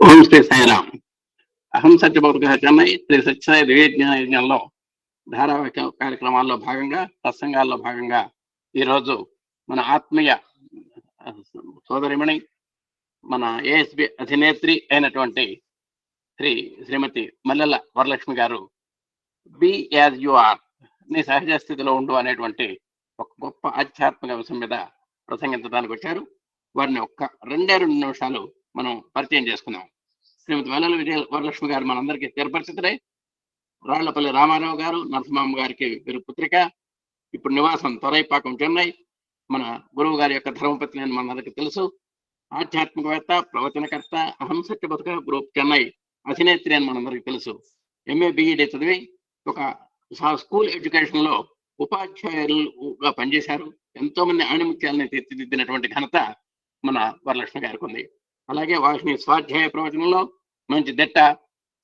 ఓం శ్రీ సాయిరామ్. అహం సత్యబోధక చెన్నై శ్రీ సత్యసాయి దివ్యజ్ఞాన యజ్ఞంలో ధారావాహిక కార్యక్రమాల్లో భాగంగా సత్సంగాల్లో భాగంగా ఈరోజు మన ఆత్మీయ సోదరిమణి మన ఏఎస్బి అధినేత్రి అయినటువంటి శ్రీమతి మల్లెల వరలక్ష్మి గారు బి యాజ్ యు ఆర్, నీ సహజ స్థితిలో ఉండు అనేటువంటి ఒక గొప్ప ఆధ్యాత్మిక అంశం మీద ప్రసంగించడానికి వచ్చారు. వారిని ఒక్క 2 నిమిషాలు మనం పరిచయం చేసుకుందాం. శ్రీమతి మల్లెల వరలక్ష్మి గారు మనందరికీ చిరపరిచితులై. రాళ్లపల్లి రామారావు గారు నరసింహమ్మ గారికి వీరు పుత్రిక. ఇప్పుడు నివాసం తొరైపాకం చెన్నై. మన గురువు గారి యొక్క ధర్మపత్ని అని మనందరికీ తెలుసు. ఆధ్యాత్మికవేత్త, ప్రవచనకర్త, అహం సత్యబోధక గ్రూప్ చెన్నై అధినేత్రి అని మనందరికీ తెలుసు. ఎంఏ బిఈడి చదివి ఒక స్కూల్ ఎడ్యుకేషన్ లో ఉపాధ్యాయులుగా పనిచేశారు. ఎంతో మంది ఆణిముత్యాలని తీర్చిదిద్దినటువంటి ఘనత మన వరలక్ష్మి గారికి ఉంది. అలాగే వారిని స్వాధ్యాయ ప్రవచనంలో మంచి దిట్ట,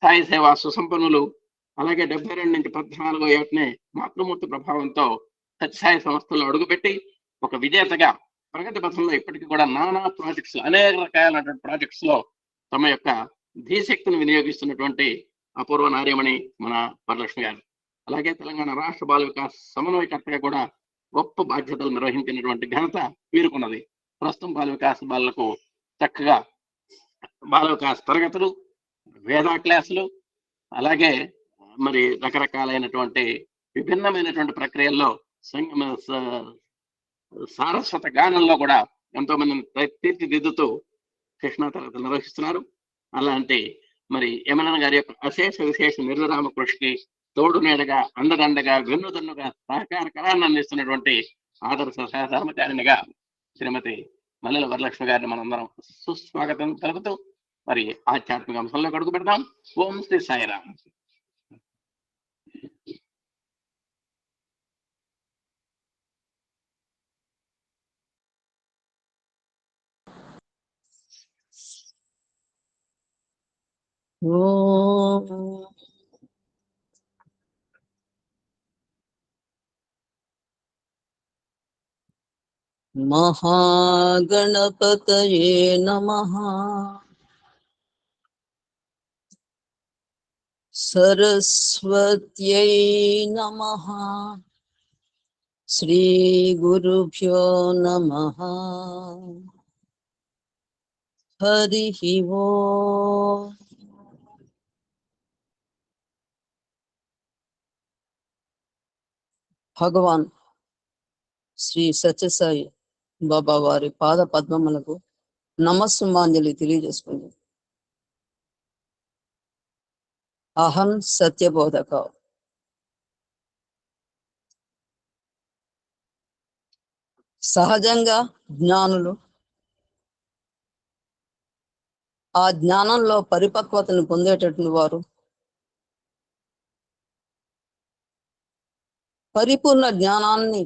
సాయి సేవా సుసంపన్నులు. అలాగే 72 నుంచి 14 ఏటనే మాతృమూర్తి ప్రభావంతో సత్యసాయి సంస్థల్లో అడుగుపెట్టి ఒక విజేతగా ప్రగతి పథంలో ఇప్పటికీ కూడా నానా ప్రాజెక్ట్స్, అనేక రకాలైనటువంటి ప్రాజెక్ట్స్ లో తమ యొక్క ధీశక్తిని వినియోగిస్తున్నటువంటి అపూర్వ నార్యమణి మన వరలక్ష్మి గారు. అలాగే తెలంగాణ రాష్ట్ర బాల వికాస్ సమన్వయకర్తగా కూడా గొప్ప బాధ్యతలు నిర్వహించినటువంటి ఘనత వీరుకున్నది. ప్రస్తుతం బాల వికాస్ బాలకు చక్కగా బాల వికాస్ తరగతులు, వేదా క్లాసులు, అలాగే మరి రకరకాలైనటువంటి విభిన్నమైనటువంటి ప్రక్రియల్లో సారస్వత గానంలో కూడా ఎంతో మందిని తీర్చిదిద్దుతూ కృష్ణా తరగతులు నిర్వహిస్తున్నారు. అలాంటి మరి యమనన్న గారి యొక్క అశేష విశేష నిర్విరామ కృషికి తోడు నీడగా, అండదండగా, వెన్నుదన్నుగా సహకార కరాన్ని అందిస్తున్నటువంటి ఆదర్శ సహధర్మచారిణిగా శ్రీమతి మల్లెల వరలక్ష్మి గారిని మనందరం సుస్వాగతం తెలుపుతూ మరి ఆధ్యాత్మిక అంశంలోకి అడుగు పెడదాం. ఓం శ్రీ సాయిరామ్. మహాగణపతయే నమః. సరస్వత్యై నమః. శ్రీ గురుభ్యో నమః. హరి ఓం. భగవాన్ శ్రీ సత్యసాయి బాబా వారి పాద పద్మములకు నమస్సుమాంజలి తెలియజేసుకుంది. అహం సత్యబోధక. సహజంగా జ్ఞానులు ఆ జ్ఞానంలో పరిపక్వతను పొందేటటువంటి వారు పరిపూర్ణ జ్ఞానాన్ని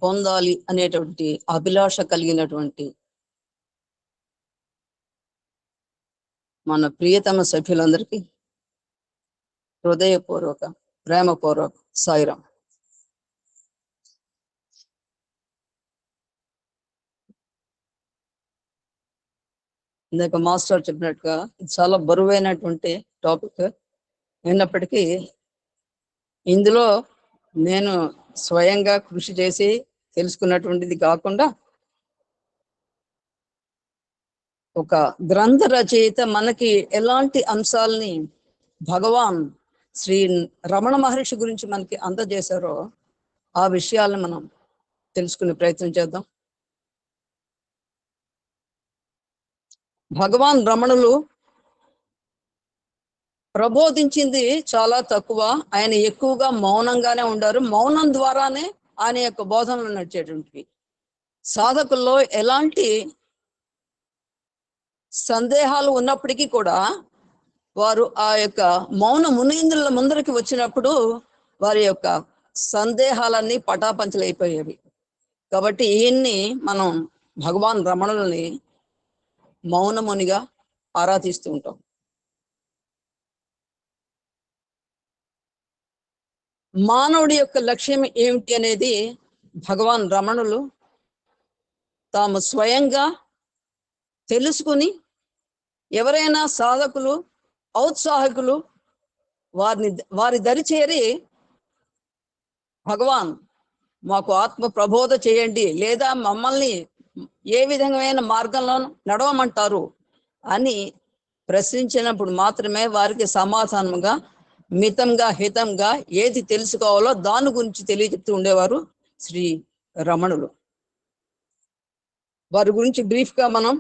పొందాలి అనేటువంటి అభిలాష కలిగినటువంటి మన ప్రియతమ సభ్యులందరికీ హృదయపూర్వక, ప్రేమపూర్వక సాయిరాం. ఇందాక మాస్టర్ చెప్పినట్టుగా ఇది చాలా బరువైనటువంటి టాపిక్ అయినప్పటికీ ఇందులో నేను స్వయంగా కృషి చేసి తెలుసుకున్నటువంటిది కాకుండా ఒక గ్రంథ రచయిత మనకి ఎలాంటి అంశాలని భగవాన్ శ్రీ రమణ మహర్షి గురించి మనకి అందజేశారో ఆ విషయాలను మనం తెలుసుకునే ప్రయత్నం చేద్దాం. భగవాన్ రమణులు ప్రబోధించింది చాలా తక్కువ. ఆయన ఎక్కువగా మౌనంగానే ఉండారు. మౌనం ద్వారానే ఆయన యొక్క బోధనలు నడిచేటువంటివి. సాధకుల్లో ఎలాంటి సందేహాలు ఉన్నప్పటికీ కూడా వారు ఆ యొక్క మౌన మునీంద్రుల ముందరికి వచ్చినప్పుడు వారి యొక్క సందేహాలన్నీ పటాపంచలైపోయేవి. కాబట్టి ఈయన్ని మనం భగవాన్ రమణుల్ని మౌనమునిగా ఆరాధిస్తూ ఉంటాం. మానవుడి యొక్క లక్ష్యం ఏమిటి అనేది భగవాన్ రమణులు తాము స్వయంగా తెలుసుకుని ఎవరైనా సాధకులు ఔత్సాహకులు వారి దరి చేరి భగవాన్ మాకు ఆత్మ ప్రబోధ చేయండి, లేదా మమ్మల్ని ఏ విధమైన మార్గంలో నడవమంటారు అని ప్రశ్నించినప్పుడు మాత్రమే వారికి సమాధానంగా మితంగా హితంగా ఏది తెలుసుకోవాలో దాని గురించి తెలియజెప్తూ ఉండేవారు శ్రీ రమణులు. వారి గురించి బ్రీఫ్ గా మనం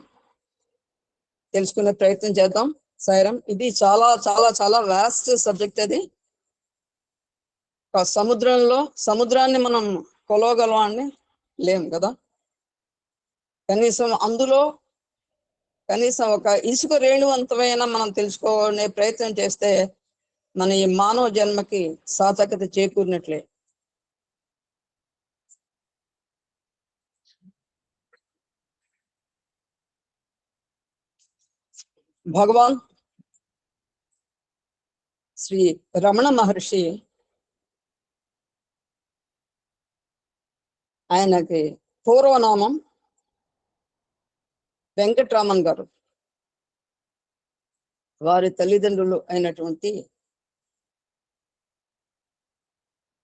తెలుసుకునే ప్రయత్నం చేద్దాం. సాయిరాం. ఇది చాలా చాలా చాలా వాస్ట్ సబ్జెక్ట్. అది సముద్రాన్ని మనం కొలవగలం అని లేం కదా. కనీసం అందులో కనీసం ఒక ఇసుక రేణువంతమైన మనం తెలుసుకోనే ప్రయత్నం చేస్తే మన ఈ మానవ జన్మకి సార్థకత చేకూరినట్లే. భగవాన్ శ్రీ రమణ మహర్షి, ఆయనకి పూర్వనామం వెంకట్రామన్ గారు. వారి తల్లిదండ్రులు అయినటువంటి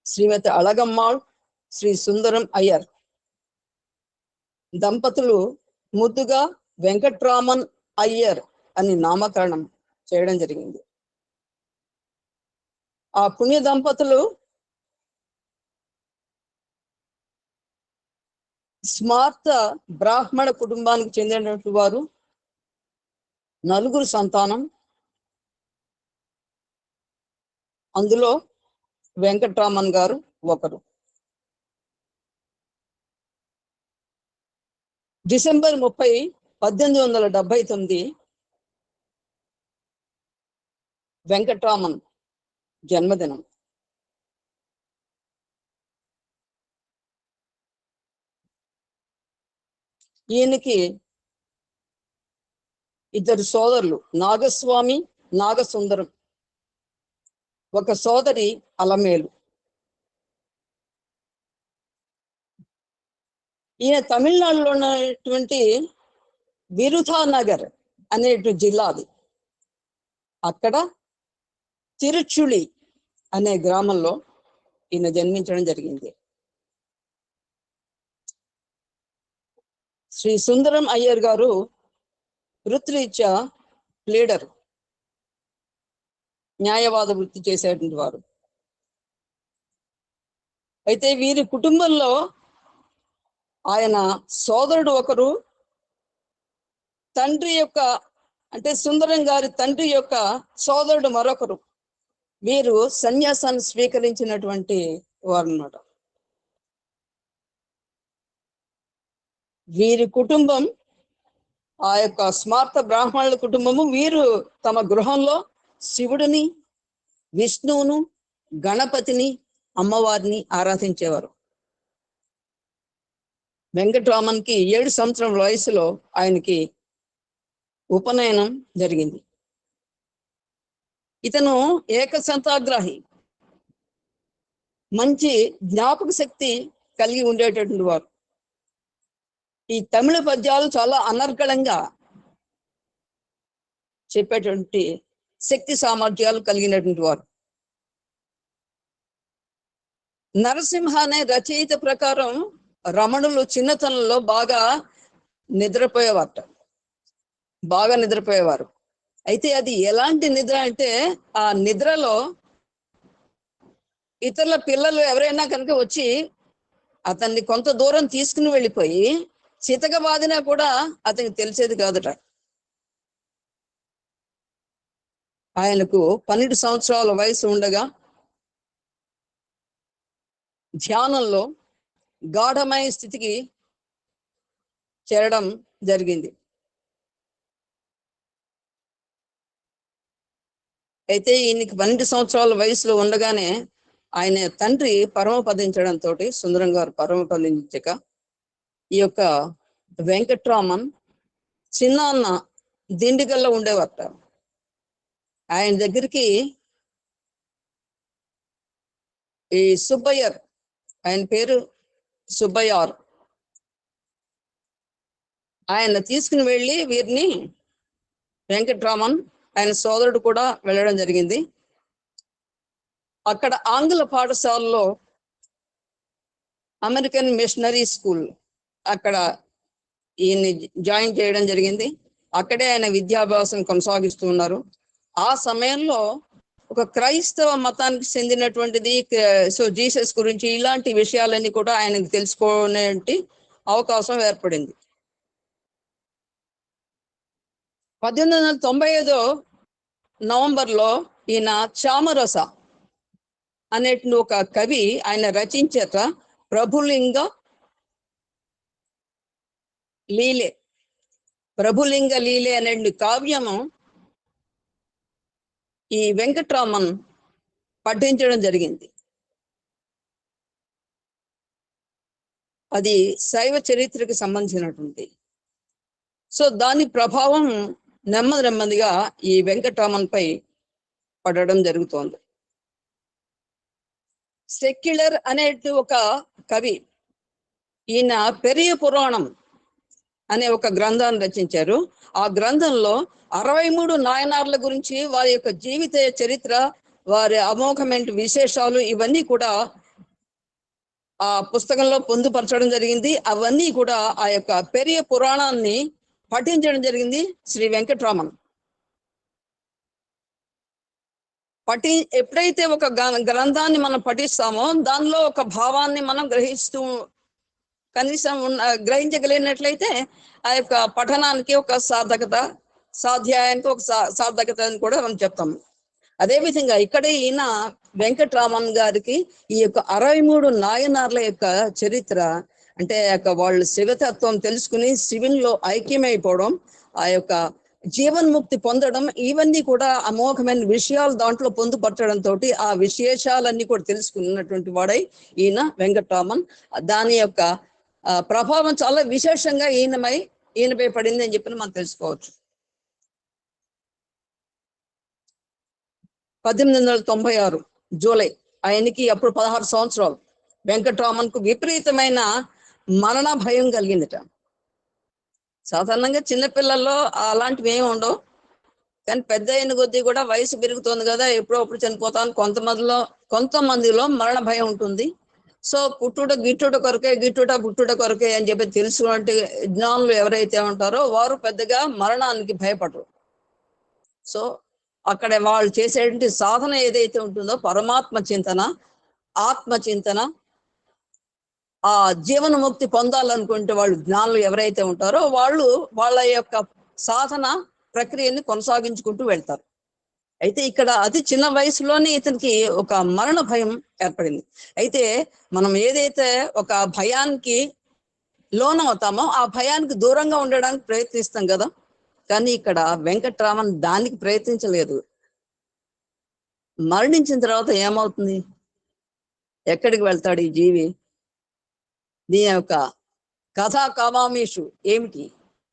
శ్రీమతి అళగమ్మాళ్, శ్రీ సుందరం అయ్యర్ దంపతులు ముద్దుగా వెంకట్రామన్ అయ్యర్ అని నామకరణం చేయడం జరిగింది. ఆ పుణ్య దంపతులు స్మార్త బ్రాహ్మణ కుటుంబానికి చెందినటువంటి వారు. 4 సంతానం. అందులో వెంకట్రామన్ గారు ఒకరు. డిసెంబర్ 30, 1879 వెంకట్రామన్ జన్మదినం. ఈయనకి 2 సోదరులు, నాగస్వామి, నాగసుందరం. ఒక సోదరి అలమేలు. ఈయన తమిళనాడులో ఉన్నటువంటి విరుధానగర్ అనేటువంటి జిల్లా అది. అక్కడ తిరుచుళి అనే గ్రామంలో ఈయన జన్మించడం జరిగింది. శ్రీ సుందరం అయ్యర్ గారు వృత్తిరీత్యా లీడర్, న్యాయవాద వృత్తి చేసేటువంటి వారు. అయితే వీరి కుటుంబంలో ఆయన సోదరుడు ఒకరు, తండ్రి యొక్క అంటే సుందరం గారి తండ్రి యొక్క సోదరుడు మరొకరు. వీరు సన్యాసాన్ని స్వీకరించినటువంటి వారు అన్నమాట. వీరి కుటుంబం, ఆ యొక్క స్మార్త బ్రాహ్మణుల కుటుంబము, వీరు తమ గృహంలో శివుడిని, విష్ణువును, గణపతిని, అమ్మవారిని ఆరాధించేవారు. వెంకట్రామన్కి 7 సంవత్సరం వయసులో ఆయనకి ఉపనయనం జరిగింది. ఇతను ఏకసంతాగ్రాహి, మంచి జ్ఞాపక శక్తి కలిగి ఉండేటటువంటి వారు. ఈ తమిళ పద్యాలు చాలా అనర్గళంగా చెప్పేటువంటి శక్తి సామర్థ్యాలు కలిగినటువంటి వారు. నరసింహ అనే రచయిత ప్రకారం రమణులు చిన్నతనంలో బాగా నిద్రపోయేవారు. అయితే అది ఎలాంటి నిద్ర అంటే, ఆ నిద్రలో ఇతరుల పిల్లలు ఎవరైనా కనుక వచ్చి అతన్ని కొంత దూరం తీసుకుని వెళ్ళిపోయి చితక బాధినా కూడా అతనికి తెలిసేది కాదుట. ఆయనకు 12 సంవత్సరాల వయసు ఉండగా ధ్యానంలో గాఢమైన స్థితికి చేరడం జరిగింది. అయితే ఈయనకి 12 సంవత్సరాల వయసులో ఉండగానే ఆయన తండ్రి పరమపదించడంతో, సుందరం గారు పరమపదించక, ఈ యొక్క వెంకట్రామన్ చిన్నాన్న దిండిగల్లో ఉండేవారట. ఆయన దగ్గరికి ఈ సుబ్బయ్యర్, ఆయన పేరు సుబ్బయ్యార్, ఆయన తీసుకుని వెళ్ళి వీరిని వెంకట్రామన్ ఆయన సోదరుడు కూడా వెళ్ళడం జరిగింది. అక్కడ ఆంగ్ల పాఠశాలలో అమెరికన్ మిషనరీ స్కూల్ అక్కడ ఈయన్ని జాయిన్ చేయడం జరిగింది. అక్కడే ఆయన విద్యాభ్యాసం కొనసాగిస్తూ ఉన్నారు. ఆ సమయంలో ఒక క్రైస్తవ మతానికి చెందినటువంటిది, సో జీసస్ గురించి ఇలాంటి విషయాలన్నీ కూడా ఆయనకు తెలుసుకునే అవకాశం ఏర్పడింది. 1895 నవంబర్లో ఈయన చామరస అనేటి ఒక కవి ఆయన రచించేత ప్రభులింగ లీలే అనే కావ్యము ఈ వెంకట్రామన్ పఠించడం జరిగింది. అది శైవ చరిత్రకు సంబంధించినటువంటి. సో దాని ప్రభావం నెమ్మదిగా ఈ వెంకట్రామన్ పై పడడం జరుగుతోంది. సెక్యులర్ అనే ఒక కవి ఈయన పెరియ పురాణం అనే ఒక గ్రంథాన్ని రచించారు. ఆ గ్రంథంలో 63 నాయనార్ల గురించి, వారి యొక్క జీవిత చరిత్ర, వారి అమోఘమైన విశేషాలు ఇవన్నీ కూడా ఆ పుస్తకంలో పొందుపరచడం జరిగింది. అవన్నీ కూడా ఆ యొక్క పెరియ పురాణాన్ని పఠించడం జరిగింది శ్రీ వెంకట్రామన్. ఎప్పుడైతే ఒక గ్రంథాన్ని మనం పఠిస్తామో దానిలో ఒక భావాన్ని మనం కనీసం గ్రహించగలిగినట్లయితే ఆ యొక్క పఠనానికి ఒక సాధ్యాయానికి ఒక సార్థకత అని కూడా మనం చెప్తాము. అదేవిధంగా ఇక్కడ ఈయన వెంకట్రామన్ గారికి ఈ యొక్క 63 నాయనార్ల యొక్క చరిత్ర, అంటే వాళ్ళు శివతత్వం తెలుసుకుని శివునిలో ఐక్యమైపోవడం, ఆ యొక్క జీవన్ముక్తి పొందడం, ఇవన్నీ కూడా అమోఘమైన విషయాలు దాంట్లో పొందుపరచడంతో ఆ విశేషాలన్నీ కూడా తెలుసుకున్నటువంటి వాడై ఈయన వెంకట్రామన్. దాని యొక్క ప్రభావం చాలా విశేషంగా ఈయనపై పడింది అని చెప్పి మనం తెలుసుకోవచ్చు. 1896 జూలై, ఆయనకి అప్పుడు 16 సంవత్సరాలు. వెంకట్రామన్ కు విపరీతమైన మరణ భయం కలిగిందిట. సాధారణంగా చిన్నపిల్లల్లో అలాంటివి ఏమి ఉండవు, కానీ పెద్ద అయిన కొద్దీ కూడా వయసు పెరుగుతుంది కదా, ఎప్పుడో అప్పుడు చనిపోతాను. కొంతమందిలో మరణ భయం ఉంటుంది. సో గిట్టుట కొరకే అని చెప్పి తెలుసుకున్నట్టు జ్ఞానులు ఎవరైతే ఉంటారో వారు పెద్దగా మరణానికి భయపడరు. సో అక్కడ వాళ్ళు చేసేటువంటి సాధన ఏదైతే ఉంటుందో, పరమాత్మ చింతన, ఆత్మ చింతన, ఆ జీవనముక్తి పొందాలనుకుంటే వాళ్ళు జ్ఞానులు ఎవరైతే ఉంటారో వాళ్ళు వాళ్ళ యొక్క సాధన ప్రక్రియని కొనసాగించుకుంటూ వెళ్తారు. అయితే ఇక్కడ అతి చిన్న వయసులోనే ఇతనికి ఒక మరణ భయం ఏర్పడింది. అయితే మనం ఏదైతే ఒక భయానికి లోనవుతామో ఆ భయానికి దూరంగా ఉండడానికి ప్రయత్నిస్తాం కదా, కానీ ఇక్కడ వెంకట్రామన్ దానికి ప్రయత్నించలేదు. మరణించిన తర్వాత ఏమవుతుంది, ఎక్కడికి వెళ్తాడు ఈ జీవి, దీని యొక్క కథా కామామీషు ఏమిటి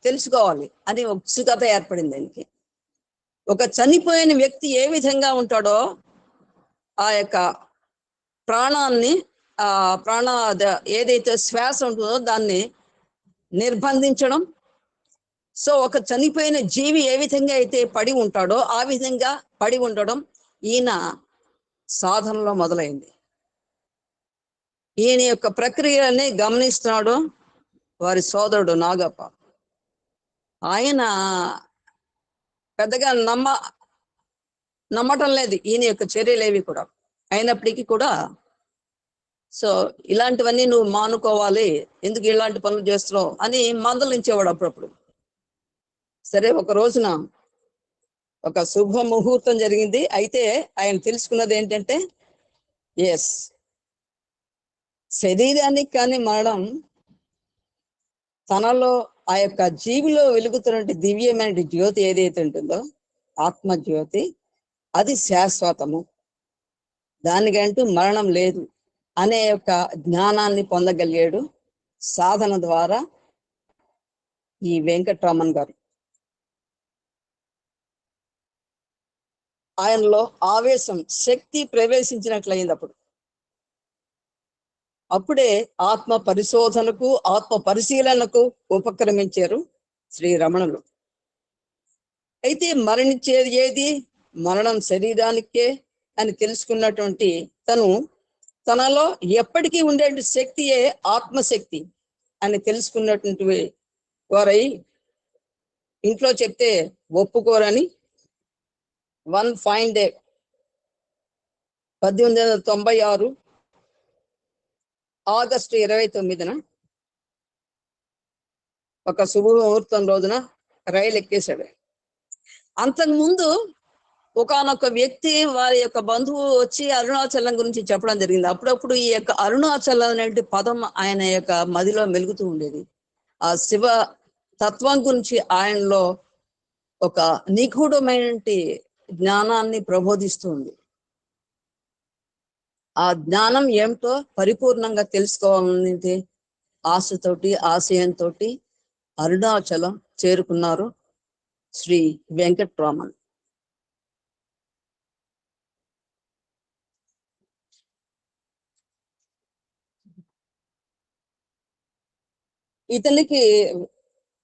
తెలుసుకోవాలి అని ఉత్సుకత ఏర్పడింది దానికి. ఒక చనిపోయిన వ్యక్తి ఏ విధంగా ఉంటాడో ఆ యొక్క ప్రాణ ఏదైతే శ్వాస ఉంటుందో దాన్ని నిర్బంధించడం. సో ఒక చనిపోయిన జీవి ఏ విధంగా అయితే పడి ఉంటాడో ఆ విధంగా పడి ఉండడం ఈయన సాధనలో మొదలైంది. ఈయన యొక్క ప్రక్రియని గమనిస్తున్నాడు వారి సోదరుడు నాగప్ప. ఆయన పెద్దగా నమ్మటం లేదు ఈయన యొక్క చర్యలేవి కూడా. అయినప్పటికీ కూడా సో ఇలాంటివన్నీ నువ్వు మానుకోవాలి, ఎందుకు ఇలాంటి పనులు చేస్తున్నావు అని మందలించేవాడు అప్పుడప్పుడు. సరే, ఒక రోజున ఒక శుభ ముహూర్తం జరిగింది. అయితే ఆయన తెలుసుకున్నది ఏంటంటే, శరీరానికి కానీ మరణం తనలో ఆ యొక్క జీవిలో వెలుగుతున్నటువంటి దివ్యమైన జ్యోతి ఏదైతే ఉంటుందో ఆత్మజ్యోతి, అది శాశ్వతము, దానికంటూ మరణం లేదు అనే యొక్క జ్ఞానాన్ని పొందగలిగాడు సాధన ద్వారా ఈ వెంకట్రామన్ గారు. ఆయనలో ఆవేశం, శక్తి ప్రవేశించినట్లయింది. అప్పుడే ఆత్మ పరిశోధనకు, ఆత్మ పరిశీలనకు ఉపక్రమించారు శ్రీ రమణులు. అయితే మరణించేది ఏది? మరణం శరీరానికే అని తెలుసుకున్నటువంటి తనలో ఎప్పటికీ ఉండే శక్తియే ఆత్మశక్తి అని తెలుసుకున్నటువంటి వారై ఇంట్లో చెప్తే ఒప్పుకోరని 1 ఫైన్ డే 1896 ఆగస్టు 29న ఒక శుభముహూర్తం రోజున రైలు ఎక్కేశాడు. అంతకుముందు ఒకానొక వ్యక్తి వారి యొక్క బంధువు వచ్చి అరుణాచలం గురించి చెప్పడం జరిగింది. అప్పుడప్పుడు ఈ యొక్క అరుణాచలం అనే పదం ఆయన యొక్క మదిలో మెలుగుతూ ఉండేది. ఆ శివ తత్వం గురించి ఆయనలో ఒక నిగూఢమైనటువంటి జ్ఞానాన్ని ప్రబోధిస్తుంది. ఆ జ్ఞానం ఏమిటో పరిపూర్ణంగా తెలుసుకోవాలనేది ఆశతోటి ఆశయంతో అరుణాచలం చేరుకున్నారు శ్రీ వెంకట్రామన్. ఇతనికి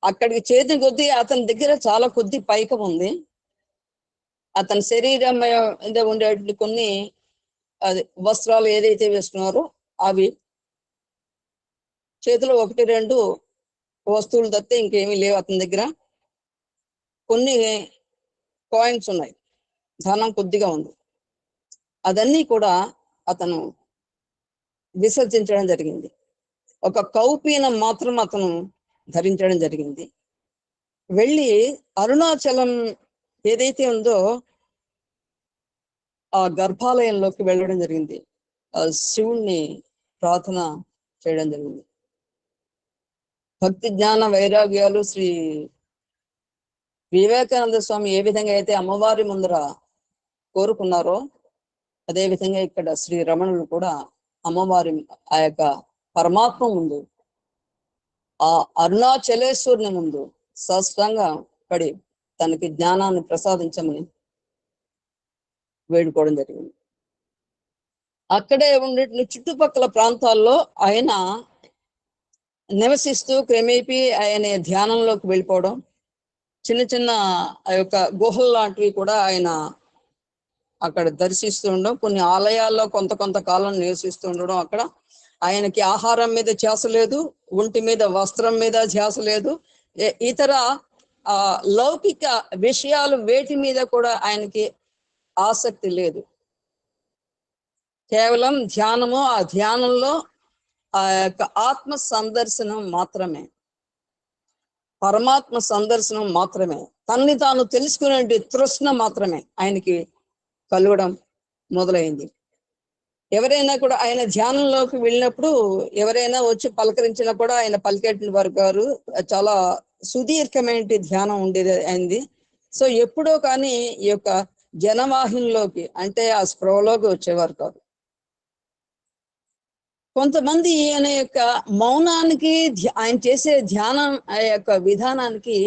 అక్కడికి చేరిన కొద్దీ అతని దగ్గర చాలా కొద్ది పైకం ఉంది. అతని శరీరం మీద ఉండే కొన్ని అది వస్త్రాలు ఏదైతే వేసుకున్నారో అవి, చేతిలో 1-2 వస్తువులు తప్పితే ఇంకేమీ లేవు అతని దగ్గర. కొన్ని కాయిన్స్ ఉన్నాయి, ధనం కొద్దిగా ఉంది. అదన్నీ కూడా అతను విసర్జించడం జరిగింది. ఒక కౌపీనం మాత్రం అతను ధరించడం జరిగింది. వెళ్ళి అరుణాచలం ఏదైతే ఉందో ఆ గర్భాలయంలోకి వెళ్ళడం జరిగింది. ఆ శివుణ్ణి ప్రార్థన చేయడం జరిగింది. భక్తి జ్ఞాన వైరాగ్యాలు శ్రీ వివేకానంద స్వామి ఏ విధంగా అయితే అమ్మవారి ముందర కోరుకున్నారో అదే విధంగా ఇక్కడ శ్రీ రమణులు కూడా అమ్మవారి ఆ యొక్క పరమాత్మ ముందు, ఆ అరుణాచలేశ్వరుని ముందు సాష్టాంగ పడి తనకి జ్ఞానాన్ని ప్రసాదించమని వేడుకోవడం జరిగింది. అక్కడే ఉండే చుట్టుపక్కల ప్రాంతాల్లో ఆయన నివసిస్తూ క్రమేపీ ఆయన ధ్యానంలోకి వెళ్ళిపోవడం, చిన్న చిన్న ఆ యొక్క గుహలు లాంటివి కూడా ఆయన అక్కడ దర్శిస్తూ ఉండడం, కొన్ని ఆలయాల్లో కొంత కాలం నివసిస్తూ ఉండడం. అక్కడ ఆయనకి ఆహారం మీద ధ్యాస లేదు, ఒంటి మీద వస్త్రం మీద ధ్యాస లేదు, ఇతర లౌకిక విషయాలు వేటి మీద కూడా ఆయనకి ఆసక్తి లేదు. కేవలం ధ్యానము, ఆ ధ్యానంలో ఆ యొక్క ఆత్మ సందర్శనం మాత్రమే, పరమాత్మ సందర్శనం మాత్రమే, తన్ని తాను తెలుసుకునే తృష్ణ మాత్రమే ఆయనకి కలగడం మొదలైంది. ఎవరైనా కూడా ఆయన ధ్యానంలోకి వెళ్ళినప్పుడు ఎవరైనా వచ్చి పలకరించినా కూడా ఆయన పలికేటువంటి వారు గారు. చాలా సుదీర్ఘమైన ధ్యానం ఉండేది అయింది. సో ఎప్పుడో కానీ ఈ యొక్క జనవాహినిలోకి అంటే ఆ స్పృహలోకి వచ్చేవారు కాదు. కొంతమంది ఆయన యొక్క మౌనానికి, ఆయన చేసే ధ్యానం ఆ యొక్క విధానానికి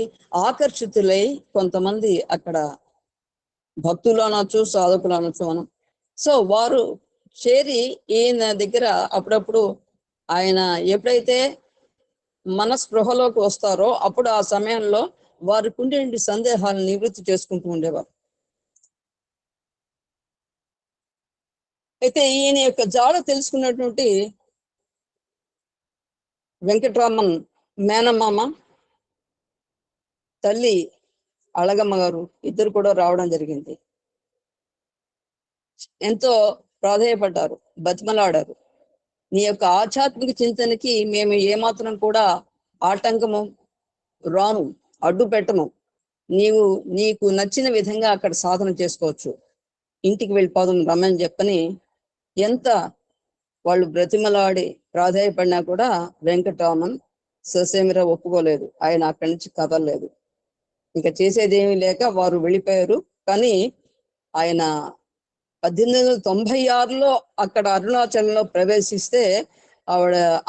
ఆకర్షితులై కొంతమంది అక్కడ భక్తులు అనొచ్చు, సాధకులు అనొచ్చు మనం. సో వారు చేరి ఈయన దగ్గర అప్పుడప్పుడు ఆయన ఎప్పుడైతే మనస్పృహలోకి వస్తారో అప్పుడు ఆ సమయంలో వారికి ఉండే సందేహాలను నివృత్తి చేసుకుంటూ ఉండేవారు. అయితే ఈయన యొక్క జాడ తెలుసుకున్నటువంటి వెంకట్రామన్ మేనమామ, తల్లి అళగమ్మ గారు ఇద్దరు కూడా రావడం జరిగింది. ఎంతో ప్రాధేయపడ్డారు, బతిమలాడారు. నీ యొక్క ఆధ్యాత్మిక చింతనకి మేము ఏమాత్రం కూడా ఆటంకము రాను, అడ్డు పెట్టము. నీకు నచ్చిన విధంగా అక్కడ సాధన చేసుకోవచ్చు, ఇంటికి వెళ్ళిపోదాం రమ్మని చెప్పని ఎంత వాళ్ళు బ్రతిమలాడి ప్రాధాయపడినా కూడా వెంకటరామన్ ససేమిరా ఒప్పుకోలేదు. ఆయన అక్కడి నుంచి కదలలేదు. ఇంకా చేసేదేమీ లేక వారు వెళ్ళిపోయారు. కానీ ఆయన 1896లో అక్కడ అరుణాచలంలో ప్రవేశిస్తే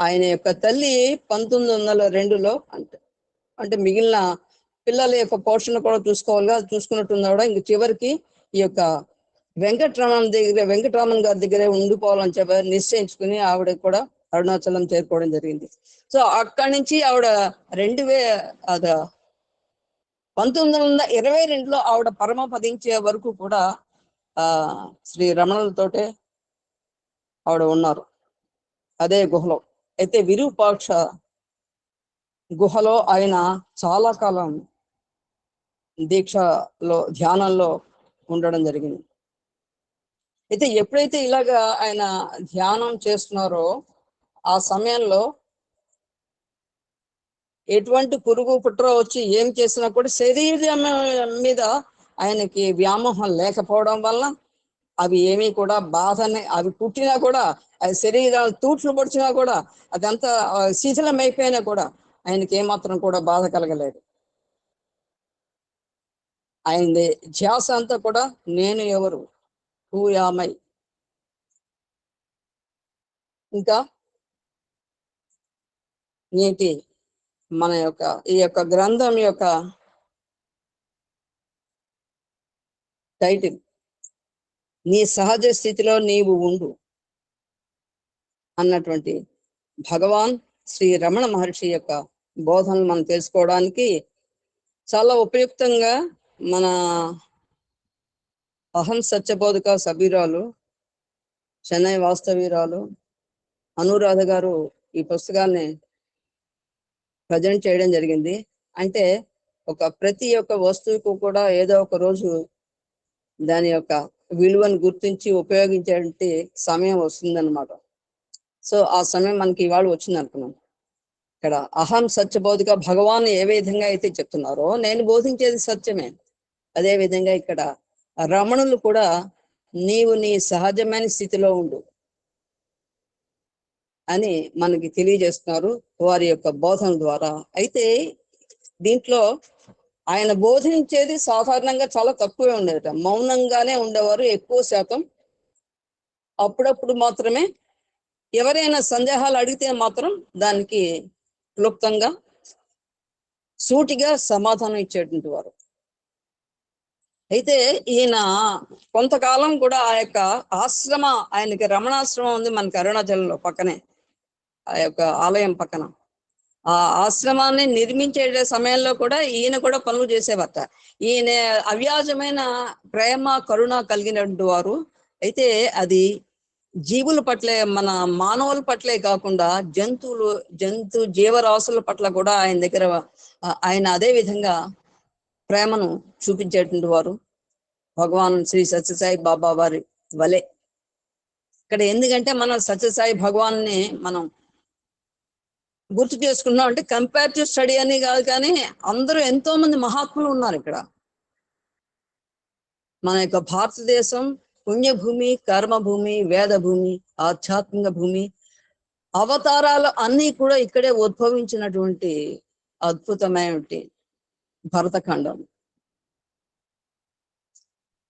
ఆయన యొక్క తల్లి 1902లో అంటే మిగిలిన పిల్లల యొక్క పోషణ కూడా చూసుకోవాలిగా, చూసుకున్నట్టున్నాడు. ఇంక చివరికి ఈ యొక్క వెంకటరామన్ గారి దగ్గరే ఉండిపోవాలని చెప్పి నిశ్చయించుకుని ఆవిడ కూడా అరుణాచలం చేరుకోవడం జరిగింది. సో అక్కడి నుంచి ఆవిడ 1922లో ఆవిడ పరమపదించే వరకు కూడా శ్రీ రమణులతోటే ఆవిడ ఉన్నారు అదే గుహలో. అయితే విరూపాక్ష గుహలో ఆయన చాలా కాలం దీక్షలో ధ్యానంలో ఉండడం జరిగింది. అయితే ఎప్పుడైతే ఇలాగా ఆయన ధ్యానం చేస్తున్నారో ఆ సమయంలో ఎటువంటి పురుగు పుట్ర వచ్చి ఏం చేసినా కూడా శరీరం మీద ఆయనకి వ్యామోహం లేకపోవడం వల్ల అవి ఏమీ కూడా బాధని, అవి పుట్టినా కూడా అది శరీరాలు తూట్లు పొడిచినా కూడా అదంతా శిథిలం అయిపోయినా కూడా ఆయనకి ఏమాత్రం కూడా బాధ కలగలేదు. ఆయనది ధ్యాస అంతా కూడా నేను ఎవరు, హూ యామై. ఇంకా నేటి మన యొక్క ఈ యొక్క గ్రంథం యొక్క టైటిల్ నీ సహజ స్థితిలో నీవు ఉండు అన్నటువంటి భగవాన్ శ్రీ రమణ మహర్షి యొక్క బోధనలు మనం తెలుసుకోవడానికి చాలా ఉపయుక్తంగా మన అహం సత్యబోధక సభ్యురాలు చెన్నై వాస్తవీరాలు అనురాధ గారు ఈ పుస్తకాన్ని ప్రజెంట్ చేయడం జరిగింది. అంటే ప్రతి ఒక్క వస్తువుకు కూడా ఏదో ఒక రోజు దాని యొక్క విలువను గుర్తించి ఉపయోగించే సమయం వస్తుందన్నమాట. సో ఆ సమయం మనకి ఇవాళ వచ్చింది అనుకున్నాం. ఇక్కడ అహం సత్యబోధిక భగవాన్ ఏ విధంగా అయితే చెప్తున్నారో నేను బోధించేది సత్యమే, అదే విధంగా ఇక్కడ రమణులు కూడా నీవు నీ సహజమైన స్థితిలో ఉండు అని మనకి తెలియజేస్తున్నారు వారి యొక్క బోధన ద్వారా. అయితే దీంట్లో ఆయన బోధించేది సాధారణంగా చాలా తక్కువే ఉండేదట, మౌనంగానే ఉండేవారు ఎక్కువ శాతం. అప్పుడప్పుడు మాత్రమే ఎవరైనా సందేహాలు అడిగితే మాత్రం దానికి క్లుప్తంగా సూటిగా సమాధానం ఇచ్చేటువంటి వారు. అయితే ఈయన కొంతకాలం కూడా ఆ యొక్క ఆశ్రమ, ఆయనకి రమణాశ్రమం ఉంది మనకి అరుణాచలంలో పక్కనే, ఆ యొక్క ఆలయం పక్కన. ఆ ఆశ్రమాన్ని నిర్మించే సమయంలో కూడా ఈయన కూడా పనులు చేసేవారట. ఈయన అవ్యాజమైన ప్రేమ కరుణ కలిగినటువంటి వారు. అయితే అది జీవుల పట్లే, మన మానవుల పట్లే కాకుండా జీవరాశుల పట్ల కూడా ఆయన దగ్గర ఆయన అదే విధంగా ప్రేమను చూపించేటువంటి వారు భగవాన్ శ్రీ సత్యసాయి బాబా వారి వలె. ఇక్కడ ఎందుకంటే మనం సత్యసాయి భగవాన్ని మనం గుర్తు చేసుకున్నాం అంటే కంపారిటివ్ స్టడీ అని కాదు, కానీ అందరూ ఎంతో మంది మహాత్ములు ఉన్నారు ఇక్కడ. మన యొక్క భారతదేశం పుణ్యభూమి, కర్మభూమి, వేద భూమి, ఆధ్యాత్మిక భూమి, అవతారాలు అన్నీ కూడా ఇక్కడే ఉద్భవించినటువంటి అద్భుతమైనటువంటి భరతఖండం.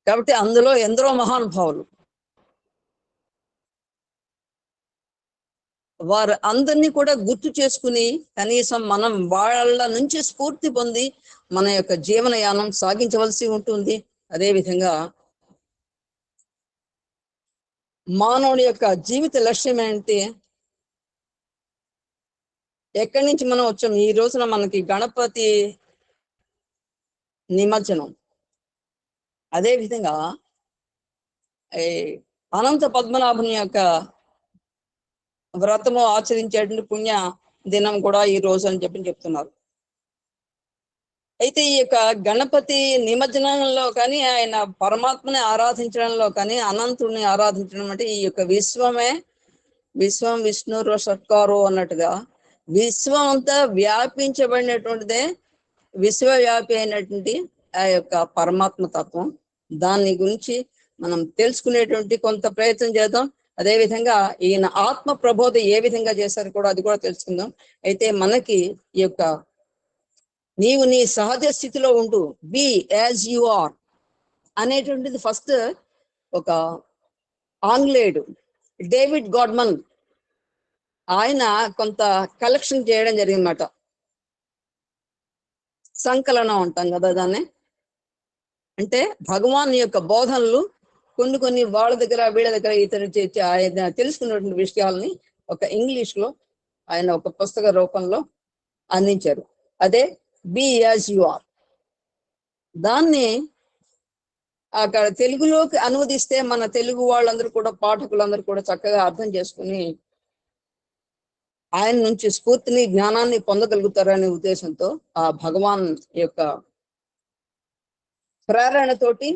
కాబట్టి అందులో ఎందరో మహానుభావులు, వారు అందరినీ కూడా గుర్తు చేసుకుని కనీసం మనం వాళ్ళ నుంచి స్ఫూర్తి పొంది మన యొక్క జీవనయానం సాగించవలసి ఉంటుంది. అదేవిధంగా మానవుడి యొక్క జీవిత లక్ష్యం ఏంటి, ఎక్కడి నుంచి మనం వచ్చాం. ఈ రోజున మనకి గణపతి నిమజ్జనం, అదేవిధంగా ఈ అనంత పద్మనాభుని యొక్క వ్రతము ఆచరించేటువంటి పుణ్య దినం కూడా ఈ రోజు అని చెప్తున్నారు. అయితే ఈ యొక్క గణపతి నిమజ్జనంలో కానీ, ఆయన పరమాత్మని ఆరాధించడంలో కానీ, అనంతుడిని ఆరాధించడం అంటే ఈ యొక్క విశ్వమే, విశ్వం విష్ణు షట్కారో అన్నట్టుగా విశ్వం అంతా వ్యాపించబడినటువంటిదే విశ్వవ్యాపి అయినటువంటి ఆ యొక్క పరమాత్మ తత్వం. దాని గురించి మనం తెలుసుకునేటువంటి కొంత ప్రయత్నం చేద్దాం. అదేవిధంగా ఈయన ఆత్మ ప్రబోధ ఏ విధంగా చేశారు కూడా అది కూడా తెలుసుకుందాం. అయితే మనకి ఈ యొక్క నీవు నీ సహజ స్థితిలో ఉండు, బీ యాజ్ యు ఆర్ అనేటువంటిది ఫస్ట్ ఒక ఆంగ్లేయుడు డేవిడ్ గాడ్మన్ ఆయన కొంత కలెక్షన్ చేయడం జరిగిందన్నమాట. సంకలనం అంటాం కదా దాన్ని. అంటే భగవాన్ యొక్క బోధనలు కొన్ని వాళ్ళ దగ్గర వీళ్ళ దగ్గర ఇతరు ఆయన తెలుసుకున్నటువంటి విషయాలని ఒక ఇంగ్లీష్ లో ఆయన ఒక పుస్తక రూపంలో అందించారు. అదే బీ యాజ్ యు ఆర్. దాన్ని అక్కడ తెలుగులోకి అనువదిస్తే మన తెలుగు వాళ్ళందరూ కూడా, పాఠకులందరూ కూడా చక్కగా అర్థం చేసుకుని ఆయన నుంచి స్ఫూర్తిని, జ్ఞానాన్ని పొందగలుగుతారనే ఉద్దేశంతో ఆ భగవాన్ యొక్క ప్రేరణతోటి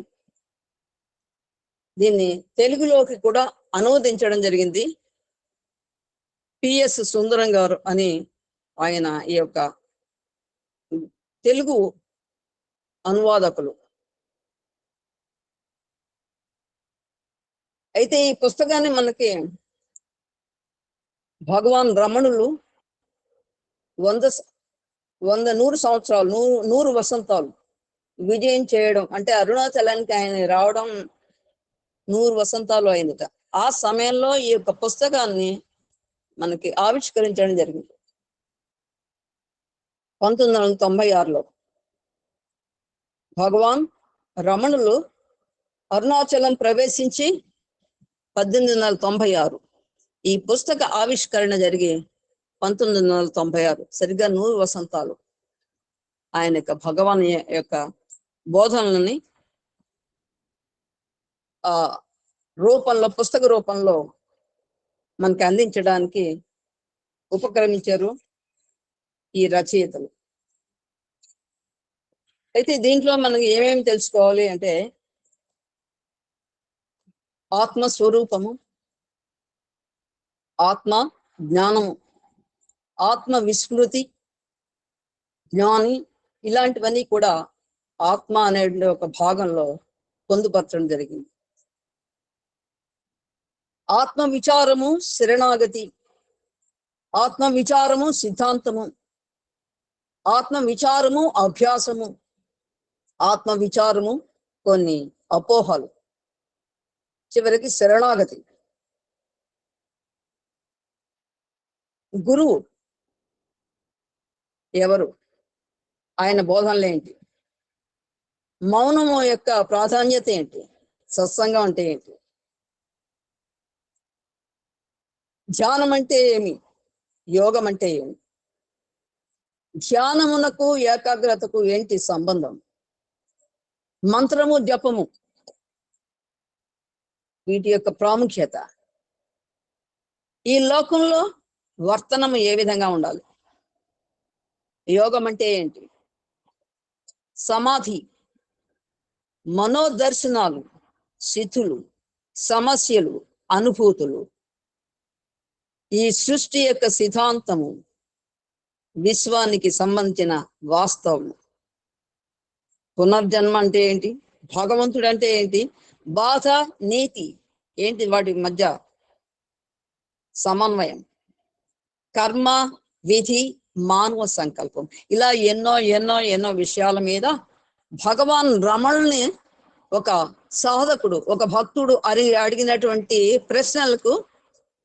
దీన్ని తెలుగులోకి కూడా అనువదించడం జరిగింది. పిఎస్ సుందరం గారు అని ఆయన ఈ యొక్క తెలుగు అనువాదకులు. అయితే ఈ పుస్తకాన్ని మనకి భగవాన్ రమణులు 100 సంవత్సరాలు, 100 వసంతాలు విజయం చేయడం అంటే అరుణాచలానికి ఆయన రావడం 100 వసంతాలు అయిందట. ఆ సమయంలో ఈ యొక్క పుస్తకాన్ని మనకి ఆవిష్కరించడం జరిగింది 1996లో. భగవాన్ రమణులు అరుణాచలం ప్రవేశించి 1896, ఈ పుస్తక ఆవిష్కరణ జరిగి 1996, సరిగ్గా 100 వసంతాలు ఆయన యొక్క భగవాన్ యొక్క బోధనలని ఆ రూపంలో, పుస్తక రూపంలో మనకి అందించడానికి ఉపక్రమించారు ఈ రచయితలు. అయితే దీంట్లో మనకి ఏమేమి తెలుసుకోవాలి అంటే ఆత్మస్వరూపము, ఆత్మ జ్ఞానము, ఆత్మ విస్మృతి, జ్ఞాని, ఇలాంటివన్నీ కూడా ఆత్మ అనే ఒక భాగంలో పొందుపరచడం జరిగింది. ఆత్మ విచారము శరణాగతి, ఆత్మ విచారము సిద్ధాంతము, ఆత్మ విచారము అభ్యాసము, ఆత్మ విచారము కొన్ని అపోహలు, చివరికి శరణాగతి. గురువు ఎవరు, ఆయన బోధనలు ఏంటి, మౌనము యొక్క ప్రాధాన్యత ఏంటి, సత్సంగం అంటే ఏంటి, ధ్యానం అంటే ఏమి, యోగం అంటే ఏమి, ధ్యానమునకు ఏకాగ్రతకు ఏంటి సంబంధం, మంత్రము జపము వీటి యొక్క ప్రాముఖ్యత, ఈ లోకంలో వర్తనము ఏ విధంగా ఉండాలి, యోగం అంటే ఏంటి, సమాధి, మనోదర్శనాలు, స్థితులు, సమస్యలు, అనుభూతులు, ఈ సృష్టి యొక్క సిద్ధాంతము, విశ్వానికి సంబంధించిన వాస్తవం, పునర్జన్మ అంటే ఏంటి, భగవంతుడు అంటే ఏంటి, బాధ నీతి ఏంటి, వాటి మధ్య సమన్వయం, కర్మ విధి మానవ సంకల్పం, ఇలా ఎన్నో ఎన్నో ఎన్నో విషయాల మీద భగవాన్ రమణుల్ని ఒక సాధకుడు, ఒక భక్తుడు అడిగినటువంటి ప్రశ్నలకు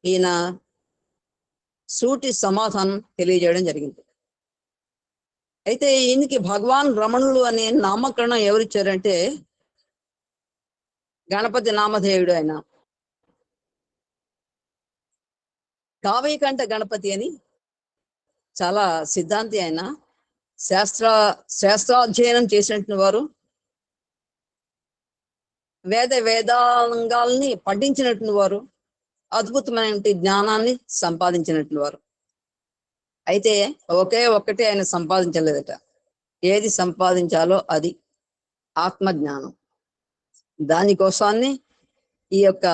ఈయన సూటి సమాధానం తెలియజేయడం జరిగింది. అయితే ఈయనకి భగవాన్ రమణులు అనే నామకరణం ఎవరిచ్చారంటే గణపతి నామధేయుడు. ఆయన కావ్యకంఠ గణపతి అని చాలా సిద్ధాంతి, ఆయన శాస్త్రాధ్యయనం చేసినటువంటి వారు, వేదాంగాల్ని పఠించినటువంటి వారు, అద్భుతమైనటువంటి జ్ఞానాన్ని సంపాదించినటువంటి వారు. అయితే ఒక్కటి ఆయన సంపాదించలేదట. ఏది సంపాదించాలో అది ఆత్మజ్ఞానం. దానికోసాన్ని ఈ యొక్క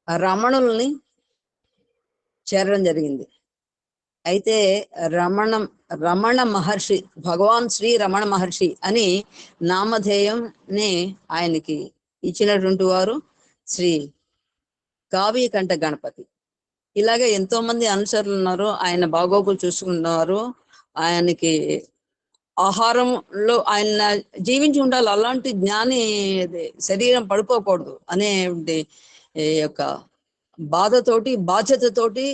రమణుల్ని చేరడం జరిగింది. అయితే రమణ మహర్షి, భగవాన్ శ్రీ రమణ మహర్షి అని నామధేయంని ఆయనకి ఇచ్చినటువంటి వారు శ్రీ కావ్యకంఠ గణపతి. ఇలాగే ఎంతో మంది అనుచరులు ఉన్నారు, ఆయన బాగోగులు చూసుకున్నారు, ఆయనకి ఆహారంలో ఆయన జీవించి ఉండాలి, అలాంటి జ్ఞాని శరీరం పడిపోకూడదు అనే యొక్క బాధతోటి, బాధ్యతతోటి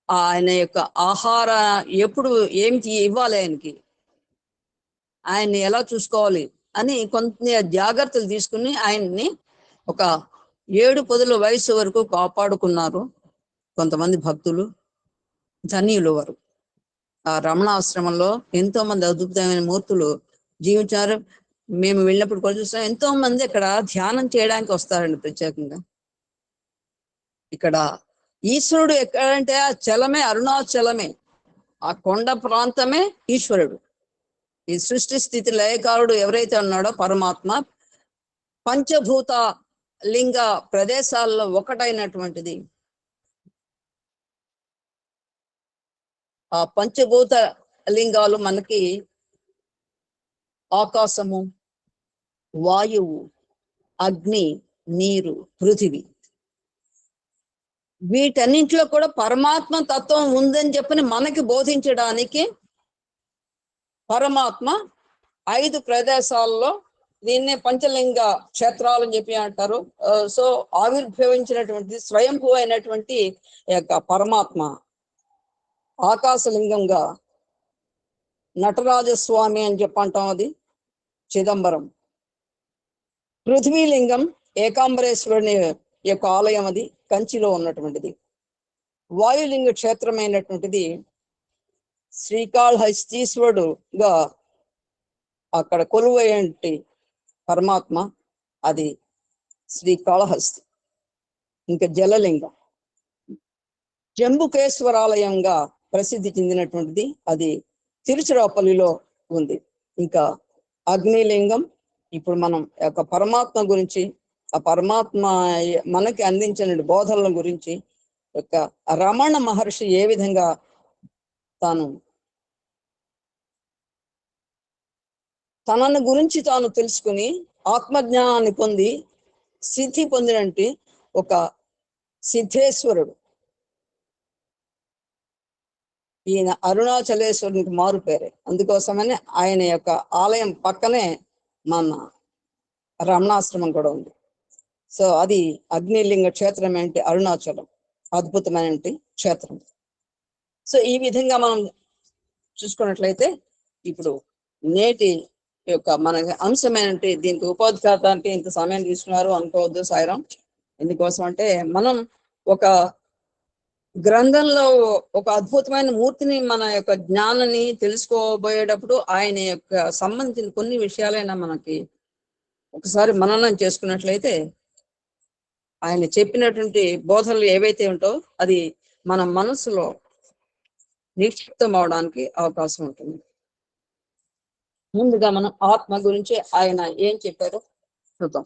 ఆయన యొక్క ఆహార ఎప్పుడు ఏమిటి ఇవ్వాలి, ఆయన్ని ఎలా చూసుకోవాలి అని కొంత జాగ్రత్తలు తీసుకుని ఆయన్ని ఒక 7 వయసు వరకు కాపాడుకున్నారు కొంతమంది భక్తులు, ధన్యులు వారు. ఆ రమణాశ్రమంలో ఎంతో మంది అద్భుతమైన మూర్తులు జీవించారు. మేము వెళ్ళినప్పుడు కూడా చూస్తాం, ఎంతో మంది అక్కడ ధ్యానం చేయడానికి వస్తారండి ప్రత్యేకంగా. ఇక్కడ ఈశ్వరుడు ఎక్కడంటే ఆ చలమే, అరుణాచలమే, ఆ కొండ ప్రాంతమే ఈశ్వరుడు. ఈ సృష్టి స్థితి లయకారుడు ఎవరైతే ఉన్నాడో పరమాత్మ పంచభూత లింగ ప్రదేశాల్లో ఒకటైనటువంటిది. ఆ పంచభూత లింగాలు మనకి ఆకాశము, వాయువు, అగ్ని, నీరు, పృథివీ. వీటన్నింటిలో కూడా పరమాత్మ తత్వం ఉందని చెప్పని మనకి బోధించడానికి పరమాత్మ 5 ప్రదేశాల్లో, దీన్నే పంచలింగ క్షేత్రాలు అని చెప్పి అంటారు. సో ఆవిర్భవించినటువంటి స్వయంభూ అయినటువంటి యొక్క పరమాత్మ ఆకాశలింగంగా నటరాజస్వామి అని చెప్పంటాం, అది చిదంబరం. పృథ్వీలింగం ఏకాంబరేశ్వరుని యొక్క ఆలయం, అది కంచిలో ఉన్నటువంటిది. వాయులింగ క్షేత్రమైనటువంటిది శ్రీకాళహస్తీశ్వరుడుగా అక్కడ కొలువైనటి పరమాత్మ, అది శ్రీకాళహస్తి. ఇంకా జలలింగం జంబుకేశ్వరాలయంగా ప్రసిద్ధి చెందినటువంటిది, అది తిరుచిరాపల్లిలో ఉంది. ఇంకా అగ్నిలింగం, ఇప్పుడు మనం యొక్క పరమాత్మ గురించి, ఆ పరమాత్మ మనకి అందించిన బోధనల గురించి యొక్క రమణ మహర్షి ఏ విధంగా తాను తనను గురించి తాను తెలుసుకుని ఆత్మజ్ఞానాన్ని పొంది సిద్ధి పొందినట్టు ఒక సిద్ధేశ్వరుడు. ఈయన అరుణాచలేశ్వరునికి మారు పేరే. అందుకోసమని ఆయన యొక్క ఆలయం పక్కనే మన రమణాశ్రమం కూడా ఉంది. సో అది అగ్నిలింగ క్షేత్రం ఏంటి, అరుణాచలం, అద్భుతమైన క్షేత్రం. సో ఈ విధంగా మనం చూసుకున్నట్లయితే ఇప్పుడు నేటి యొక్క మన అంశమైనటువంటి దీనికి ఉపోద్ఘాతానికి ఇంత సమయం తీసుకున్నారు అనుకోవద్దు సాయిరాం. ఎందుకోసం అంటే మనం ఒక గ్రంథంలో ఒక అద్భుతమైన మూర్తిని, మన యొక్క జ్ఞానాన్ని తెలుసుకోబోయేటప్పుడు ఆయన యొక్క సంబంధించిన కొన్ని విషయాలైనా మనకి ఒకసారి మననం చేసుకున్నట్లయితే ఆయన చెప్పినటువంటి బోధనలు ఏవైతే ఉంటో అది మన మనసులో నిక్షిప్తం అవడానికి అవకాశం ఉంటుంది. ముందుగా మనం ఆత్మ గురించి ఆయన ఏం చెప్పారో చూద్దాం.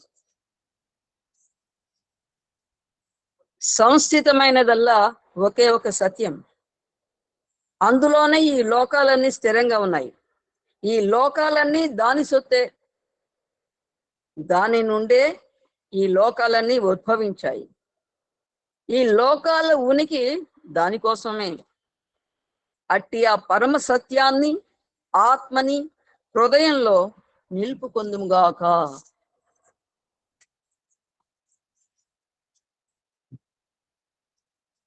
సంస్థితమైనదల్లా ఒకే ఒక సత్యం, అందులోనే ఈ లోకాలన్నీ స్థిరంగా ఉన్నాయి. ఈ లోకాలన్నీ దాని సొత్తే, దాని నుండే ఈ లోకాలన్నీ ఉద్భవించాయి. ఈ లోకాల ఉనికి దానికోసమే. అట్టి ఆ పరమ సత్యాన్ని, ఆత్మని హృదయంలో నిలుపుకొందుముగాక.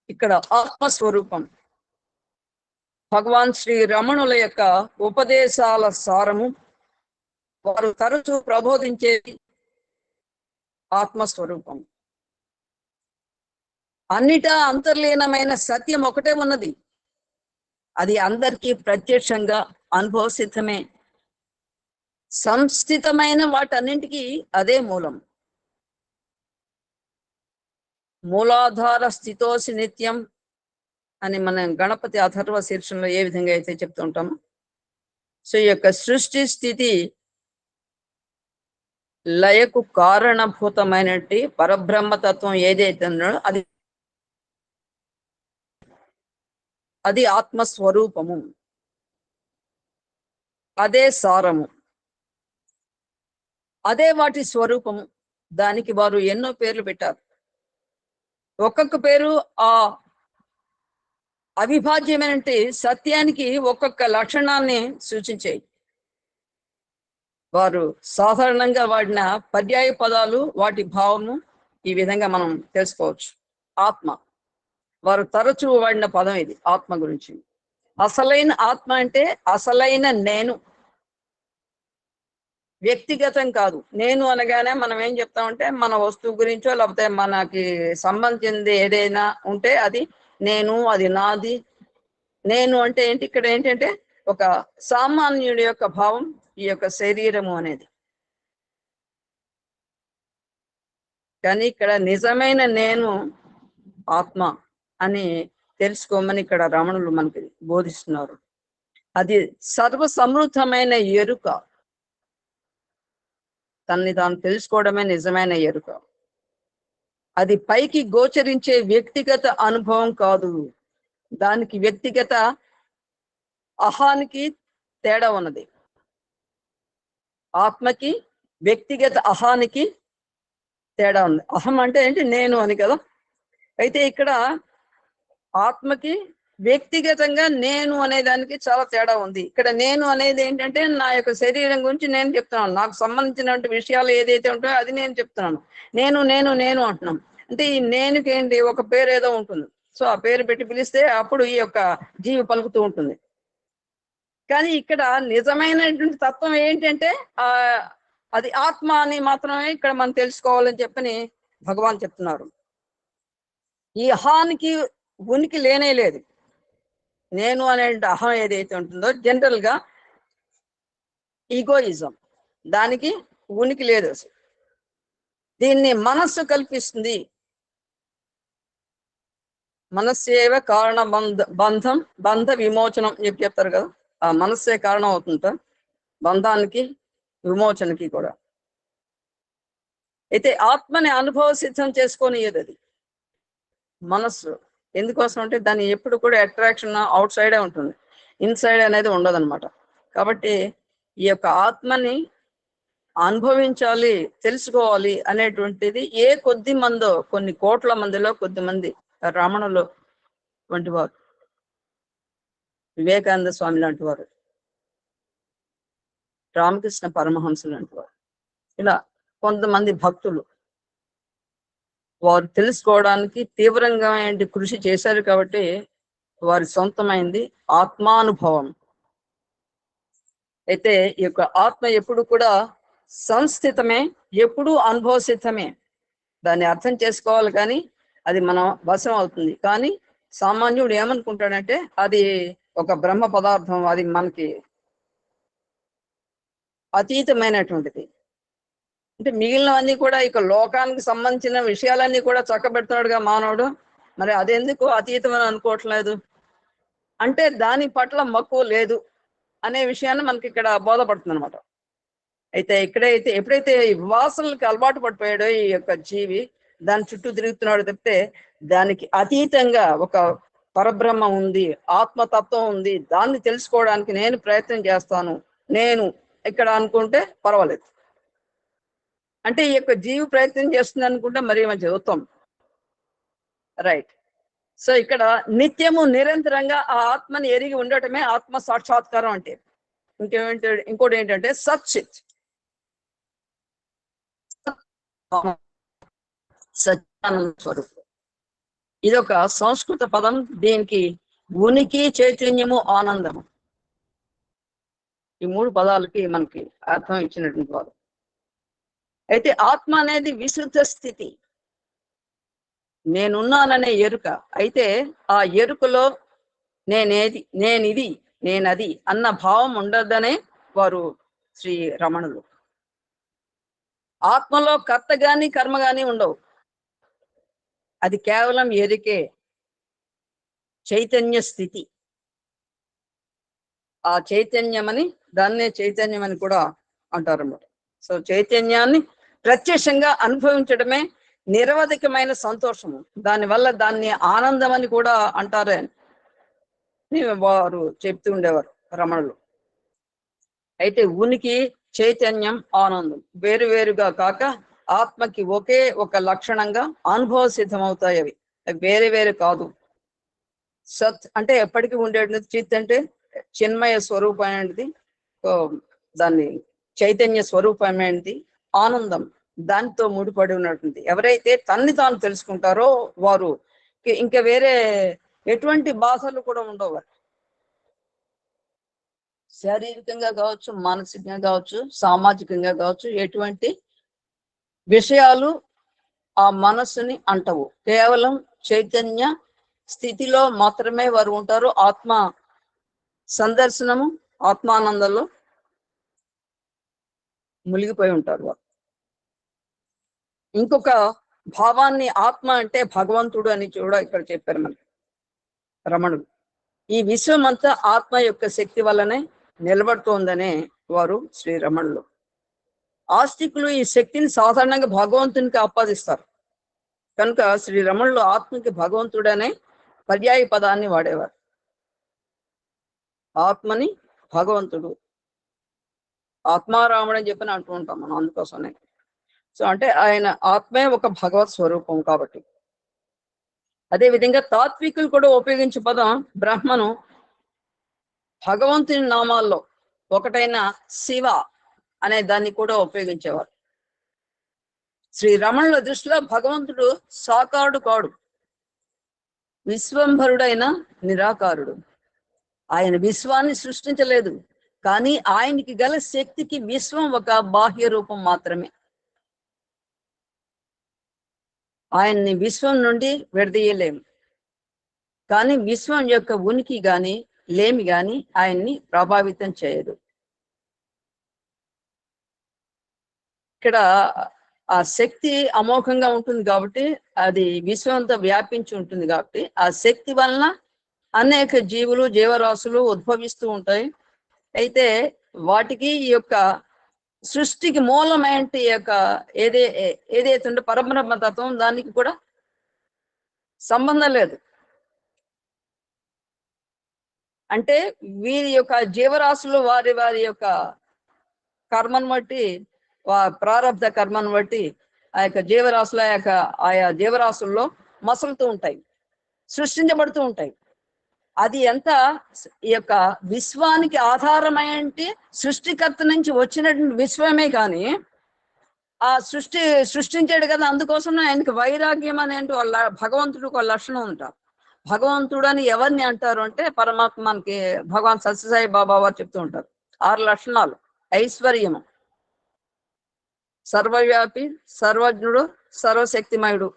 ఇక్కడ ఆత్మస్వరూపం భగవాన్ శ్రీ రమణుల యొక్క ఉపదేశాల సారము. వారు తరచూ ప్రబోధించేది ఆత్మస్వరూపం. అన్నిటా అంతర్లీనమైన సత్యం ఒకటే ఉన్నది, అది అందరికీ ప్రత్యక్షంగా అనుభవసిద్ధమే. సంస్థితమైన వాటన్నింటికి అదే మూలం. మూలాధార స్థితోసి నిత్యం అని మనం గణపతి అథర్వ శీర్షంలో ఏ విధంగా అయితే చెప్తూ ఉంటామో, సో ఈ యొక్క సృష్టి స్థితి లయకు కారణభూతమైనట్టి పరబ్రహ్మతత్వం ఏదైతే ఉన్నాడో అది ఆత్మస్వరూపము, అదే సారము, అదే వాటి స్వరూపము. దానికి వారు ఎన్నో పేర్లు పెట్టారు. ఒక్కొక్క పేరు ఆ అవిభాజ్యమైన సత్యానికి ఒక్కొక్క లక్షణాన్ని సూచించాయి. వారు సాధారణంగా వాడిన పర్యాయ పదాలు, వాటి భావము ఈ విధంగా మనం తెలుసుకోవచ్చు. ఆత్మ, వారు తరచూ వాడిన పదం ఇది ఆత్మ గురించి. అసలైన ఆత్మ అంటే అసలైన నేను, వ్యక్తిగతం కాదు. నేను అనగానే మనం ఏం చెప్తామంటే మన వస్తువు గురించో లేకపోతే మనకి సంబంధించింది ఏదైనా ఉంటే అది నేను, అది నాది, నేను అంటే ఏంటి, ఇక్కడ ఏంటంటే ఒక సామాన్యుడి యొక్క భావం ఈ యొక్క శరీరము అనేది. కానీ ఇక్కడ నిజమైన నేను ఆత్మ అని తెలుసుకోమని ఇక్కడ రమణులు మనకి బోధిస్తున్నారు. అది సర్వ సమృద్ధమైన ఎరుక, తన్ని తాను తెలుసుకోవడమే నిజమైన ఎరుక. అది పైకి గోచరించే వ్యక్తిగత అనుభవం కాదు. దానికి వ్యక్తిగత అహానికి తేడా ఉన్నది. ఆత్మకి వ్యక్తిగత అహానికి తేడా ఉంది. అహం అంటే ఏంటి, నేను అని కదా. అయితే ఇక్కడ ఆత్మకి వ్యక్తిగతంగా నేను అనే దానికి చాలా తేడా ఉంది. ఇక్కడ నేను అనేది ఏంటంటే నా యొక్క శరీరం గురించి నేను చెప్తున్నాను, నాకు సంబంధించినటువంటి విషయాలు ఏదైతే ఉంటాయో అది నేను చెప్తున్నాను. నేను నేను నేను అంటున్నాం. అంటే ఈ నేనుకి ఏంటి, ఒక పేరు ఏదో ఉంటుంది. సో ఆ పేరు పెట్టి పిలిస్తే అప్పుడు ఈ యొక్క జీవి పలుకుతూ ఉంటుంది. కానీ ఇక్కడ నిజమైనటువంటి తత్వం ఏంటంటే అది ఆత్మ అని మాత్రమే ఇక్కడ మనం తెలుసుకోవాలని చెప్పని భగవాన్ చెప్తున్నారు. ఈ అహానికి ఉనికి లేనే లేదు. నేను అనే అహం ఏదైతే ఉంటుందో జనరల్ గా ఈగోయిజం, దానికి ఉనికి లేదు. దీన్ని మనస్సు కల్పిస్తుంది. మనస్సేవ కారణ బంధం బంధ విమోచనం చెప్పి చెప్తారు కదా. ఆ మనస్సే కారణం అవుతుంట బంధానికి విమోచనకి కూడా. అయితే ఆత్మని అనుభవ సిద్ధం చేసుకొని అది మనస్సు. ఎందుకోసం అంటే దాన్ని ఎప్పుడు కూడా అట్రాక్షన్ అవుట్ సైడే ఉంటుంది, ఇన్సైడ్ అనేది ఉండదన్నమాట. కాబట్టి ఈ యొక్క ఆత్మని అనుభవించాలి, తెలుసుకోవాలి అనేటువంటిది ఏ కొద్ది మందో, కొన్ని కోట్ల మందిలో కొద్ది మంది, రమణులు వంటి వారు, వివేకానంద స్వామి లాంటి వారు, రామకృష్ణ పరమహంస లాంటి వారు, ఇలా కొంతమంది భక్తులు వారు తెలుసుకోవడానికి తీవ్రంగా కృషి చేశారు. కాబట్టి వారి సొంతమైంది ఆత్మానుభవం. అయితే ఈ యొక్క ఆత్మ ఎప్పుడు కూడా సంస్థితమే, ఎప్పుడు అనుభవసిద్ధమే. దాన్ని అర్థం చేసుకోవాలి, కానీ అది మన వశం అవుతుంది. కానీ సామాన్యుడు ఏమనుకుంటాడంటే అది ఒక బ్రహ్మ పదార్థం, అది మనకి అతీతమైనటువంటిది. అంటే మిగిలినవన్నీ కూడా ఇక లోకానికి సంబంధించిన విషయాలన్నీ కూడా చక్కబెడతాడుగా మానవుడు. మరి అదెందుకు అతీతం అని అనుకోవట్లేదు అంటే దాని పట్ల మక్కువ లేదు అనే విషయాన్ని మనకి ఇక్కడ బోధపడుతుంది అనమాట. అయితే ఇక్కడైతే ఎప్పుడైతే ఈ వాసనలకి అలవాటు పడిపోయాడో ఈ యొక్క జీవి, దాని చుట్టూ తిరుగుతున్నాడు తప్పితే దానికి అతీతంగా ఒక పరబ్రహ్మ ఉంది, ఆత్మతత్వం ఉంది, దాన్ని తెలుసుకోవడానికి నేను ప్రయత్నం చేస్తాను నేను ఇక్కడ అనుకుంటే పర్వాలేదు. అంటే ఈ యొక్క జీవి ప్రయత్నం చేస్తుంది అనుకుంటే మరీ మంచి ఉత్తమం, రైట్. సో ఇక్కడ నిత్యము నిరంతరంగా ఆ ఆత్మని ఎరిగి ఉండటమే ఆత్మ సాక్షాత్కారం అంటే. ఇంకోటి ఏంటంటే సచ్చిత్, సత్యానంద స్వరూపం. ఇదొక సంస్కృత పదం. దీనికి ఉనికి, చైతన్యము, ఆనందము, ఈ మూడు పదాలకి మనకి అర్థం ఇచ్చినటువంటి వారు. అయితే ఆత్మ అనేది విశుద్ధ స్థితి, నేనున్నాననే ఎరుక. అయితే ఆ ఎరుకలో నేనేది, నేనిది, నేనది అన్న భావం ఉండదనే వారు శ్రీ రమణులు. ఆత్మలో కర్త గాని కర్మ గాని ఉండవు, అది కేవలం ఎరికే, చైతన్య స్థితి. ఆ చైతన్యమని, దాన్నే చైతన్యం అని కూడా అంటారు అన్నమాట. సో చైతన్యాన్ని ప్రత్యక్షంగా అనుభవించడమే నిరవధికమైన సంతోషము. దానివల్ల దాన్ని ఆనందం అని కూడా అంటారే వారు చెప్తూ ఉండేవారు రమణులు. అయితే ఉనికి, చైతన్యం, ఆనందం వేరువేరుగా కాక ఆత్మకి ఒకే ఒక లక్షణంగా అనుభవ సిద్ధమవుతాయి. అవి వేరే వేరు కాదు. సత్ అంటే ఎప్పటికీ ఉండేది, చిత్ అంటే చిన్మయ స్వరూపమైనది, దాన్ని చైతన్య స్వరూపమైనది, ఆనందం దానితో ముడిపడి ఉన్నటువంటి. ఎవరైతే తన్ని తాను తెలుసుకుంటారో వారు ఇంకా వేరే ఎటువంటి బాధలు కూడా ఉండవు. శారీరకంగా కావచ్చు, మానసికంగా కావచ్చు, సామాజికంగా కావచ్చు, ఎటువంటి విషయాలు ఆ మనస్సుని అంటవు. కేవలం చైతన్య స్థితిలో మాత్రమే వారు ఉంటారు. ఆత్మ సందర్శనము, ఆత్మానందంలో మునిగిపోయి ఉంటారు వారు. ఇంకొక భావాన్ని ఆత్మ అంటే భగవంతుడు అని కూడా ఇక్కడ చెప్పారు మనకి రమణుడు. ఈ విశ్వం అంతా ఆత్మ యొక్క శక్తి వల్లనే నిలబడుతోందనే వారు శ్రీ రమణులు. ఆస్తికులు ఈ శక్తిని సాధారణంగా భగవంతునికి ఆపాదిస్తారు కనుక శ్రీ రమణులు ఆత్మకి భగవంతుడనే పర్యాయ పదాన్ని వాడేవారు. ఆత్మని భగవంతుడు, ఆత్మారాముడు అని చెప్పని అంటూ ఉంటాం మనం, అందుకోసమే. సో అంటే ఆయన ఆత్మే ఒక భగవత్ స్వరూపం కాబట్టి. అదే విధంగా తాత్వికులు కూడా ఉపయోగించే పదం బ్రహ్మను భగవంతుని నామాల్లో ఒకటైన శివ అనే దాన్ని కూడా ఉపయోగించేవారు. శ్రీ రమణుల దృష్టిలో భగవంతుడు సాకారుడు కాడు, విశ్వంభరుడైన నిరాకారుడు. ఆయన విశ్వాన్ని సృష్టించలేదు, కానీ ఆయనకి గల శక్తికి విశ్వం ఒక బాహ్య రూపం మాత్రమే. ఆయన్ని విశ్వం నుండి విడదీయలేము, కానీ విశ్వం యొక్క ఉనికి గాని లేమి గాని ఆయన్ని ప్రభావితం చేయదు. ఇక్కడ ఆ శక్తి అమోఘంగా ఉంటుంది కాబట్టి, అది విశ్వంతో వ్యాపించి ఉంటుంది కాబట్టి, ఆ శక్తి వలన అనేక జీవులు జీవరాశులు ఉద్భవిస్తూ ఉంటాయి. అయితే వాటికి ఈ యొక్క సృష్టికి మూలమైన యొక్క ఏదైతే ఉంటే పరబ్రహ్మ తత్వం, దానికి కూడా సంబంధం లేదు. అంటే వీరి యొక్క జీవరాశులు వారి వారి యొక్క కర్మను బట్టి, ప్రారబ్ధ కర్మను బట్టి ఆ యొక్క జీవరాశుల యొక్క ఆయా జీవరాశుల్లో మసలుతూ ఉంటాయి, సృష్టించబడుతూ ఉంటాయి. అది ఎంత ఈ యొక్క విశ్వానికి ఆధారమైన సృష్టికర్త నుంచి వచ్చినటువంటి విశ్వమే కానీ ఆ సృష్టించాడు కదా, అందుకోసం ఆయనకి వైరాగ్యం అనేంటి వాళ్ళ భగవంతుడికి ఒక లక్షణం ఉంటారు. భగవంతుడు అని ఎవరిని అంటారు అంటే పరమాత్మకి భగవాన్ సత్యసాయి బాబా వారు చెప్తూ ఉంటారు 6 లక్షణాలు. ఐశ్వర్యము, సర్వవ్యాపి, సర్వజ్ఞుడు, సర్వశక్తిమయుడు.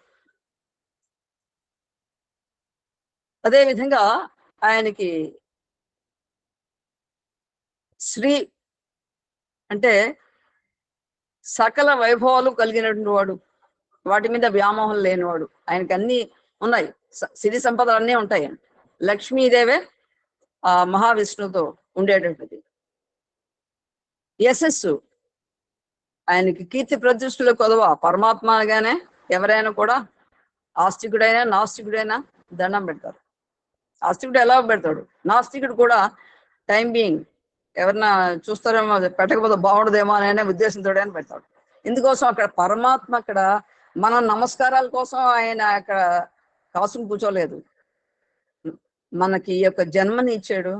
అదేవిధంగా ఆయనకి శ్రీ అంటే సకల వైభవాలు కలిగినటువంటి వాడు, వాటి మీద వ్యామోహం లేనివాడు. ఆయనకి అన్ని ఉన్నాయి, సిరి సంపదలు అన్నీ ఉంటాయి. లక్ష్మీదేవే ఆ మహావిష్ణువుతో ఉండేటటువంటిది. యశస్సు, ఆయనకి కీర్తి ప్రతిష్ఠలు కొదవ. పరమాత్మగానే ఎవరైనా కూడా ఆస్తికుడైనా నాస్తికుడైనా దండం పెడతారు. ఆస్తికుడు ఎలా పెడతాడు, నాస్తికుడు కూడా టైం బీయింగ్ ఎవరన్నా చూస్తారేమో, పెట్టకపోతే బాగుండదేమో అనే ఉద్దేశంతో అని పెడతాడు. ఇందుకోసం అక్కడ పరమాత్మ అక్కడ మన నమస్కారాల కోసం ఆయన అక్కడ కాసుకు కూర్చోలేదు. మనకి ఈ యొక్క జన్మని ఇచ్చాడు,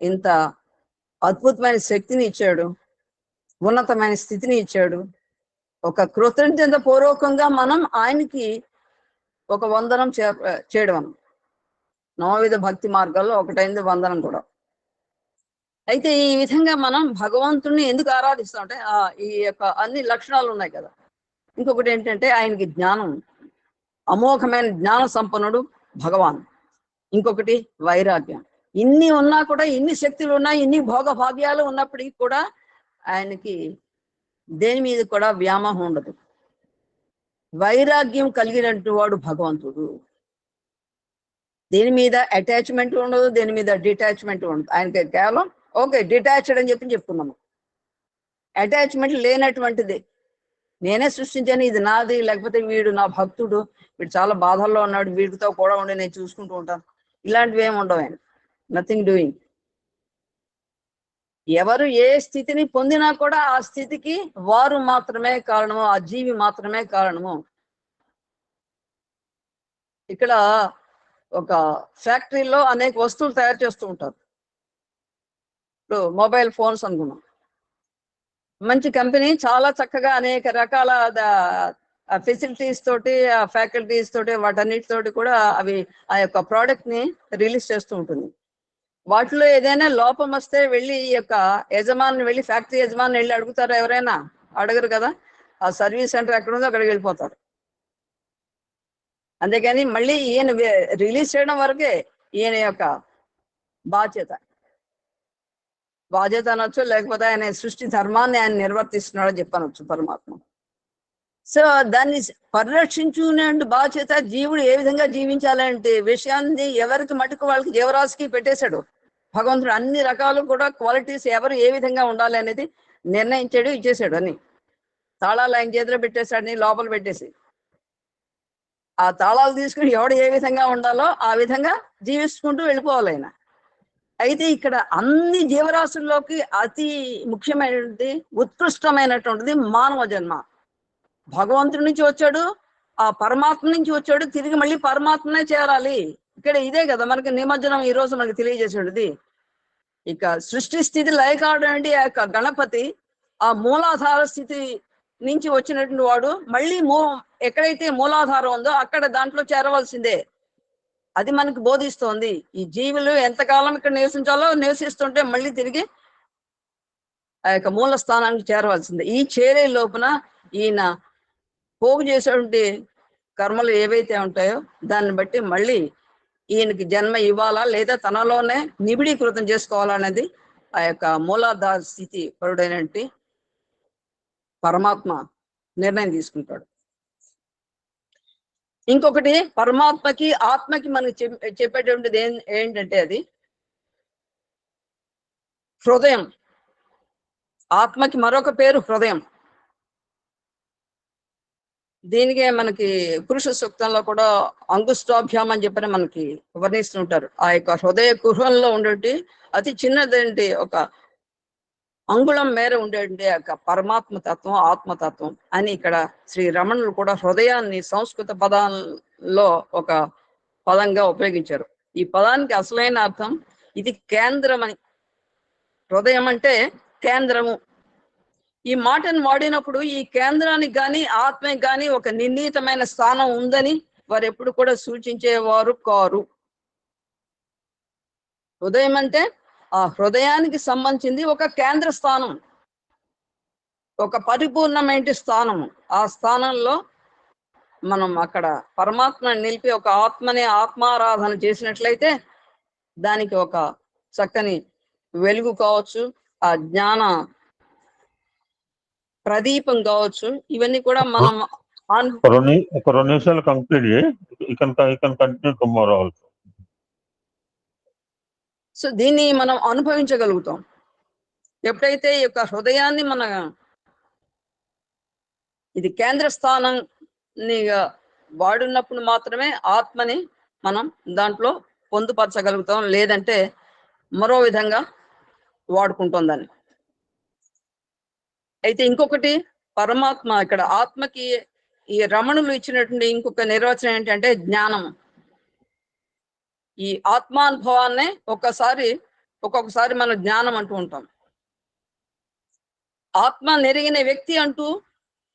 ఇంత అద్భుతమైన శక్తిని ఇచ్చాడు, ఉన్నతమైన స్థితిని ఇచ్చాడు. ఒక కృతజ్ఞత పూర్వకంగా మనం ఆయనకి ఒక వందనం చేయడం, నవవిధ భక్తి మార్గాల్లో ఒకటైంది వందనం కూడా. అయితే ఈ విధంగా మనం భగవంతుడిని ఎందుకు ఆరాధిస్తాం అంటే ఈ యొక్క అన్ని లక్షణాలు ఉన్నాయి కదా. ఇంకొకటి ఏంటంటే ఆయనకి జ్ఞానం, అమోఘమైన జ్ఞాన సంపన్నుడు భగవాన్. ఇంకొకటి వైరాగ్యం. ఇన్ని ఉన్నా కూడా, ఇన్ని శక్తులు ఉన్నాయి, ఇన్ని భోగ భాగ్యాలు ఉన్నప్పటికీ కూడా ఆయనకి దేని మీద కూడా వ్యామోహం ఉండదు. వైరాగ్యం కలిగినట్టు వాడు భగవంతుడు. దేని మీద అటాచ్మెంట్ ఉండదు, దేని మీద డిటాచ్మెంట్ ఉండదు. ఆయనకి కేవలం ఓకే డిటాచ్డ్ అని చెప్పుకున్నాము. అటాచ్మెంట్ లేనటువంటిది, నేనే సృష్టించాను, ఇది నాది, లేకపోతే వీడు నా భక్తుడు, వీడు చాలా బాధల్లో ఉన్నాడు, వీడితో కూడా ఉండి నేను చూసుకుంటూ ఉంటాను, ఇలాంటివి ఏమి ఉండవు. ఆయన నథింగ్ డూయింగ్. ఎవరు ఏ స్థితిని పొందినా కూడా ఆ స్థితికి వారు మాత్రమే కారణము, ఆ జీవి మాత్రమే కారణము. ఇక్కడ ఒక ఫ్యాక్టరీలో అనేక వస్తువులు తయారు చేస్తూ ఉంటారు. ఇప్పుడు మొబైల్ ఫోన్స్ అనుకున్నాం, మంచి కంపెనీ, చాలా చక్కగా అనేక రకాల ఫెసిలిటీస్ తోటి, ఆ ఫ్యాకల్టీస్ తోటి, వాటన్నిటితోటి కూడా అవి ఆ యొక్క ప్రోడక్ట్ ని రిలీజ్ చేస్తూ ఉంటుంది. వాటిలో ఏదైనా లోపం వస్తే వెళ్ళి ఈ యొక్క యజమాని వెళ్ళి, ఫ్యాక్టరీ యజమాని వెళ్ళి అడుగుతారా? ఎవరైనా అడగరు కదా. ఆ సర్వీస్ సెంటర్ ఎక్కడ ఉందో అక్కడికి వెళ్ళిపోతారు. అంతేగాని మళ్ళీ ఈయన రిలీజ్ చేయడం వరకే ఈయన యొక్క బాధ్యత. బాధ్యత అనొచ్చు, లేకపోతే ఆయన సృష్టి ధర్మాన్ని ఆయన నిర్వర్తిస్తున్నాడని చెప్పనొచ్చు పరమాత్మ. సో దాన్ని పరిరక్షించుకునే బాధ్యత జీవుడు ఏ విధంగా జీవించాలంటే విషయాన్ని ఎవరికి మటుకు వాళ్ళకి జీవరాశికి పెట్టేశాడు భగవంతుడు. అన్ని రకాలు కూడా క్వాలిటీస్ ఎవరు ఏ విధంగా ఉండాలి అనేది నిర్ణయించాడు, ఇచ్చేసాడు. అని తాళాలు ఆయన చేతిలో పెట్టేశాడని లోపల పెట్టేసి ఆ తాళాలు తీసుకుని ఎవడు ఏ విధంగా ఉండాలో ఆ విధంగా జీవించుకుంటూ వెళ్ళిపోవాలి ఆయన. అయితే ఇక్కడ అన్ని జీవరాశుల్లోకి అతి ముఖ్యమైనది ఉత్కృష్టమైనటువంటిది మానవ జన్మ. భగవంతుడి నుంచి వచ్చాడు, ఆ పరమాత్మ నుంచి వచ్చాడు, తిరిగి మళ్ళీ పరమాత్మనే చేరాలి. ఇక్కడ ఇదే కదా మనకి నిమజ్జనం ఈ రోజు మనకి తెలియజేసేది. ఇక సృష్టి స్థితి లయకాడు అంటే ఆ యొక్క గణపతి ఆ మూలాధార స్థితి నుంచి వచ్చినటువంటి వాడు మళ్ళీ ఎక్కడైతే మూలాధారం ఉందో అక్కడ దాంట్లో చేరవలసిందే. అది మనకి బోధిస్తోంది. ఈ జీవులు ఎంతకాలం ఇక్కడ నివసించాలో నివసిస్తుంటే మళ్ళీ తిరిగి ఆ యొక్క మూల స్థానానికి చేరవలసిందే. ఈ చేరే లోపున ఈయన పోగు చేసేటువంటి కర్మలు ఏవైతే ఉంటాయో దాన్ని బట్టి మళ్ళీ ఈయనకి జన్మ ఇవ్వాలా లేదా తనలోనే నిబిడీకృతం చేసుకోవాలనేది ఆ యొక్క మూలాధార స్థితి పరుడైనటువంటి పరమాత్మ నిర్ణయం తీసుకుంటాడు. ఇంకొకటి పరమాత్మకి ఆత్మకి మనకి చెప్పేటువంటిది ఏంటంటే అది హృదయం. ఆత్మకి మరొక పేరు హృదయం. దీనికే మనకి పురుష సూక్తంలో కూడా అంగుష్టాభ్యాం అని చెప్పని మనకి వర్ణిస్తుంటారు. ఆ యొక్క హృదయ కుహంలో ఉండేటి అతి చిన్నదేంటి ఒక అంగుళం మేర ఉండేటి యొక్క పరమాత్మ తత్వం, ఆత్మతత్వం అని ఇక్కడ శ్రీ రమణులు కూడా హృదయాన్ని సంస్కృత పదాల్లో ఒక పదంగా ఉపయోగించారు. ఈ పదానికి అసలైన అర్థం ఇది కేంద్రం అని. హృదయం అంటే కేంద్రము. ఈ మాటను వాడినప్పుడు ఈ కేంద్రానికి కానీ ఆత్మకి కానీ ఒక నిర్ణీతమైన స్థానం ఉందని వారు ఎప్పుడు కూడా సూచించేవారు కారు. హృదయం అంటే ఆ హృదయానికి సంబంధించింది ఒక కేంద్ర స్థానం, ఒక పరిపూర్ణమైన స్థానము. ఆ స్థానంలో మనం అక్కడ పరమాత్మని నిలిపి ఒక ఆత్మని ఆత్మారాధన చేసినట్లయితే దానికి ఒక చక్కని వెలుగు కావచ్చు, ఆ జ్ఞాన ప్రదీపం కావచ్చు, ఇవన్నీ కూడా మనం ఒక 2 నిమిషాలు కంప్లీట్ చేయి. You can continue tomorrow also. So దీన్ని మనం అనుభవించగలుగుతాం ఎప్పుడైతే ఈ యొక్క హృదయాన్ని మన ఇది కేంద్ర స్థానాన్ని వాడున్నప్పుడు మాత్రమే ఆత్మని మనం దాంట్లో పొందుపరచగలుగుతాం. లేదంటే మరో విధంగా వాడుకుంటుందని. అయితే ఇంకొకటి పరమాత్మ ఇక్కడ ఆత్మకి ఈ రమణులు ఇచ్చినటువంటి ఇంకొక నిర్వచనం ఏంటంటే జ్ఞానం. ఈ ఆత్మానుభవాన్నే ఒక్కొక్కసారి మనం జ్ఞానం అంటూ ఉంటాం. ఆత్మ నెరిగిన వ్యక్తి అంటూ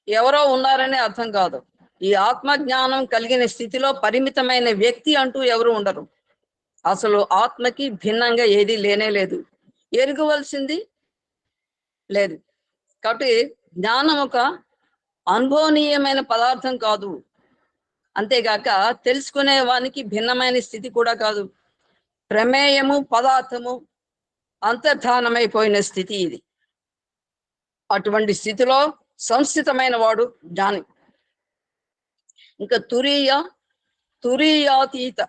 ఎవరో ఉన్నారనే అర్థం కాదు. ఈ ఆత్మ జ్ఞానం కలిగిన స్థితిలో పరిమితమైన వ్యక్తి అంటూ ఎవరు ఉండరు. అసలు ఆత్మకి భిన్నంగా ఏది లేనే లేదు, ఎరుగవలసింది లేదు. కాబట్టి జ్ఞానం ఒక అనుభవనీయమైన పదార్థం కాదు, అంతేగాక తెలుసుకునే వానికి భిన్నమైన స్థితి కూడా కాదు. ప్రమేయము పదార్థము అంతర్ధానమైపోయిన స్థితి ఇది. అటువంటి స్థితిలో సంస్థితమైన వాడు జ్ఞాని. ఇంకా తురీయాతీత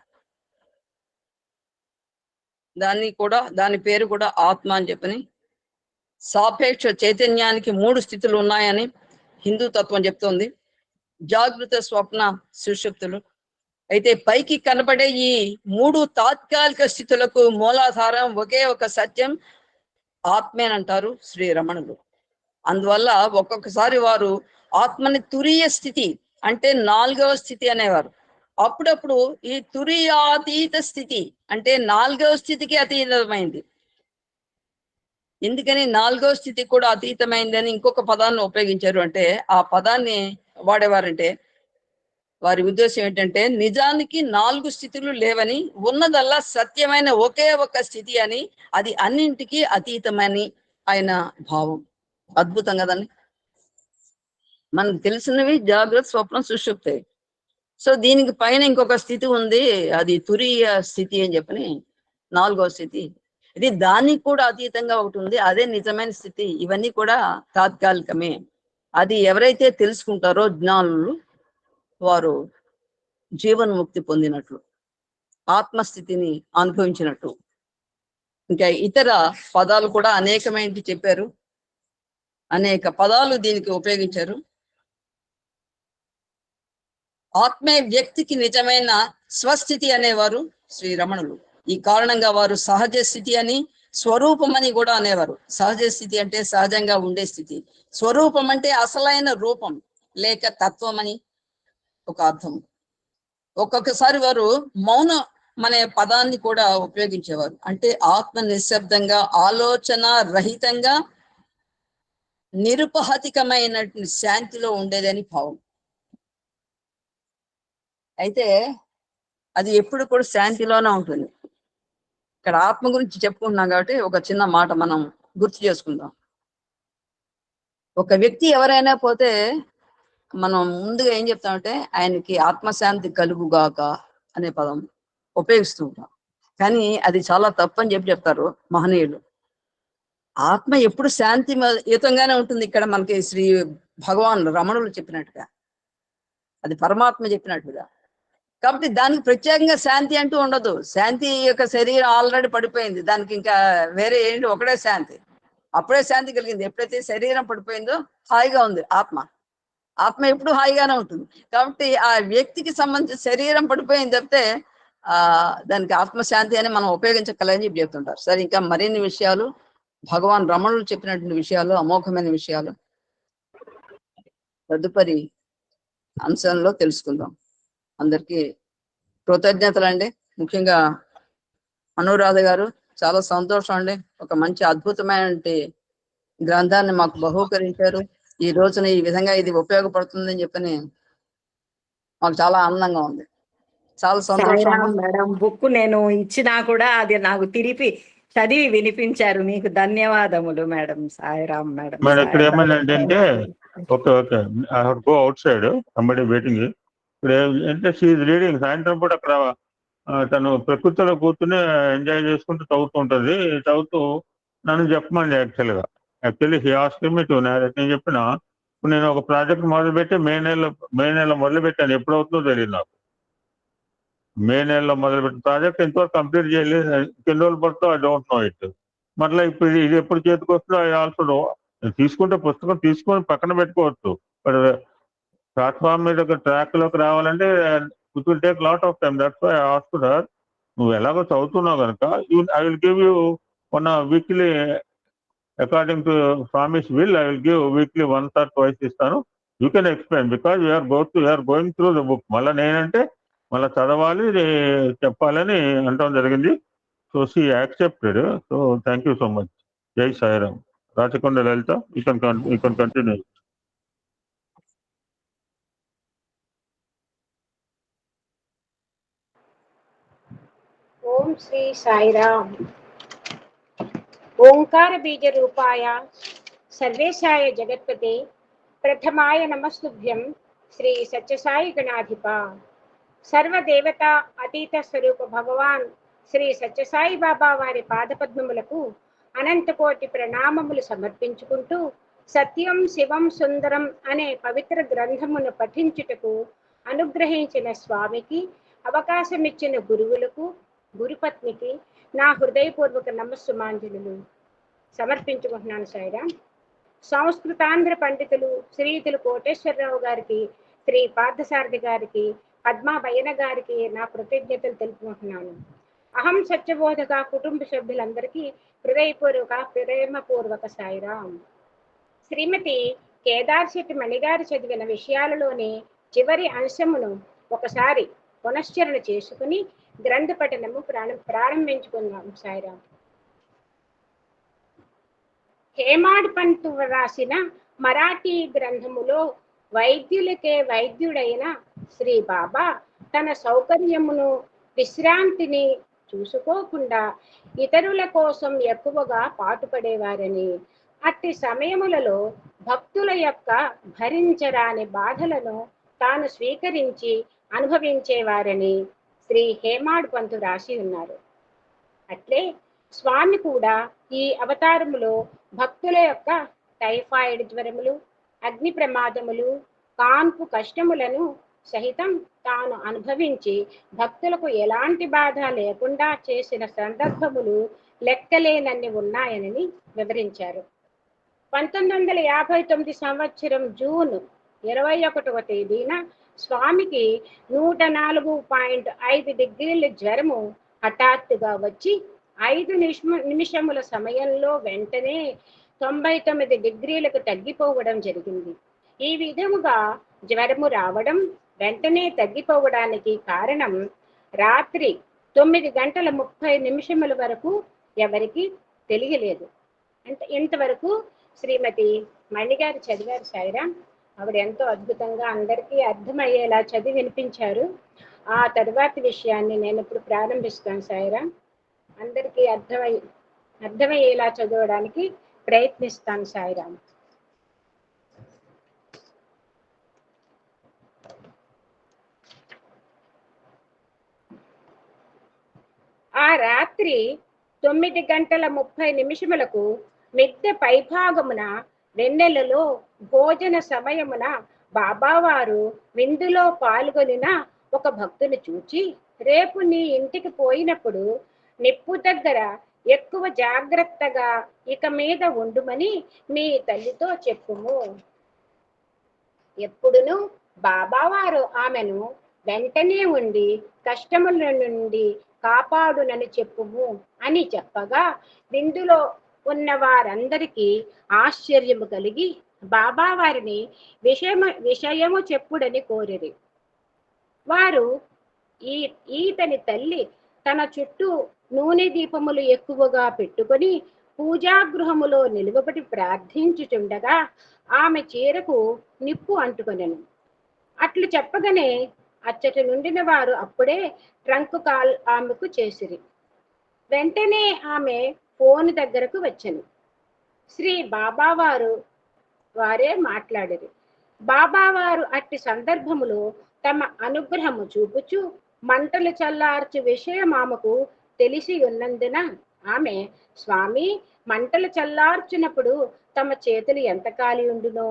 దాని పేరు కూడా ఆత్మ అని చెప్పని. సాపేక్ష చైతన్యానికి 3 స్థితులు ఉన్నాయని హిందూ తత్వం చెప్తోంది. జాగృత, స్వప్న, సుషుప్తులు. అయితే పైకి కనపడే ఈ 3 తాత్కాలిక స్థితులకు మూలాధారం ఒకే ఒక సత్యం ఆత్మేనంటారు శ్రీ రమణులు. అందువల్ల ఒక్కొక్కసారి వారు ఆత్మని తురీయ స్థితి అంటే 4వ స్థితి అనేవారు. అప్పుడప్పుడు ఈ తురీయాతీత స్థితి అంటే 4వ స్థితికి అతీతమైంది. ఎందుకని 4వ స్థితి కూడా అతీతమైంది అని ఇంకొక పదాన్ని ఉపయోగించారు అంటే, ఆ పదాన్ని వాడేవారంటే వారి ఉద్దేశం ఏంటంటే నిజానికి 4 స్థితులు లేవని, ఉన్నదల్లా సత్యమైన ఒకే ఒక స్థితి అని, అది అన్నింటికీ అతీతమని ఆయన భావం. అద్భుతం కదండి. మనకు తెలిసినవి జాగ్రత్త, స్వప్నం, సుషుప్తి. సో దీనికి పైన ఇంకొక స్థితి ఉంది, అది తురీయ స్థితి అని చెప్పని 4వ స్థితి. ఇది దానికి కూడా అతీతంగా ఒకటి ఉంది, అదే నిజమైన స్థితి. ఇవన్నీ కూడా తాత్కాలికమే. అది ఎవరైతే తెలుసుకుంటారో జ్ఞానులు, వారు జీవన్ముక్తి పొందినట్లు, ఆత్మస్థితిని అనుభవించినట్టు. ఇంకా ఇతర పదాలు కూడా అనేకమైనవి చెప్పారు, అనేక పదాలు దీనికి ఉపయోగించారు. ఆత్మే వ్యక్తికి నిజమైన స్వస్థితి అనేవారు శ్రీరమణులు. ఈ కారణంగా వారు సహజ స్థితి అని, స్వరూపం అని కూడా అనేవారు. సహజ స్థితి అంటే సహజంగా ఉండే స్థితి, స్వరూపం అంటే అసలైన రూపం లేక తత్వం అని ఒక అర్థం. ఒక్కొక్కసారి వారు మౌనం అనే పదాన్ని కూడా ఉపయోగించేవారు. అంటే ఆత్మ నిశ్శబ్దంగా, ఆలోచన రహితంగా, నిరుపహతికమైన శాంతిలో ఉండేదని భావం. అయితే అది ఎప్పుడు కూడా శాంతిలోనే ఉంటుంది. ఇక్కడ ఆత్మ గురించి చెప్పుకుంటున్నాం కాబట్టి ఒక చిన్న మాట మనం గుర్తు చేసుకుందాం. ఒక వ్యక్తి ఎవరైనా పోతే మనం ముందుగా ఏం చెప్తామంటే ఆయనకి ఆత్మశాంతి కలుగుగాక అనే పదం ఉపయోగిస్తూ ఉంటాం. కానీ అది చాలా తప్పని చెప్తారు మహనీయులు. ఆత్మ ఎప్పుడు శాంతి యుతంగానే ఉంటుంది. ఇక్కడ మనకి శ్రీ భగవాన్ రమణులు చెప్పినట్టుగా, అది పరమాత్మ చెప్పినట్టుగా. కాబట్టి దానికి ప్రత్యేకంగా శాంతి అంటూ ఉండదు. శాంతి యొక్క శరీరం ఆల్రెడీ పడిపోయింది, దానికి ఇంకా వేరే ఏంటి, ఒకటే శాంతి. అప్పుడే శాంతి కలిగింది ఎప్పుడైతే శరీరం పడిపోయిందో. హాయిగా ఉంది ఆత్మ. ఆత్మ ఎప్పుడు హాయిగానే ఉంటుంది. కాబట్టి ఆ వ్యక్తికి సంబంధించి శరీరం పడిపోయింది తప్పితే దానికి ఆత్మశాంతి అని మనం ఉపయోగించగలని చెప్పి చెప్తుంటారు. సరే, ఇంకా మరిన్ని విషయాలు భగవాన్ రమణులు చెప్పినటువంటి విషయాలు, అమోఘమైన విషయాలు తదుపరి అంశంలో తెలుసుకుందాం. అందరికీ కృతజ్ఞతలు అండి. ముఖ్యంగా అనురాధ గారు, చాలా సంతోషం అండి. ఒక మంచి అద్భుతమైన గ్రంథాన్ని మాకు బహూకరించారు. ఈ రోజున ఈ విధంగా ఇది ఉపయోగపడుతుందని చెప్పని మాకు చాలా ఆనందంగా ఉంది. చాలా సంతోషం మేడం. బుక్ నేను ఇచ్చినా కూడా అది నాకు తిరిగి చదివి వినిపించారు. మీకు ధన్యవాదములు మేడం. సాయిరామ్ మేడం. మేడం ఇక్కడ ఏమైనా ఏంటంటే okay I have go out side, somebody waiting. ఇక్కడ ఏంటంటే షీఈ్ రీడింగ్. సాయంత్రం పూట అక్కడ తను ప్రకృతిలో కూర్చుని ఎంజాయ్ చేసుకుంటూ చదువుతుంటది. చదువుతూ నన్ను చెప్పమంది. Actually he asked me to narrate. నేను చెప్పిన ఇప్పుడు నేను ఒక ప్రాజెక్ట్ మొదలుపెట్టి మే నెలలో మొదలుపెట్టాను. ఎప్పుడవుతుందో తెలియదు నాకు. మే నెలలో మొదలుపెట్టిన ప్రాజెక్ట్ ఎంతవరకు కంప్లీట్ చేయలేదు. ఎన్ని రోజులు పడుతుందో ఐ డోంట్ నో ఇట్. మళ్ళీ ఇప్పుడు ఇది ఎప్పుడు చేతికి వస్తుందో ఐ ఆల్సో తీసుకుంటే పుస్తకం తీసుకొని పక్కన పెట్టుకోవచ్చు. బట్ ప్లాట్ఫామ్ మీద ఒక ట్రాక్ లోకి రావాలంటే it will take lot of time. That's why I asked her, నువ్వు ఎలాగో చదువుతున్నావు కనుక I will give you one weekly according to Swami's will. I will give weekly once or twice ఇస్తాను. You can explain because you're going through the book. మళ్ళీ నేనంటే మళ్ళీ చదవాలి, చెప్పాలని అనడం జరిగింది. So she accepted. So thank you so much. జై Sairam. Rachakonda Lalitha, you can continue. ఓం శ్రీ సాయిరామ్. ఓంకార బీజ రూపాయ సర్వేశాయ జగత్పతే ప్రథమాయ నమస్తుభ్యం శ్రీ సత్యసాయి గణాధిప. సర్వదేవత అతీత స్వరూప భగవాన్ శ్రీ సత్యసాయి బాబా వారి పాదపద్మములకు అనంతకోటి ప్రణామములు సమర్పించుకుంటూ, సత్యం శివం సుందరం అనే పవిత్ర గ్రంథమును పఠించుటకు అనుగ్రహించిన స్వామికి, అవకాశమిచ్చిన గురువులకు, గురుపత్నికి నా హృదయపూర్వక నమస్సుమాంజలులు సమర్పించుకుంటున్నాను. సాయిరామ్. సంస్కృతాంధ్ర పండితులు శ్రీయుతులు కోటేశ్వరరావు గారికి, శ్రీ పార్థసారథి గారికి, పద్మా బయ్యన గారికి నా కృతజ్ఞతలు తెలుపుకుంటున్నాను. అహం సత్యబోధక కుటుంబ సభ్యులందరికీ హృదయపూర్వక ప్రేమపూర్వక సాయిరామ్. శ్రీమతి కేదార్ శెట్టి మణిగారు చదివిన విషయాలలోని చివరి అంశమును ఒకసారి పునశ్చరణ చేసుకుని గ్రంథ పఠనము ప్రారంభించుకుందాం. సాయిరామ్. హేమాడ్ పంత్ రాసిన మరాఠీ గ్రంథములో వైద్యులకే వైద్యుడైన శ్రీ బాబా తన సౌకర్యమును, విశ్రాంతిని చూసుకోకుండా ఇతరుల కోసం ఎక్కువగా పాటుపడేవారని, అట్టి సమయములలో భక్తుల యొక్క భరించరాని బాధలను తాను స్వీకరించి అనుభవించేవారని శ్రీ హేమాడ్ పంతు రాసి ఉన్నారు. అట్లే స్వామి కూడా ఈ అవతారములో భక్తుల యొక్క టైఫాయిడ్ జ్వరములు, అగ్ని ప్రమాదములు, కాన్పు కష్టములను సహితం తాను అనుభవించి భక్తులకు ఎలాంటి బాధ లేకుండా చేసిన సందర్భములు లెక్కలేనన్ని ఉన్నాయని వివరించారు. 1959 సంవత్సరం జూన్ 21వ తేదీన స్వామికి 104.5 డిగ్రీల జ్వరము హఠాత్తుగా వచ్చి 5 నిమిషముల సమయంలో వెంటనే 99 డిగ్రీలకు తగ్గిపోవడం జరిగింది. ఈ విధముగా జ్వరము రావడం, వెంటనే తగ్గిపోవడానికి కారణం రాత్రి 9:30 వరకు ఎవరికి తెలియలేదు. అంటే ఇంతవరకు శ్రీమతి మణిగారు చదివారు సాయిరాం. ఆవిడ ఎంతో అద్భుతంగా అందరికీ అర్థమయ్యేలా చదివి వినిపించారు. ఆ తరువాతి విషయాన్ని నేను ఇప్పుడు ప్రారంభిస్తాను సాయిరాం. అందరికీ అర్థమయ్యేలా చదవడానికి ప్రయత్నిస్తాను సాయిరాం. ఆ రాత్రి 9:30 మిద్దె పైభాగమున వెన్నెలలో భోజన సమయమున బాబావారు విందులో పాల్గొనిన ఒక భక్తుని చూచి, రేపు నీ ఇంటికి పోయినప్పుడు నిప్పు దగ్గర ఎక్కువ జాగ్రత్తగా ఇక మీద ఉండుమని మీ తల్లితో చెప్పుము. ఎప్పుడును బాబావారు ఆమెను వెంటనే ఉండి కష్టముల నుండి కాపాడునని చెప్పుము అని చెప్పగా, విందులో ఉన్న వారందరికీ ఆశ్చర్యము కలిగి బాబావారిని విషయము చెప్పుడని కోరిరి. వారు ఈతని తల్లి తన చుట్టూ నూనె దీపములు ఎక్కువగా పెట్టుకొని పూజాగృహములో నిలువబడి ప్రార్థించుచుండగా ఆమె చీరకు నిప్పు అంటుకొనెను. అట్లు చెప్పగానే అచ్చటి నుండిన వారు అప్పుడే ట్రంక్ కాల్ ఆమెకు చేసిరి. వెంటనే ఆమె ఫోన్ దగ్గరకు వచ్చెను. శ్రీ బాబావారు వారే మాట్లాడిరి. బాబావారు అట్టి సందర్భములో తమ అనుగ్రహము చూపుచు మంటలు చల్లార్చు విషయం ఆమెకు తెలిసి ఉన్నందున ఆమె, స్వామి మంటలు చల్లార్చినప్పుడు తమ చేతులు ఎంత కాలి ఉండునో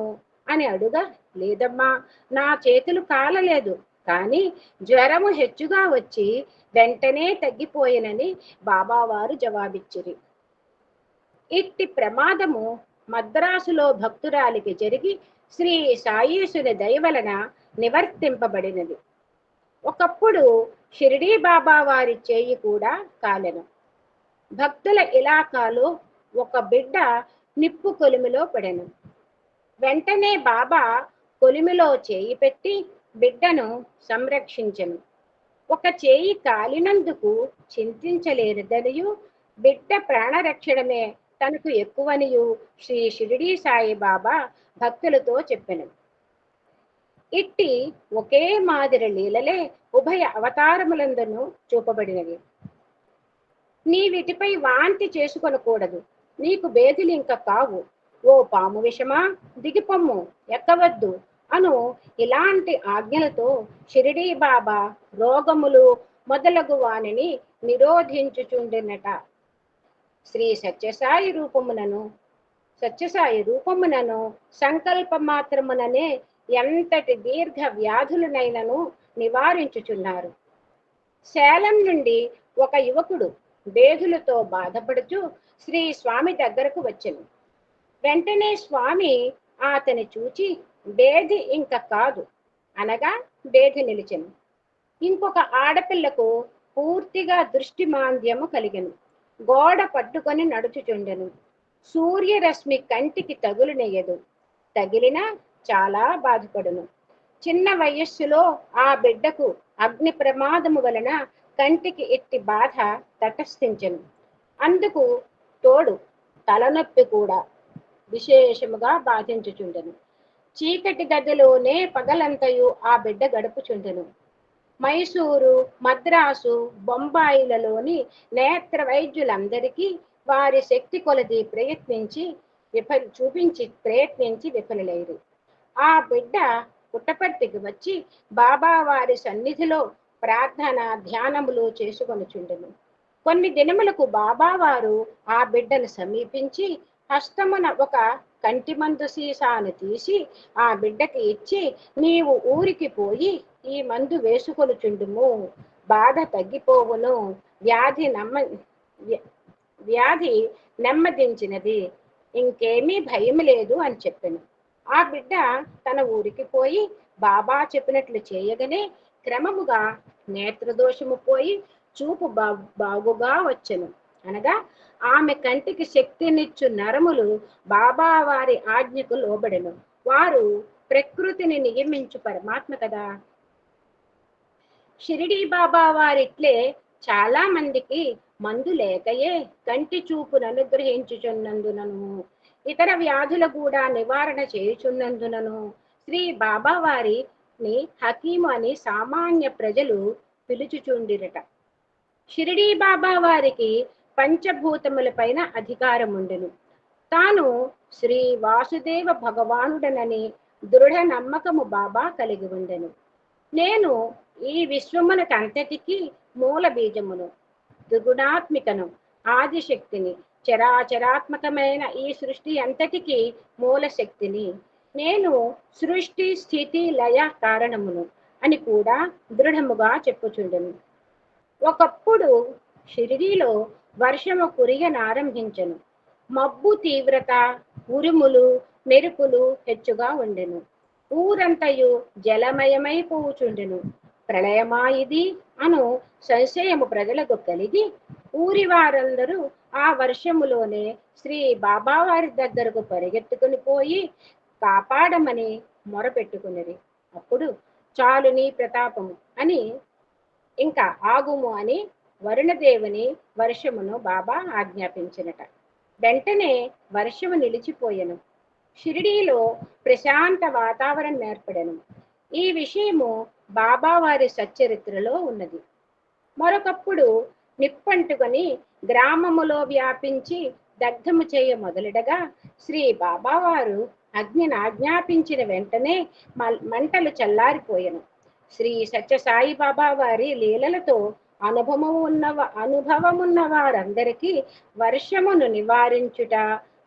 అని అడుగా, లేదమ్మా నా చేతులు కాలలేదు, కానీ జ్వరము హెచ్చుగా వచ్చి వెంటనే తగ్గిపోయినని బాబావారు జవాబిచ్చిరి. ఇట్టి ప్రమాదము మద్రాసులో భక్తురాలికి జరిగి శ్రీ సాయీసుని దయ వలన నివర్తింపబడినది. ఒకప్పుడు షిరిడీ బాబా వారి చేయి కూడా కాలెను. భక్తుల ఇలాకాలో ఒక బిడ్డ నిప్పు కొలిమిలో పడెను. వెంటనే బాబా కొలిమిలో చేయి పెట్టి బిడ్డను సంరక్షించెను. ఒక చేయి కాలినందుకు చింతించలేనిదనియు, బిడ్డ ప్రాణరక్షణమే తనకు ఎక్కువనియు శ్రీ షిరిడీ సాయి బాబా భక్తులతో చెప్పెను. ఇట్టి ఒకే మాదిరి లీలలే ఉభయ అవతారములందును చూపబడినవి. నీ వీటిపై వాంతి చేసుకొనకూడదు, నీకు బేదిలు ఇంక కావు, ఓ పాము విషమా దిగిపొమ్ము, ఎక్కవద్దు అను ఇలాంటి ఆజ్ఞలతో షిరిడీ బాబా రోగములు మొదలగు వానిని నిరోధించుచుండినట. శ్రీ సత్యసాయి రూపమునను సంకల్ప మాత్రముననే ఎంతటి దీర్ఘ వ్యాధులనైనను నివారించుచున్నారు. సేలం నుండి ఒక యువకుడు బేధులతో బాధపడుచు శ్రీ స్వామి దగ్గరకు వచ్చెను. వెంటనే స్వామి అతని చూచి, బేధి ఇంక కాదు అనగా బేధి నిలిచెను. ఇంకొక ఆడపిల్లకు పూర్తిగా దృష్టి మాంద్యము కలిగెను. గోడ పట్టుకొని నడుచుచుండెను. సూర్యరశ్మి కంటికి తగులునేయదు, తగిలినా చాలా బాధపడును. చిన్న వయస్సులో ఆ బిడ్డకు అగ్ని ప్రమాదము వలన కంటికి ఎట్టి బాధ తటస్థించెను. అందుకు తోడు తలనొప్పి కూడా విశేషముగా బాధించుచుండెను. చీకటి గదిలోనే పగలంతయు ఆ బిడ్డ గడుపుచుండెను. మైసూరు, మద్రాసు, బొంబాయిలలోని నేత్ర వైద్యులందరికీ వారి శక్తి కొలది ప్రయత్నించి విఫలైరు. ఆ బిడ్డ పుట్టపర్తికి వచ్చి బాబా వారి సన్నిధిలో ప్రార్థన ధ్యానములు చేసుకొనుచుండెను. కొన్ని దినములకు బాబావారు ఆ బిడ్డను సమీపించి హస్తమున ఒక కంటి మందు సీసాను తీసి ఆ బిడ్డకి ఇచ్చి, నీవు ఊరికి పోయి ఈ మందు వేసుకొనుచుండుము, బాధ తగ్గిపోవును, వ్యాధి నెమ్మదించినది, ఇంకేమీ భయం లేదు అని చెప్పాను. ఆ బిడ్డ తన ఊరికి పోయి బాబా చెప్పినట్లు చేయగానే క్రమముగా నేత్రదోషము పోయి చూపు బాగుగా వచ్చెను. అనగా ఆమె కంటికి శక్తినిచ్చు నరములు బాబా వారి ఆజ్ఞకు లోబడెను. వారు ప్రకృతిని నియమించు పరమాత్మ కదా. షిరిడీ బాబా వారిట్లే చాలా మందికి మందు లేకయే కంటి చూపును అనుగ్రహించుచున్నందునను, ఇతర వ్యాధుల కూడా నివారణ చేయుచున్నందునను శ్రీ బాబా వారిని హకీము అని సామాన్య ప్రజలు పిలుచుచుండిరట. షిరిడీ బాబా వారికి పంచభూతముల పైన అధికారం ఉండెను. తాను శ్రీ వాసుదేవ భగవానుడనని దృఢ నమ్మకము బాబా కలిగి ఉండెను. నేను ఈ విశ్వమునకంతటికి మూల బీజమును, దుగుణాత్మికను, ఆదిశక్తిని, చరాచరాత్మకమైన ఈ సృష్టి అంతటికి మూల శక్తిని, నేను సృష్టి స్థితి లయ కారణమును అని కూడా దృఢముగా చెప్పుచుండెను. ఒకప్పుడు షిరిడీలో వర్షము కురియనారంభించెను. మబ్బు తీవ్రత, ఉరుములు, మెరుపులు హెచ్చుగా ఉండెను. ఊరంతయు జలమయమైపోవుచుండెను. ప్రళయమా ఇది అను సంశయము ప్రజలకు కలిగి ఊరి వారందరూ ఆ వర్షములోనే శ్రీ బాబావారి దగ్గరకు పరిగెత్తుకుని పోయి కాపాడమని మొరపెట్టుకున్నది. అప్పుడు చాలు నీ ప్రతాపము అని, ఇంకా ఆగుము అని వరుణదేవుని వర్షమును బాబా ఆజ్ఞాపించినట. వెంటనే వర్షము నిలిచిపోయెను. షిరిడీలో ప్రశాంత వాతావరణం ఏర్పడెను. ఈ విషయము బాబా వారి సచ్చరిత్రలో ఉన్నది. మరొకప్పుడు నిప్పంటుకొని గ్రామములో వ్యాపించి దగ్ధము చేయ మొదలెడగా శ్రీ బాబావారు అగ్నిని ఆజ్ఞాపించిన వెంటనే మంటలు శ్రీ సత్యసాయి బాబా వారి లీలలతో అనుభవమున్న వారందరికీ వర్షమును నివారించుట,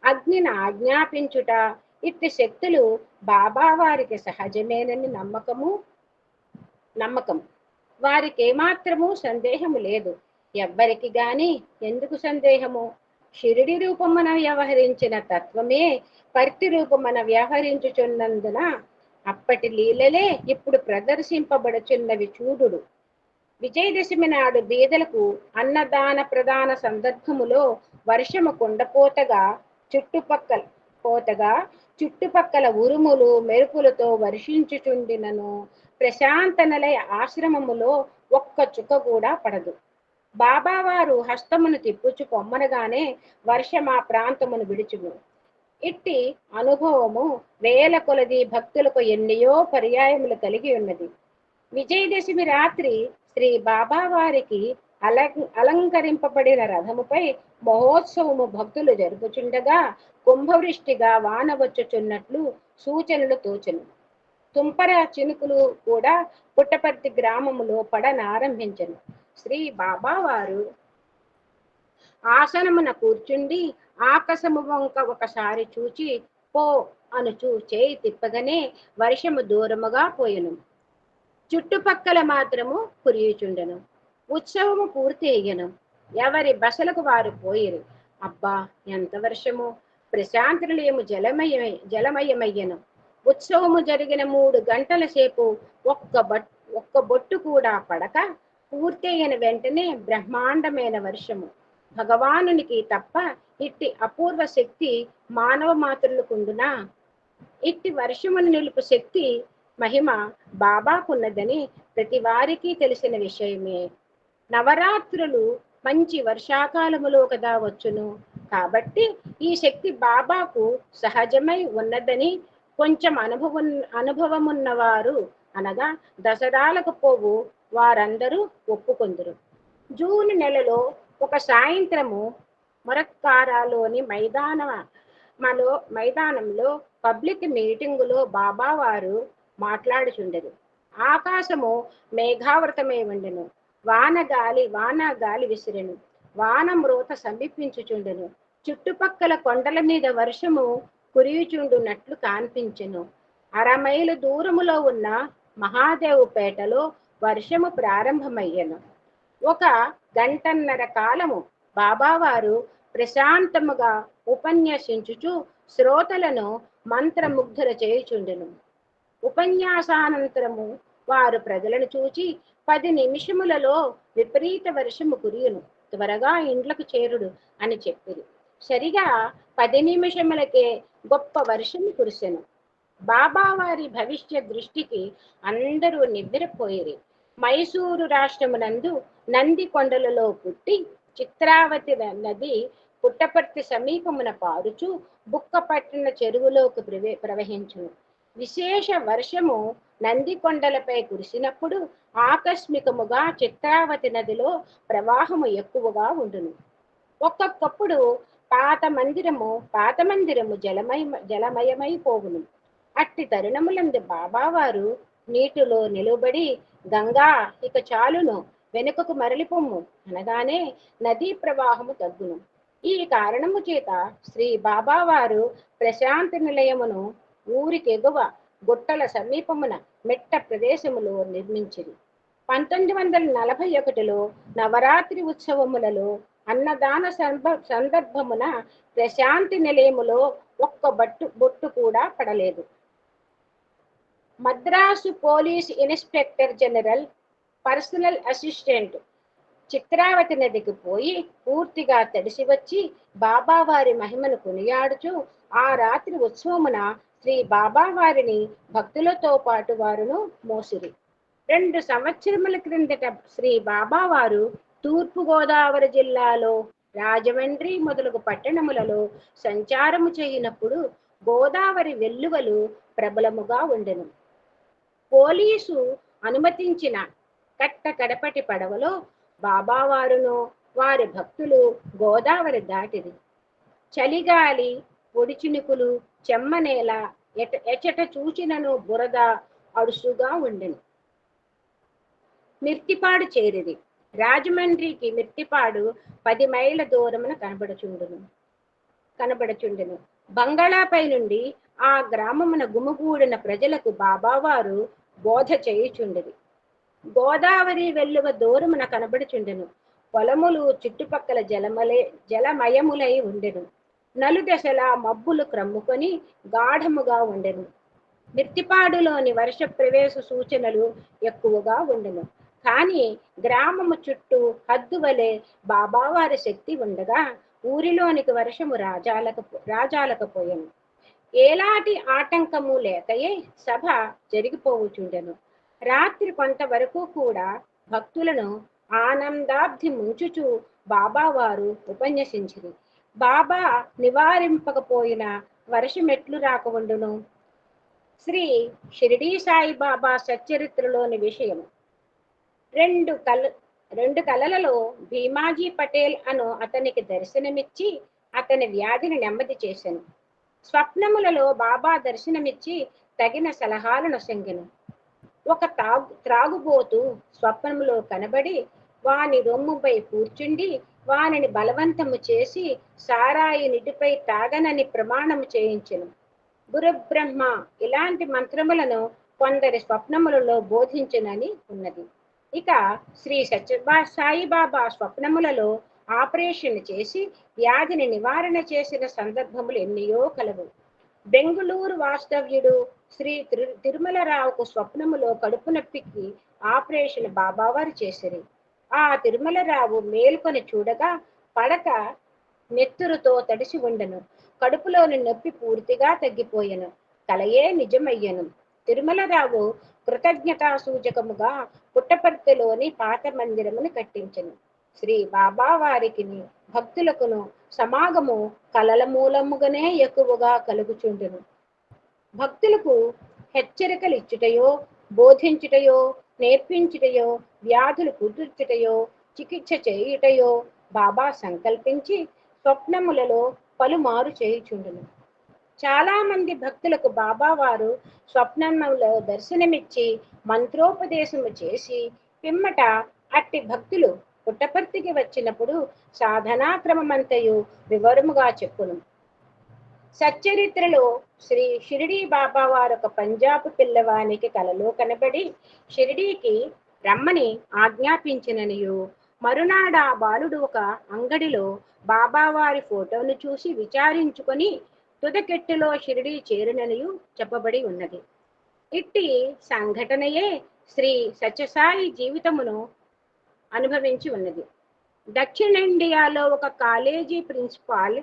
అగ్నిని ఆజ్ఞాపించుట ఇట్టి శక్తులు బాబా వారికి సహజమేనని నమ్మకం వారికి ఏమాత్రము సందేహము లేదు. ఎవ్వరికి గాని ఎందుకు సందేహము? షిరిడి రూపమున వ్యవహరించిన తత్వమే పర్తి రూపమున వ్యవహరించుచున్నందున అప్పటి లీలలే ఇప్పుడు ప్రదర్శింపబడుచున్నవి చూడుడు. విజయదశమి నాడు బీదలకు అన్నదాన ప్రదాన సందర్భములో వర్షము కుండపోతగా చుట్టుపక్కల ఉరుములు మెరుపులతో వర్షించుచుండినను ప్రశాంత నిలయ ఆశ్రమములో ఒక్క చుక్క కూడా పడదు. బాబావారు హస్తమును తిప్పుచు పొమ్మనగానే వర్షం ఆ ప్రాంతమును విడుచును. ఇట్టి అనుభవము వేల కొలది భక్తులకు ఎన్నయో పర్యాయములు కలిగి ఉన్నది. విజయదశమి రాత్రి శ్రీ బాబా వారికి అలంకరింపబడిన రథముపై మహోత్సవము భక్తులు జరుపుచుండగా కుంభవృష్టిగా వాన వచ్చుచున్నట్లు సూచనలు తోచెను. తుంపర చినుకులు కూడా పుట్టపర్తి గ్రామములో పడనారంభించెను. శ్రీ బాబా వారు ఆసనమున కూర్చుండి ఆకాశము వంక ఒకసారి చూచి పో అనుచు చేయి తిప్పగానే వర్షము దూరముగా పోయెను. చుట్టుపక్కల మాత్రము కురియుచుండెను. ఉత్సవము పూర్తి అయ్యను. ఎవరి బసలకు వారు పోయిరు. అబ్బా, ఎంత వర్షము! ప్రశాంత నిలయము జలమయమయ్యను. ఉత్సవము జరిగిన 3 గంటల సేపు ఒక్క బొట్టు కూడా పడక పూర్తి అయిన వెంటనే బ్రహ్మాండమైన వర్షము. భగవానునికి తప్ప ఇట్టి అపూర్వ శక్తి మానవ మాతృలకుండునా? ఇట్టి వర్షమును నిలుపు శక్తి మహిమ బాబాకున్నదని ప్రతి వారికి తెలిసిన విషయమే. నవరాత్రులు మంచి వర్షాకాలములో కదా వచ్చును. కాబట్టి ఈ శక్తి బాబాకు సహజమై ఉన్నదని కొంచెం అనుభవమున్నవారు అనగా దసరాలకు పోవు వారందరూ ఒప్పుకొందురు. జూన్ నెలలో ఒక సాయంత్రము మొరక్కారాలోని మైదానంలో పబ్లిక్ మీటింగులో బాబా వారు మాట్లాడుచుండెను. ఆకాశము మేఘావృతమై ఉండెను. వాన గాలి విసిరెను. వానమ్రోత సమీపించుచుండును. చుట్టుపక్కల కొండల మీద వర్షము కురియుచుండునట్లు కాన్పించెను. 1/2 మైలు దూరములో ఉన్న మహాదేవుపేటలో వర్షము ప్రారంభమయ్యెను. 1 గంటన్నర కాలము బాబావారు ప్రశాంతముగా ఉపన్యసించుచు శ్రోతలను మంత్రముగ్ధుల చేయుచుండెను. ఉపన్యాసానంతరము వారు ప్రజలను చూచి 10 నిమిషములలో విపరీత వర్షము కురియును, త్వరగా ఇండ్లకు చేరుడు అని చెప్పిరి. సరిగా 10 నిమిషములకే గొప్ప వర్షము కురిసెను. బాబావారి భవిష్య దృష్టికి అందరూ నివ్వెరపోయిరి. మైసూరు రాష్ట్రమునందు నంది కొండలలో పుట్టి చిత్రావతి నది పుట్టపర్తి సమీపమున పారుచు బుక్కపట్టిన చెరువులోకి ప్రవహించును. విశేష వర్షము నంది కొండలపై కురిసినప్పుడు ఆకస్మికముగా చిత్రావతి నదిలో ప్రవాహము ఎక్కువగా ఉండును. ఒక్కొక్కప్పుడు పాత మందిరము జలమయమైపోవును. అట్టి తరుణములందు బాబావారు నీటిలో నిలువబడి, గంగా ఇక చాలును, వెనుకకు మరలిపొమ్ము అనగానే నదీ ప్రవాహము తగ్గును. ఈ కారణము చేత శ్రీ బాబావారు ప్రశాంతి నిలయమును ఊరికెగువ గుట్టల సమీపమున మెట్ట ప్రదేశములో నిర్మించిరి. 1941లో నవరాత్రి ఉత్సవములలో అన్నదాన సందర్భమున ప్రశాంతి నిలయములో ఒక్క బొట్టు కూడా పడలేదు. Madras police inspector general personal assistant Chitravati నదికి పోయి పూర్తిగా తడిసి వచ్చి బాబావారి మహిమను కొనియాడుచు ఆ రాత్రి ఉత్సవమున శ్రీ బాబావారిని భక్తులతో పాటు వారును మోసిరి. 2 సంవత్సరముల క్రిందట శ్రీ బాబావారు తూర్పు గోదావరి జిల్లాలో రాజమండ్రి మొదలగు పట్టణములలో సంచారము చేయనప్పుడు గోదావరి వెల్లువలు ప్రబలముగా ఉండెను. పోలీసు అనుమతించిన కట్ట కడపటి పడవలో బాబావారును వారి భక్తులు గోదావరి దాటిది. చలిగాలి, పొడి చినుకులు, చెమ్మనేల, ఎచట చూచినను బురద అడుసుగా ఉండెను. మిర్తిపాడు చేరిది. రాజమండ్రికి మిర్తిపాడు 10 మైళ్ళ దూరమున కనబడుచుండెను. బంగాళాపై నుండి ఆ గ్రామమున గుమిగూడిన ప్రజలకు బాబావారు బోధ చేయుచుండెది. గోదావరి వెల్లువ దూరమున కనబడుచుండెను. పొలములు చుట్టుపక్కల జలమయములై ఉండెను. నలుదశల మబ్బులు క్రమ్ముకొని గాఢముగా ఉండెను. మిర్తిపాడులోని వర్ష ప్రవేశ సూచనలు ఎక్కువగా ఉండెను. కానీ గ్రామము చుట్టూ హద్దు వలె బాబావారి శక్తి ఉండగా ఊరిలోనికి వర్షము రాజాలకపోయెను. ఏలాంటి ఆటంకము లేకయే సభ జరిగిపోవుచుండెను. రాత్రి కొంతవరకు కూడా భక్తులను ఆనందాబ్ధి ముంచుచు బాబావారు ఉపన్యసించిరి. బాబా నివారింపకపోయిన వర్షమెట్లు రాకవుండును? శ్రీ షిరిడీ సాయిబాబా సచ్చరిత్రలోని విషయము. 2 కలలలో భీమాజీ పటేల్ అను అతనికి దర్శనమిచ్చి అతని వ్యాధిని నెమ్మది చేశాను. స్వప్నములలో బాబా దర్శనమిచ్చి తగిన సలహాలను సంగెను. ఒక త్రాగుబోతు స్వప్నములో కనబడి వాని రొమ్ముపై కూర్చుండి వానిని బలవంతము చేసి సారాయి నిటిపై తాగనని ప్రమాణము చేయించెను. గురుబ్రహ్మ ఇలాంటి మంత్రములను కొందరి స్వప్నములలో బోధించునని ఉన్నది. ఇక శ్రీ సాయిబాబా స్వప్నములలో ఆపరేషన్ చేసి వ్యాధిని నివారణ చేసిన సందర్భములు ఎన్నయో కలవు. బెంగుళూరు వాస్తవ్యుడు శ్రీ తిరుమలరావుకు స్వప్నములో కడుపు నొప్పికి ఆపరేషన్ బాబావారు చేసిరి. ఆ తిరుమలరావు మేల్కొని చూడగా పడక నెత్తురుతో తడిసి ఉండెను. కడుపులోని నొప్పి పూర్తిగా తగ్గిపోయెను. కలయే నిజమయ్యను. తిరుమలరావు కృతజ్ఞతా సూచకముగా పుట్టపర్తిలోని పాత మందిరమును కట్టించెను. శ్రీ బాబా వారికి భక్తులకును సమాగము కలల మూలముగానే ఎక్కువగా కలుగుచుండెను. భక్తులకు హెచ్చరికలు ఇచ్చుటయో, బోధించుటయో, నేర్పించుటయో, వ్యాధులు కుదుర్చుటయో, చికిత్స చేయుటయో బాబా సంకల్పించి స్వప్నములలో పలుమారు చేయుచుండును. చాలా మంది భక్తులకు బాబా వారు స్వప్నములో దర్శనమిచ్చి మంత్రోపదేశము చేసి పిమ్మట అట్టి భక్తులు పుట్టపర్తికి వచ్చినప్పుడు సాధనా క్రమమంతయు వివరముగా చెప్పును. సచ్చరిత్రలో శ్రీ షిరిడీ బాబా వారు ఒక పంజాబ్ పిల్లవానికి కలలో కనబడి షిరిడీకి రమ్మని ఆజ్ఞాపించిననియు, మరునాడు ఆ బాలుడు ఒక అంగడిలో బాబావారి ఫోటోను చూసి విచారించుకొని తుదకెట్టులో షిరిడీ చేరిననియు చెప్పబడి ఉన్నది. ఇట్టి సంఘటనయే శ్రీ సత్యసాయి జీవితమును అనుభవించి ఉన్నది. దక్షిణాండియాలో ఒక కాలేజీ ప్రిన్సిపాల్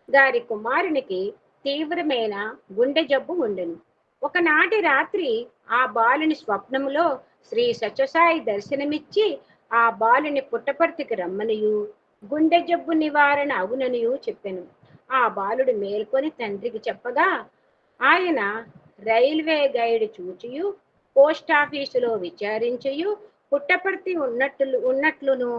గారి కుమారునికి తీవ్రమైన గుండె జబ్బు ఉండెను. ఒకనాటి రాత్రి ఆ బాలుని స్వప్నములో శ్రీ సత్యసాయి దర్శనమిచ్చి ఆ బాలుని పుట్టపర్తికి రమ్మనియు, గుండె జబ్బు నివారణ అవుననియు చెప్పెను. ఆ బాలుడు మేల్కొని తండ్రికి చెప్పగా ఆయన రైల్వే గైడ్ చూచియు పోస్ట్ ఆఫీసులో విచారించయు పుట్టపర్తి ఉన్నట్లును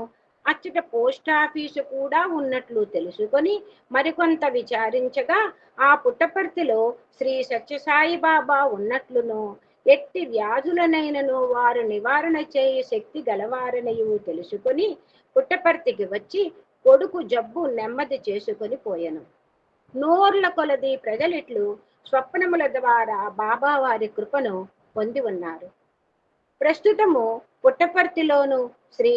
అచ్చట పోస్ట్ ఆఫీసు కూడా ఉన్నట్లు తెలుసుకొని మరికొంత విచారించగా ఆ పుట్టపర్తిలో శ్రీ సత్యసాయి బాబా ఉన్నట్లును, ఎట్టి వ్యాధులనైనను వారు నివారణ చేయ శక్తి గలవారనయు తెలుసుకొని పుట్టపర్తికి వచ్చి కొడుకు జబ్బు నెమ్మది చేసుకొని పోయెను. నూర్ల కొలది ప్రజలిట్లు స్వప్నముల ద్వారా బాబా వారి కృపను పొంది ఉన్నారు. ప్రస్తుతము పుట్టపర్తిలోను శ్రీ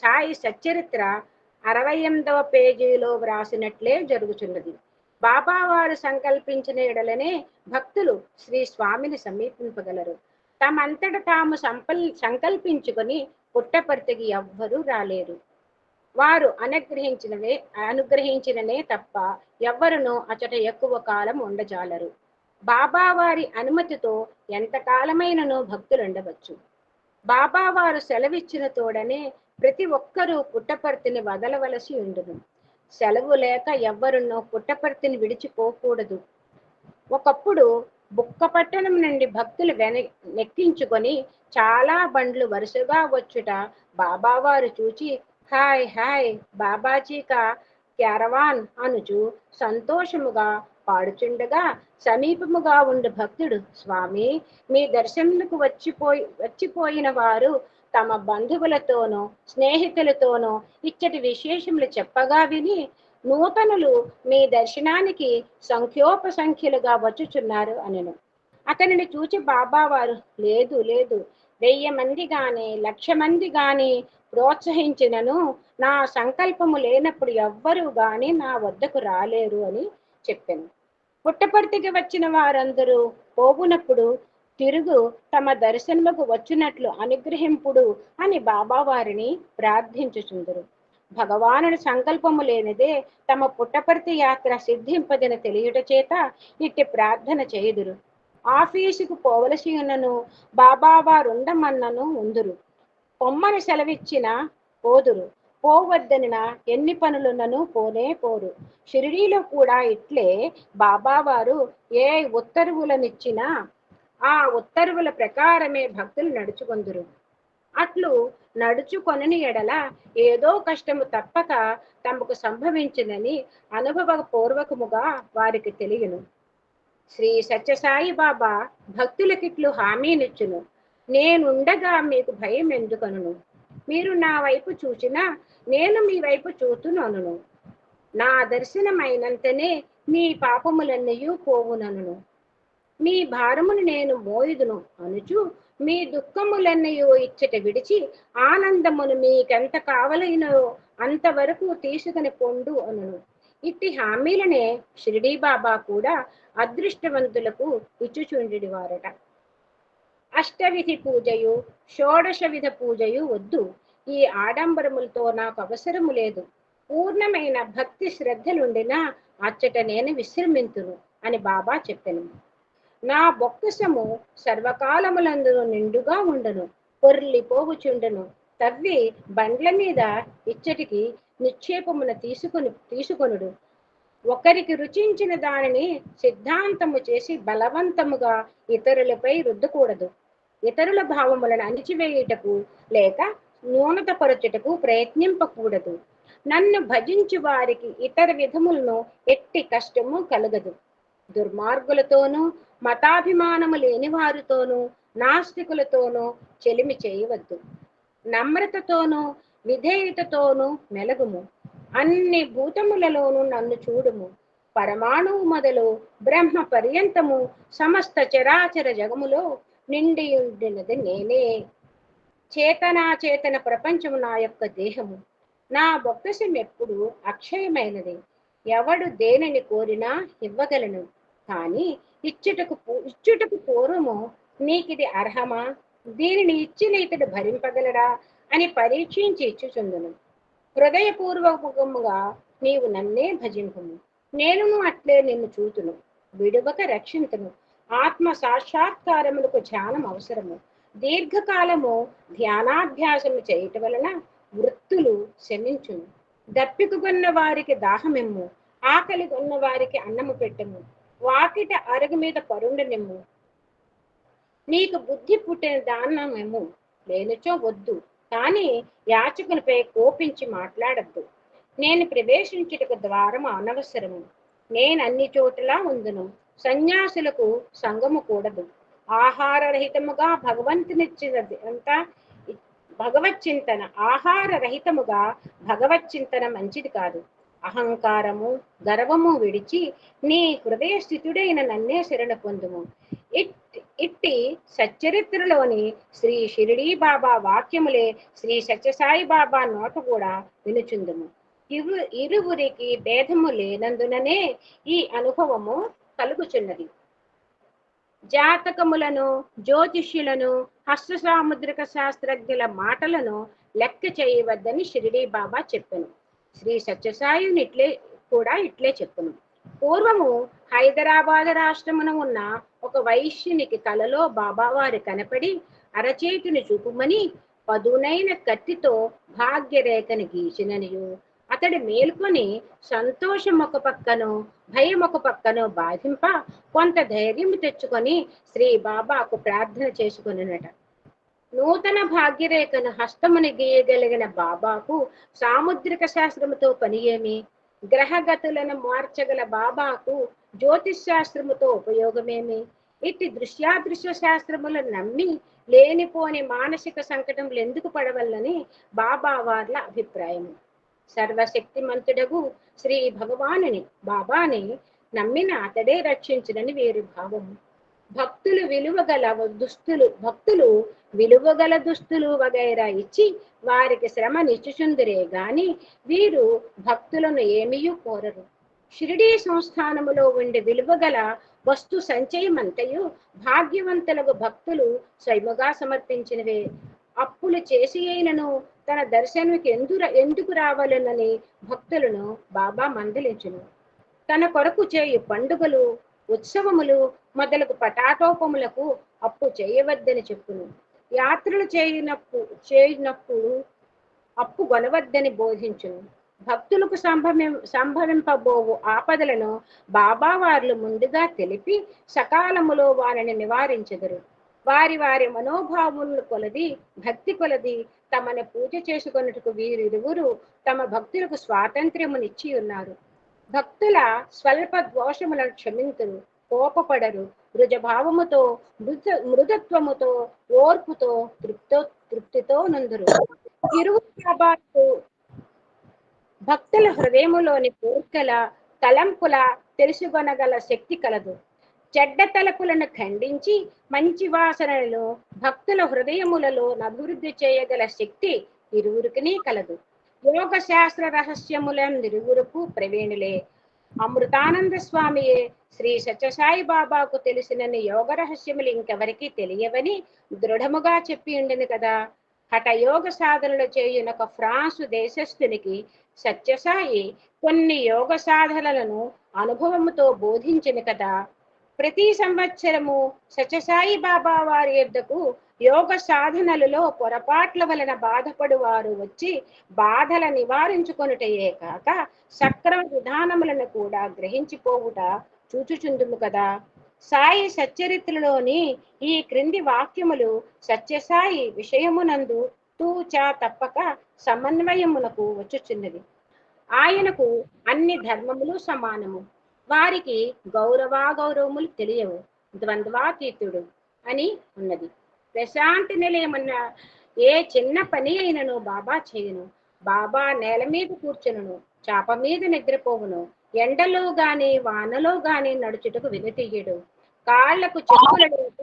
సాయి సచ్చరిత్ర 68వ పేజీలో వ్రాసినట్లే జరుగుతున్నది. బాబావారు సంకల్పించిన ఎడలనే భక్తులు శ్రీ స్వామిని సమీపింపగలరు. తమంతట తాము సంకల్పించుకొని పుట్టపర్తికి ఎవ్వరూ రాలేరు. వారు అనుగ్రహించిననే తప్ప ఎవ్వరునూ అచట ఎక్కువ కాలం ఉండజాలరు. బాబావారి అనుమతితో ఎంతకాలమైనను భక్తులు ఉండవచ్చు. బాబావారు సెలవిచ్చిన తోడనే ప్రతి ఒక్కరూ పుట్టపర్తిని వదలవలసి ఉండును. సెలవు లేక ఎవ్వరునో పుట్టపర్తిని విడిచిపోకూడదు. ఒకప్పుడు బుక్కపట్టణం నుండి భక్తులు నెక్కించుకొని చాలా బండ్లు వరుసగా వచ్చుట బాబావారు చూచి హాయ్ హాయ్ బాబాజీకా క్యారవాన్ అనుచు సంతోషముగా పాడుచుండగా సమీపముగా ఉండు భక్తుడు, స్వామి మీ దర్శనకు వచ్చిపోయిన వారు తమ బంధువులతోనూ స్నేహితులతోనూ ఇచ్చటి విశేషములు చెప్పగా విని నూతనులు మీ దర్శనానికి సంఖ్యోపసంఖ్యలుగా వచ్చుచున్నారు అనెను. అతనిని చూచి బాబావారు లేదు లేదు 1000 మంది గాని 1,00,000 మంది గాని ప్రోత్సహించినను నా సంకల్పము లేనప్పుడు ఎవ్వరూ గాని నా వద్దకు రాలేరు అని చెప్పాను. పుట్టపర్తికి వచ్చిన వారందరూ పోవునప్పుడు తిరుగు తమ దర్శనముకు వచ్చినట్లు అనుగ్రహింపుడు అని బాబావారిని ప్రార్థించుచుందరు. భగవానుడి సంకల్పము లేనిదే తమ పుట్టపర్తి యాత్ర సిద్ధింపదని తెలియట చేత ఇట్టి ప్రార్థన చేయుదురు. ఆఫీసుకు పోవలసి ఉన్నను బాబావారుండమన్నను ఉందురు. పొమ్మని సెలవిచ్చిన పోదురు. పోవద్దనిన ఎన్ని పనులున్నను పోనే పోరు. షిరిడీలో కూడా ఇట్లే బాబావారు ఏ ఉత్తర్వులనిచ్చినా ఆ ఉత్తర్వుల ప్రకారమే భక్తులు నడుచుకొందురు. అట్లు నడుచుకొనని ఎడల ఏదో కష్టము తప్పక తమకు సంభవించినని అనుభవపూర్వకముగా వారికి తెలియను. శ్రీ సత్యసాయి బాబా భక్తులకిట్లు హామీనిచ్చును. నేనుండగా మీకు భయం ఎందుకనును? మీరు నా వైపు చూచినా నేను మీ వైపు చూతునను. నా దర్శనమైనంతనే మీ పాపములన్నయూ పోవునను. మీ భారమును నేను మోయుదును అనుచు మీ దుఃఖములన్నయూ ఇచ్చట విడిచి ఆనందమును మీకెంత కావలైనో అంతవరకు తీసుకుని పొండు అనును. ఇట్టి హామీలనే షిరిడీ బాబా కూడా అదృష్టవంతులకు ఇచ్చుచుండెడి వారట. అష్టవిధి పూజయు 16 విధ పూజయు వద్దు. ఈ ఆడంబరములతో నాకు అవసరము లేదు. పూర్ణమైన భక్తి శ్రద్ధలుండినా అచ్చట నేను విశ్రమింతును అని బాబా చెప్పెను. నా బొక్కసము సర్వకాలములందును నిండుగా ఉండను, పొర్లిపోవుచుండను. తవ్వి బండ్ల మీద ఇచ్చటికి నిక్షేపమున తీసుకొనుడు. ఒకరికి రుచించిన దానిని సిద్ధాంతము చేసి బలవంతముగా ఇతరులపై రుద్దకూడదు. ఇతరుల భావములను అణిచివేయుటకు లేక న్యూనతపరచుటకు ప్రయత్నింపకూడదు. నన్ను భజించు వారికి ఇతర విధములను ఎట్టి కష్టము కలగదు. దుర్మార్గులతోనూ మతాభిమానము లేని వారితోనూ నాస్తికులతోనూ చెలిమి చేయవద్దు. నమ్రతతోనూ విధేయతతోనూ మెలగుము. అన్ని భూతములలోనూ నన్ను చూడుము. పరమాణువు మొదలు బ్రహ్మ పర్యంతము సమస్త చరాచర జగములో నిండి ఉండినది నేనే. చేతనాచేతన ప్రపంచము నా యొక్క దేహము. నా బొక్కసం ఎప్పుడు అక్షయమైనది. ఎవడు దేనిని కోరినా ఇవ్వగలను. కానీ ఇచ్చుటకు పూర్వము నీకిది అర్హమా, దీనిని ఇచ్చిన ఇతడు భరింపగలడా అని పరీక్షించి ఇచ్చుచుందును. హృదయపూర్వకముగా నీవు నన్నే భజింపుము. నేను అట్లే నిన్ను చూతును, విడువక రక్షింతును. ఆత్మ సాక్షాత్కారములకు ధ్యానం అవసరము. దీర్ఘకాలము ధ్యానాభ్యాసము చేయటం వలన వృత్తులు శమించును. దప్పికగొన్న వారికి దాహమిమ్ము, ఆకలి కొన్న వారికి అన్నము పెట్టము, వాకిట అరుగు మీద పరుండనిమ్ము. నీకు బుద్ధి పుట్టిన దానమేమో లేనిచో వద్దు, కానీ యాచకునిపై కోపించి మాట్లాడద్దు. నేను ప్రవేశించుటకు ద్వారము అనవసరము. నేను అన్ని చోట్ల ఉందును. సన్యాసులకు సంగము కూడదు. ఆహారరహితముగా భగవంతునిచ్చినది అంతా భగవచ్చింతన. ఆహారరహితముగా భగవచ్చింతన మంచిది కాదు. అహంకారము గర్వము విడిచి నీ హృదయ స్థితుడైన నన్నే శరణ పొందుము. ఇట్టి సచ్చరిత్రలోని శ్రీ షిరిడీ బాబా వాక్యములే శ్రీ సత్యసాయి బాబా నోట కూడా వినుచుందుము. ఇరువురికి భేదము లేనందుననే ఈ అనుభవము కలుగుచున్నది. జాతకములను, జ్యోతిష్యులను, హస్త సాముద్రిక శాస్త్రజ్ఞుల మాటలను లెక్క చేయవద్దని షిరిడీ బాబా చెప్పెను. శ్రీ సత్యసాయిని ఇట్లే చెప్పును. పూర్వము హైదరాబాద్ రాష్ట్రమున ఉన్న ఒక వైశ్యునికి కలలో బాబావారు కనపడి అరచేతిని చూపుమని పదునైన కత్తితో భాగ్యరేఖని గీచిననియు, అతడు మేల్కొని సంతోషం ఒక పక్కను భయం ఒక పక్కను బాధింప కొంత ధైర్యం తెచ్చుకొని శ్రీ బాబాకు ప్రార్థన చేసుకున్నట. నూతన భాగ్యరేఖను హస్తముని గీయగలిగిన బాబాకు సాముద్రిక శాస్త్రముతో పని ఏమి? గ్రహగతులను మార్చగల బాబాకు జ్యోతిష్ శాస్త్రముతో ఉపయోగమేమి? ఇట్టి దృశ్యాదృశ్య శాస్త్రములను నమ్మి లేనిపోని మానసిక సంకటములు ఎందుకు పడవల్లని బాబా వార్ల అభిప్రాయము. సర్వశక్తిమంతుడగు శ్రీ భగవానుని బాబాని నమ్మిన అతడే రక్షించునని వీరి భావము. భక్తులు విలువగల దుస్తులు వగైరా ఇచ్చి వారికి శ్రమ నిచ్చుచుందురే గాని వీరు భక్తులను ఏమీయూ కోరరు. షిరిడీ సంస్థానములో ఉండే విలువగల వస్తు సంచయమంతయు భాగ్యవంతులకు భక్తులు స్వయముగా సమర్పించినవే. అప్పులు చేసి అయినను తన దర్శనానికి ఎందుకు రావాలనని భక్తులను బాబా మందలించును. తన కొరకు చేయు పండుగలు, ఉత్సవములు మొదలగు పటాటోపములకు అప్పు చేయవద్దని చెప్పును. యాత్రలు చేయనప్పుడు అప్పు కొనవద్దని బోధించును. భక్తులకు సంభవింపబోవు ఆపదలను బాబా వార్లు ముందుగా తెలిపి సకాలములో వారిని నివారించెదరు. వారి మనోభావములను కొలది భక్తి కొలది తమను పూజ చేసుకొనుటకు వీరిరువురు తమ భక్తులకు స్వాతంత్ర్యమునిచ్చి ఉన్నారు. భక్తుల స్వల్ప దోషములను క్షమింతురు, కోపపడరు. మృజభావముతో మృదత్వముతో ఓర్పుతో తృప్తితో నందురు. ఇరువురు భక్తుల హృదయములోని కోర్కెల తలంపుల తెలుసుకొనగల శక్తి కలదు. చెడ్డ తలపులను ఖండించి మంచి వాసనలను భక్తుల హృదయములలో అభివృద్ధి చేయగల శక్తి ఇరువురికి కలదు. యోగ శాస్త్ర రహస్యములందిరువురుకు ప్రవీణులే. అమృతానంద స్వామియే శ్రీ సత్యసాయి బాబాకు తెలిసినన్ని యోగ రహస్యములు ఇంకెవరికి తెలియవని దృఢముగా చెప్పి ఉండను కదా. హఠయోగ సాధనలు చేయునొక ఫ్రాన్సు దేశస్థునికి సత్యసాయి కొన్ని యోగ సాధనలను అనుభవముతో బోధించిన కదా. ప్రతి సంవత్సరము సత్యసాయి బాబా వారి యొద్దకు యోగ సాధనలలో పొరపాట్ల వలన బాధపడు వారు వచ్చి బాధల నివారించుకొనుటయే కాక సక్రమ విధానములను కూడా గ్రహించిపోవుట చూచుచుందుము కదా. సాయి సచ్చరిత్రలోని ఈ క్రింది వాక్యములు సత్యసాయి విషయమునందు తూచా తప్పక సమన్వయమునకు వచ్చుచున్నది. ఆయనకు అన్ని ధర్మములు సమానము. వారికి గౌరవములు తెలియవు. ద్వంద్వాతీతుడు అని ఉన్నది. ప్రశాంతి నిలయమన్న ఏ చిన్న పని అయినను బాబా చేయను. బాబా నేల మీద కూర్చును, చాప మీద నిద్రపోవును. ఎండలో గాని వానలో గాని నడుచుటకు వెనుతీయడు. కాళ్లకు చెప్పుల లేక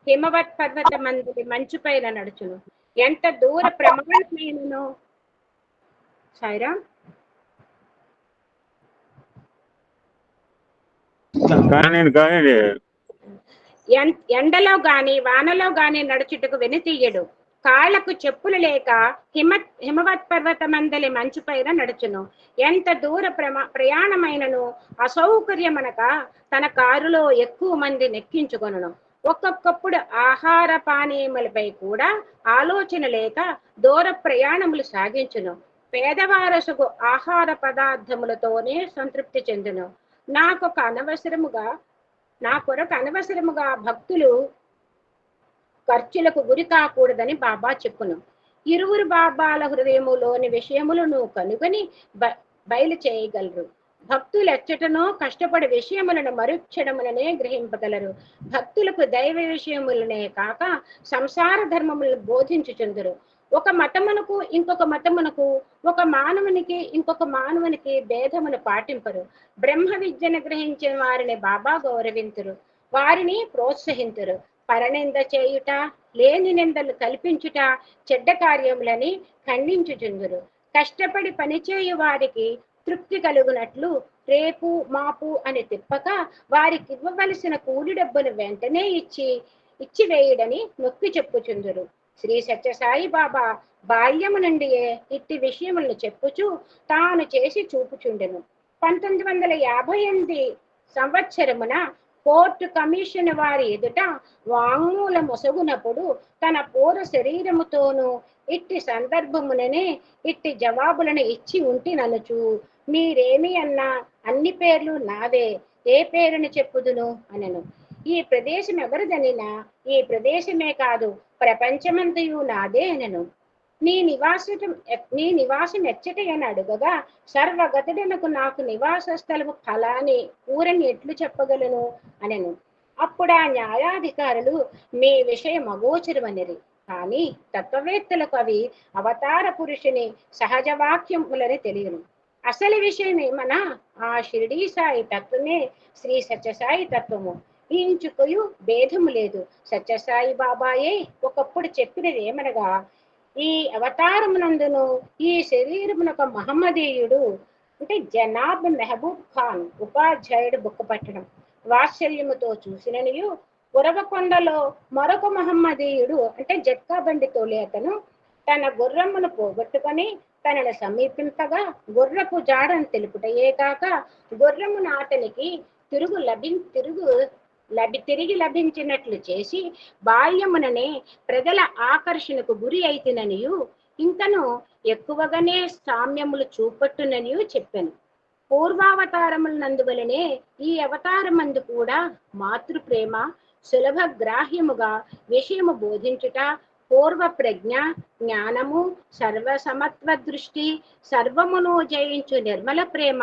హిమవత్ పర్వత మంది మంచు పైన నడుచును. ఎంత దూర ప్రమాణమైనను సాయిరామ్ కానీ ఎండలో గాని వానలో గాని నడుచుటకు వెనుతీయడు. కాళ్లకు చెప్పులు లేక హిమవత్ పర్వత మందలి మంచు పైన నడుచును. ఎంత దూర ప్రయాణమైనను అసౌకర్యమనక తన కారులో ఎక్కువ మంది నెక్కించుకొనును. ఒక్కొక్కప్పుడు ఆహార పానీయములపై కూడా ఆలోచన లేక దూర ప్రయాణములు సాగించును. పేదవారసుకు ఆహార పదార్థములతోనే సంతృప్తి చెందును. నా కొరకు అనవసరముగా భక్తులు ఖర్చులకు గురి కాకూడదని బాబా చెప్పును. ఇరువురు బాబాల హృదయములోని విషయములను కనుగొని బయలు చేయగలరు. భక్తులు ఎచ్చటనో కష్టపడి విషయములను మరుక్షణములనే గ్రహింపగలరు. భక్తులకు దైవ విషయములనే కాక సంసార ధర్మములను బోధించుచుందురు. ఒక మతమునకు ఇంకొక మతమునకు, ఒక మానవునికి ఇంకొక మానవునికి భేదమును పాటింపరు. బ్రహ్మ విద్యను గ్రహించిన వారిని బాబా గౌరవింతురు, వారిని ప్రోత్సహింతురు. పరనింద చేయుట, లేని నిందలు కల్పించుట చెడ్డ కార్యములని ఖండించుచుందురు. కష్టపడి పనిచేయు వారికి తృప్తి కలుగునట్లు రేపు మాపు అని తిప్పక వారికి ఇవ్వవలసిన కూలి డబ్బును వెంటనే ఇచ్చివేయుడని నొక్కి చెప్పుచుందురు. శ్రీ సత్యసాయి బాబా బాల్యము నుండియే ఇట్టి విషయములను చెప్పుచూ తాను చేసి చూపుచుండెను. 1958 సంవత్సరమున కోర్టు కమిషన్ వారి ఎదుట వాంగ్మూల మొసగునప్పుడు తన పూర్వ శరీరముతోనూ ఇట్టి సందర్భముననే ఇట్టి జవాబులను ఇచ్చి ఉంటిననుచు, మీరేమి అన్నా అన్ని పేర్లు నావే, ఏ పేరుని చెప్పుదును అనెను. ఈ ప్రదేశం ఎవరిదనినా ఈ ప్రదేశమే కాదు ప్రపంచమంతయు నాదే అనెను. నీ నివాసం ఎచ్చట అని అడుగగా, సర్వగతుడనకు నాకు నివాస స్థలము ఫలాని ఊరని ఎట్లు చెప్పగలను అనెను. అప్పుడు ఆ న్యాయాధికారులు మీ విషయం అగోచరమనిరి. కానీ తత్వవేత్తలకు అవి అవతార పురుషుని సహజ వాక్యములని తెలియను. అసలు విషయం ఏమన్నా ఆ షిరిడీ సాయి తత్వమే శ్రీ సత్యసాయి తత్వము. ఇంచుకయు భేదము లేదు. సత్యసాయి బాబాయే ఒకప్పుడు చెప్పినది ఏమనగా, ఈ అవతారమునందును ఈ శరీరమునొక మహమ్మదీయుడు అంటే జనాబ్ మెహబూబ్ ఖాన్ ఉపాధ్యాయుడు బుక్కపట్టడం వాత్సల్యముతో చూసిననియు, ఉరవకొండలో మరొక మహమ్మదీయుడు అంటే జట్కా బండి తోలే అతను తన గుర్రమును పోగొట్టుకొని తనను సమీపింపగా గుర్రపు జాడను తెలుపుటయే కాక గుర్రమును అతనికి తిరిగి లభించినట్లు చేసి బాల్యముననే ప్రజల ఆకర్షణకు గురి అయితేననియు ఇంకను ఎక్కువగానే సామ్యములు చూపట్టుననియు చెప్పాను. పూర్వావతారములందువలనే ఈ అవతారమందు కూడా మాతృప్రేమ సులభ గ్రాహ్యముగా విషయము బోధించుట, పూర్వ ప్రజ్ఞ, జ్ఞానము, సర్వసమత్వ దృష్టి, సర్వమును జయించు నిర్మల ప్రేమ,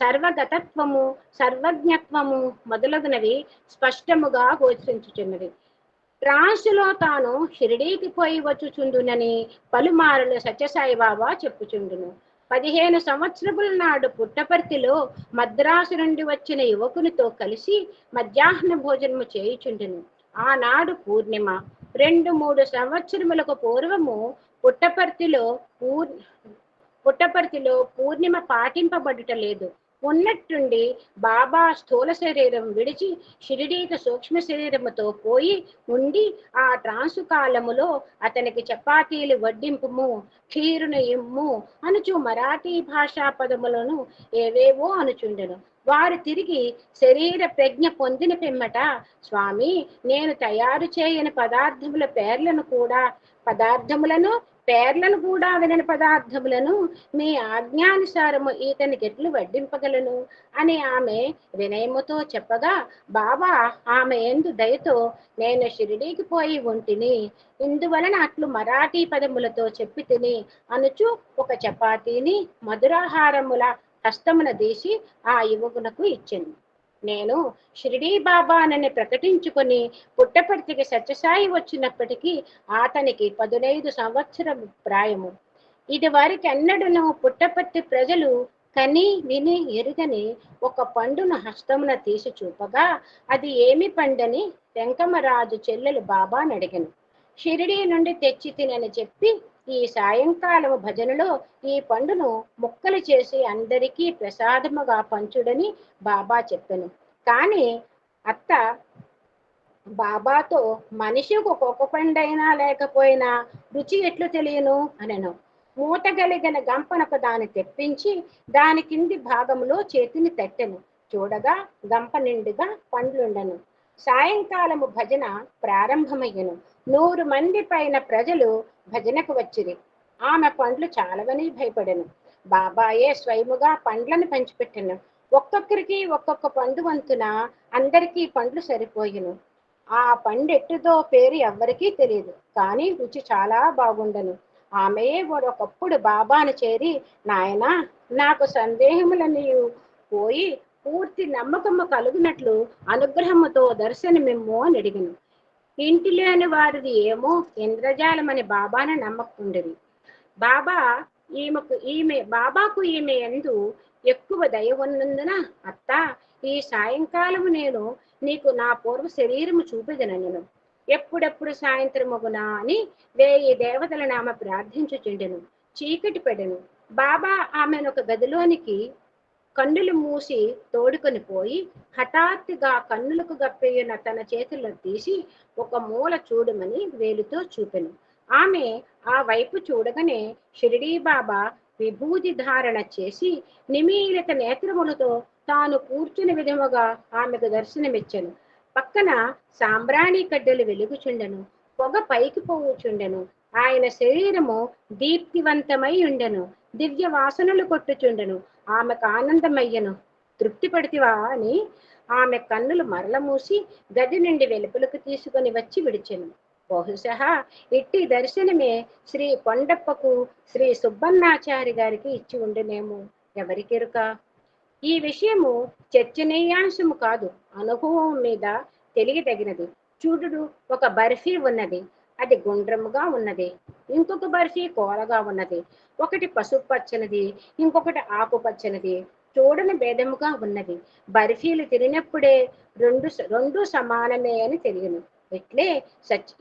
సర్వగతత్వము, సర్వజ్ఞత్వము మొదలగునవి స్పష్టముగా గోచరించుచున్నది. ట్రాన్స్లో తాను షిరిడీకి పోయి వచ్చుచుండునని పలుమారులు సత్యసాయి బాబా చెప్పుచుండును. 15 సంవత్సరముల నాడు పుట్టపర్తిలో మద్రాసు నుండి వచ్చిన యువకునితో కలిసి మధ్యాహ్న భోజనము చేయుచుండును. ఆనాడు పూర్ణిమ. 2-3 సంవత్సరములకు పూర్వము పుట్టపర్తిలో పూర్ణిమ పాటింపబడుట లేదు. ఉన్నట్టుండి బాబా స్థూల శరీరం విడిచి షిరిడీకి సూక్ష్మ శరీరముతో పోయి ఉండి ఆ ట్రాన్సు కాలములో అతనికి చపాతీలు వడ్డింపుము, క్షీరును ఇమ్ము అనుచు మరాఠీ భాషా పదములను ఏవేవో అనుచుండెను. వారు తిరిగి శరీర ప్రజ్ఞ పొందిన పిమ్మట, స్వామి, నేను తయారు చేయని పేర్లను కూడా వినని పదార్థములను మీ ఆజ్ఞానుసారము ఈతనికి ఎట్లు వడ్డింపగలను అని ఆమె వినయముతో చెప్పగా, బాబా ఆమె యందు దయతో, నేను షిరిడీకి పోయి ఉంటిని, ఇందువలన అట్లు మరాఠీ పదములతో చెప్పి తిని అనుచు ఒక చపాతీని మధురాహారముల హస్తమున తీసి ఆ యువకునకు ఇచ్చింది. నేను షిరిడీ బాబానని ప్రకటించుకొని పుట్టపర్తికి సత్యసాయి వచ్చినప్పటికీ అతనికి 15 సంవత్సరం ప్రాయము. ఇది వారికి ఎన్నడను పుట్టపర్తి ప్రజలు కని విని ఎరుగని ఒక పండును హస్తమున తీసి చూపగా అది ఏమి పండని వెంకమరాజు చెల్లెలు బాబాని అడిగను. షిరిడీ నుండి తెచ్చి తినని చెప్పి ఈ సాయంకాలము భజనలో ఈ పండును ముక్కలు చేసి అందరికీ ప్రసాదముగా పంచుడని బాబా చెప్పెను. కానీ అత్త బాబాతో మనిషికి ఒక్కొక్క పండైనా లేకపోయినా రుచి ఎట్లు తెలియను అనెను. మూత గలిగిన గంపనకు దాన్ని తెప్పించి దాని కింది భాగంలో చేతిని తట్టెను. చూడగా గంప నిండుగా పండ్లుండెను. సాయంకాలము భజన ప్రారంభమయ్యను. 100 మంది పైన ప్రజలు భజనకు వచ్చిరి. ఆమె పండ్లు చాలవని భయపడెను. బాబాయే స్వయముగా పండ్లను పంచిపెట్టెను. ఒక్కొక్కరికి ఒక్కొక్క పండు వంతున అందరికీ పండ్లు సరిపోయెను. ఆ పండెట్టుదో పేరు ఎవ్వరికీ తెలియదు, కానీ రుచి చాలా బాగుండెను. ఆమె ఒకప్పుడు బాబాను చేరి, నాయనా, నాకు సందేహములని పోయి పూర్తి నమ్మకము కలుగునట్లు అనుగ్రహముతో దర్శనమిమ్ము అని అడిగను. ఇంటిలోని వారిది ఏమో ఇంద్రజాలమని బాబాను నమ్మకుండేది. బాబాకు ఈమె ఎందు ఎక్కువ దయ ఉన్నందున, అత్త, ఈ సాయంకాలము నేను నీకు నా పూర్వ శరీరము చూపెదనను. ఎప్పుడెప్పుడు సాయంత్రమగునా అని 1000 దేవతలను ఆమె ప్రార్థించుచుండెను. చీకటి పడెను. బాబా ఆమెను ఒక గదిలోనికి కన్నులు మూసి తోడుకొని పోయి హఠాత్తుగా కన్నులకు గప్పేయున తన చేతులను తీసి ఒక మూల చూడమని వేలుతో చూపెను. ఆమె ఆ వైపు చూడగానే షిరిడీ బాబా విభూతి ధారణ చేసి నిమీలిత నేత్రములతో తాను కూర్చుని విధముగా ఆమెకు దర్శనమిచ్చెను. పక్కన సాంబ్రాణి కడ్డలు వెలుగుచుండెను. పొగ పైకి పోవుచుండెను. ఆయన శరీరము దీప్తివంతమై ఉండెను. దివ్య వాసనలు కొట్టుచుండెను. ఆమెకు ఆనందమయ్యను. తృప్తి పడితివా అని ఆమె కన్నులు మరల మూసి గది నుండి వెలుపలకు తీసుకొని వచ్చి విడిచెను. బహుశా ఇట్టి దర్శనమే శ్రీ కొండప్పకు, శ్రీ సుబ్బన్నాచారి గారికి ఇచ్చి ఉండునేమో, ఎవరికెరుక. ఈ విషయము చర్చనీయాంశము కాదు, అనుభవం మీద తెలియదగినది. చూడుడు, ఒక బర్ఫీ ఉన్నది. అది గుండ్రముగా ఉన్నది. ఇంకొక బర్ఫీ కోరగా ఉన్నది. ఒకటి పసుపు పచ్చనిది, ఇంకొకటి ఆకుపచ్చనిది. చూడని భేదముగా ఉన్నది. బర్ఫీలు తిరిగినప్పుడే రెండు సమానమే అని తెలియను. ఇట్లే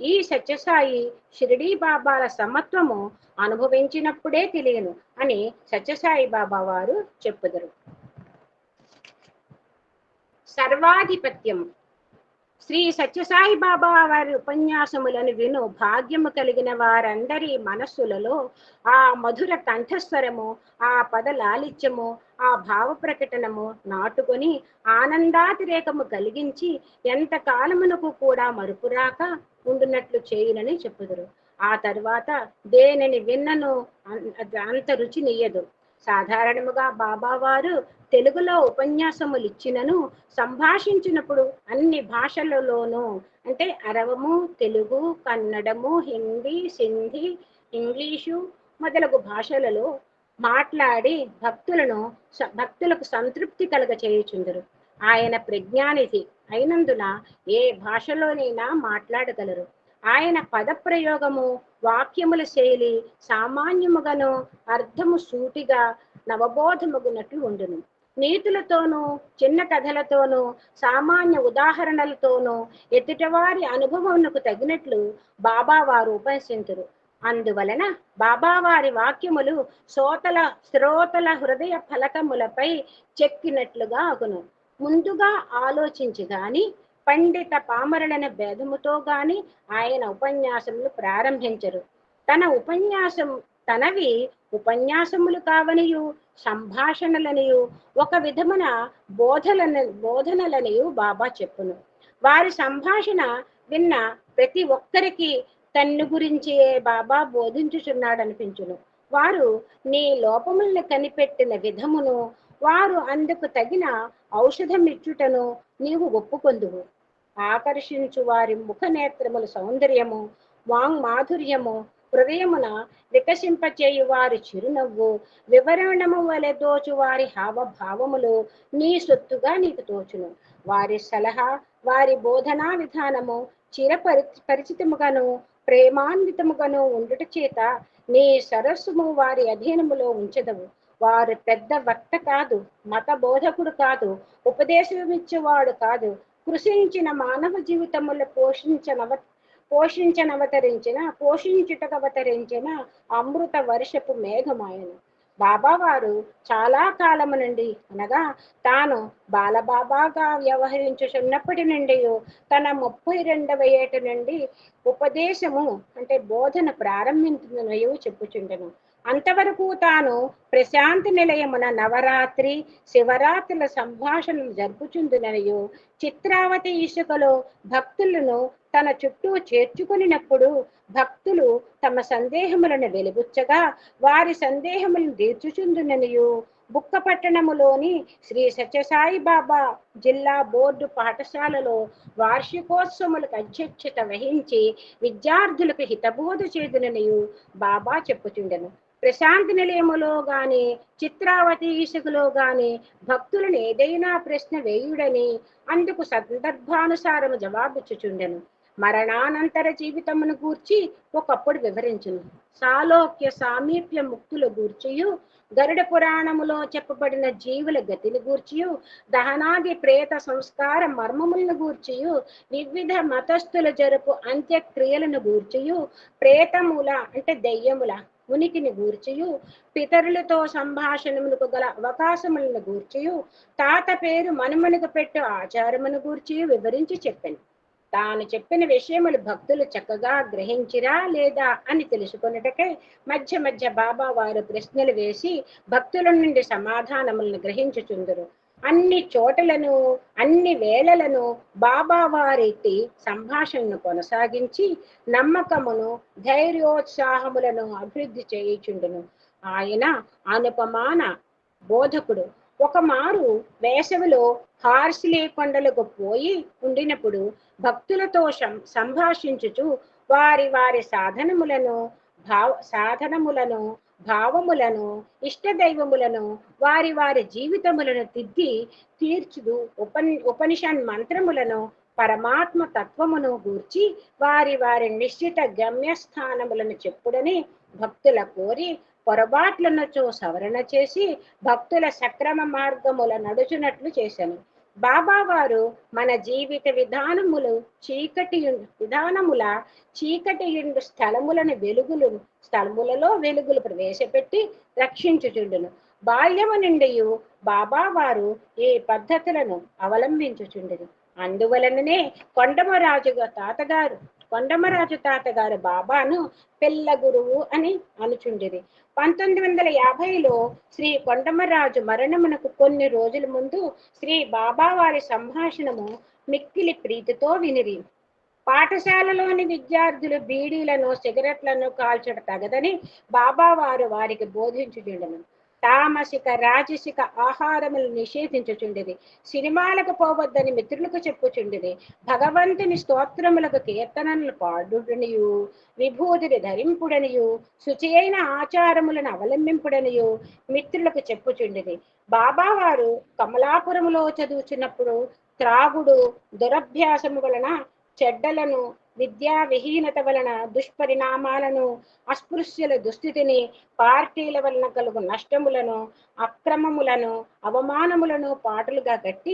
ఈ సత్యసాయి షిరిడీ బాబాల సమత్వము అనుభవించినప్పుడే తెలియను అని సత్యసాయి బాబా వారు చెప్పుదరు. సర్వాధిపత్యం. శ్రీ సత్యసాయి బాబా వారి ఉపన్యాసములను విను భాగ్యము కలిగిన వారందరి మనస్సులలో ఆ మధుర కంఠస్వరము, ఆ పద లాలిత్యము, ఆ భావ ప్రకటనము నాటుకొని ఆనందాతిరేకము కలిగించి ఎంత కాలమునకు కూడా మరుపురాక ఉండునట్లు చేయునని చెప్పుదురు. ఆ తరువాత దేనిని విన్నను అంత రుచినియ్యదు. సాధారణముగా బాబావారు తెలుగులో ఉపన్యాసములు ఇచ్చినను సంభాషించినప్పుడు అన్ని భాషలలోనూ, అంటే అరవము, తెలుగు, కన్నడము, హిందీ, సింధీ, ఇంగ్లీషు మొదలగు భాషలలో మాట్లాడి భక్తులకు సంతృప్తి కలగ చేయుచుందరు. ఆయన ప్రజ్ఞానిధి అయినందున ఏ భాషలోనైనా మాట్లాడగలరు. ఆయన పదప్రయోగము, వాక్యముల శైలి సామాన్యముగాను, అర్థము సూటిగా నవబోధముగునట్లు ఉండును. నీతులతోనూ, చిన్న కథలతోనూ, సామాన్య ఉదాహరణలతోనూ ఎదుటివారి అనుభవమునకు తగినట్లు బాబా వారు ఉపన్యసింతురు. అందువలన బాబావారి వాక్యములు శ్రోతల హృదయ ఫలకములపై చెక్కినట్లుగా అగును. ముందుగా ఆలోచించి గాని, పండిత పామరులైన భేదముతో గాని ఆయన ఉపన్యాసములు ప్రారంభించరు. తనవి ఉపన్యాసములు కావనియు, సంభాషణలనియు, ఒక విధమున బోధనలనియు బాబా చెప్పును. వారి సంభాషణ విన్న ప్రతి ఒక్కరికి తన్ను గురించి బాబా బోధించుచున్నాడనిపించును. వారు నీ లోపములను కనిపెట్టిన విధమును, వారు అందుకు తగిన ఔషధం ఇచ్చుటను నీవు ఒప్పుకొందువు. ఆకర్షించు వారి ముఖ నేత్రముల సౌందర్యము, వాంగ్ మాధుర్యము, హృదయమున వికసింపచేయు వారి చిరునవ్వు, వివరణము వలె దోచు వారి హావభావములు నీ సొత్తుగా నీకు తోచును. వారి సలహా, వారి బోధనా విధానము పరిచితముగాను ప్రేమాన్వితముగాను ఉండుట చేత నీ సరస్సుము వారి అధీనములో ఉంచదవు. వారు పెద్ద వక్త కాదు, మత బోధకుడు కాదు, ఉపదేశమిచ్చేవాడు కాదు, కృషించిన మానవ జీవితములు పోషించుటకవతరించిన అమృత వర్షపు మేఘమాయను. బాబావారు చాలా కాలము నుండి అనగా తాను బాలబాబాగా వ్యవహరించుచున్నప్పటి నుండి తన 32వ ఏట నుండి ఉపదేశము అంటే బోధన ప్రారంభించునయు చెప్పుచుండెను. అంతవరకు తాను ప్రశాంతి నిలయమున నవరాత్రి శివరాత్రుల సంభాషణలు జరుపుచుందునయు, చిత్రావతి ఇసుకలో భక్తులను తన చుట్టూ చేర్చుకునినప్పుడు భక్తులు తమ సందేహములను వెలుబుచ్చగా వారి సందేహములను తీర్చుచుందుననియు, బుక్కపట్టణములోని శ్రీ సత్యసాయి బాబా జిల్లా బోర్డు పాఠశాలలో వార్షికోత్సవములకు అధ్యక్షత వహించి విద్యార్థులకు హితబోధ చేదుననియు బాబా చెప్పుచుండెను. ప్రశాంతి నిలయములో గాని చిత్రావతి ఇసుకలో గాని భక్తులను ఏదైనా ప్రశ్న వేయుడని అందుకు సందర్భానుసారము జవాబిచ్చుచుండెను. మరణానంతర జీవితమును గూర్చి ఒకప్పుడు వివరించును. సాలోక్య సామీప్య ముక్తుల గూర్చియు, గరుడ పురాణములో చెప్పబడిన జీవుల గతిని గూర్చియు, దహనాది ప్రేత సంస్కార మర్మములను గూర్చియు, వివిధ మతస్థుల జరుపు అంత్యక్రియలను గూర్చియు, ప్రేతముల అంటే దెయ్యముల ఉనికిని గూర్చియు, పితరులతో సంభాషణములకు గల అవకాశములను గూర్చియు, తాత పేరు మనుమనుకు పెట్టు ఆచారమును గూర్చియు వివరించి చెప్పాను. తాను చెప్పిన విషయములు భక్తులు చక్కగా గ్రహించిరా లేదా అని తెలుసుకొనుటకై మధ్య మధ్య బాబా వారు ప్రశ్నలు వేసి భక్తుల నుండి సమాధానములను గ్రహించుచుందురు. అన్ని చోటలను అన్ని వేళలను బాబా వారి సంభాషణను కొనసాగించి నమ్మకమును ధైర్యోత్సాహములను అభివృద్ధి చేయుచుండును. ఆయన అనుపమాన బోధకుడు. ఒకమారు వేసవిలో హార్సిలీ కొండలకు పోయి ఉండినప్పుడు భక్తులతో సంభాషించుచు వారి వారి సాధనములను భావములను ఇష్టదైవములను వారి వారి జీవితములను తీర్చుదు ఉపనిషత్ మంత్రములను పరమాత్మ తత్వమును గూర్చి వారి వారి నిశ్చిత గమ్యస్థానములను చెప్పుడని భక్తుల కోరి పొరపాట్లనచో సవరణ చేసి భక్తుల సక్రమ మార్గముల నడుచునట్లు చేశాను. బాబా వారు మన జీవిత విధానముల చీకటి స్థలములలో వెలుగులు ప్రవేశపెట్టి రక్షించుచుండును. బాల్యము నుండి బాబా వారు ఈ పద్ధతులను అవలంబించుచుండును. అందువలననే కొండమరాజు తాతగారు బాబాను పిల్ల గురువు అని అనుచుండిరి. 1950లో శ్రీ కొండమరాజు మరణమునకు కొన్ని రోజుల ముందు శ్రీ బాబా వారి సంభాషణము మిక్కిలి ప్రీతితో వినిరి. పాఠశాలలోని విద్యార్థులు బీడీలను సిగరెట్లను కాల్చట తగదని బాబా వారు వారికి బోధించుచుండెను. తామసిక రాజసిక ఆహారములు నిషేధించుచుండేది. సినిమాలకు పోవద్దని మిత్రులకు చెప్పుచుండేది. భగవంతుని స్తోత్రములకు కీర్తనలు పాడుడనియు, విభూతిని ధరింపుడనియు, శుచి అయిన ఆచారములను అవలంబింపుడనియు మిత్రులకు చెప్పుచుండేది. బాబా వారు కమలాపురములో చదువుచున్నప్పుడు త్రాగుడు దురభ్యాసము వలన చెడ్డలను, విద్యా విహీనత వలన దుష్పరిణామాలను, అస్పృశ్యుల దుస్థితిని, పార్టీల వలన కలుగు నష్టములను, అక్రమములను, అవమానములను పాటలుగా గట్టి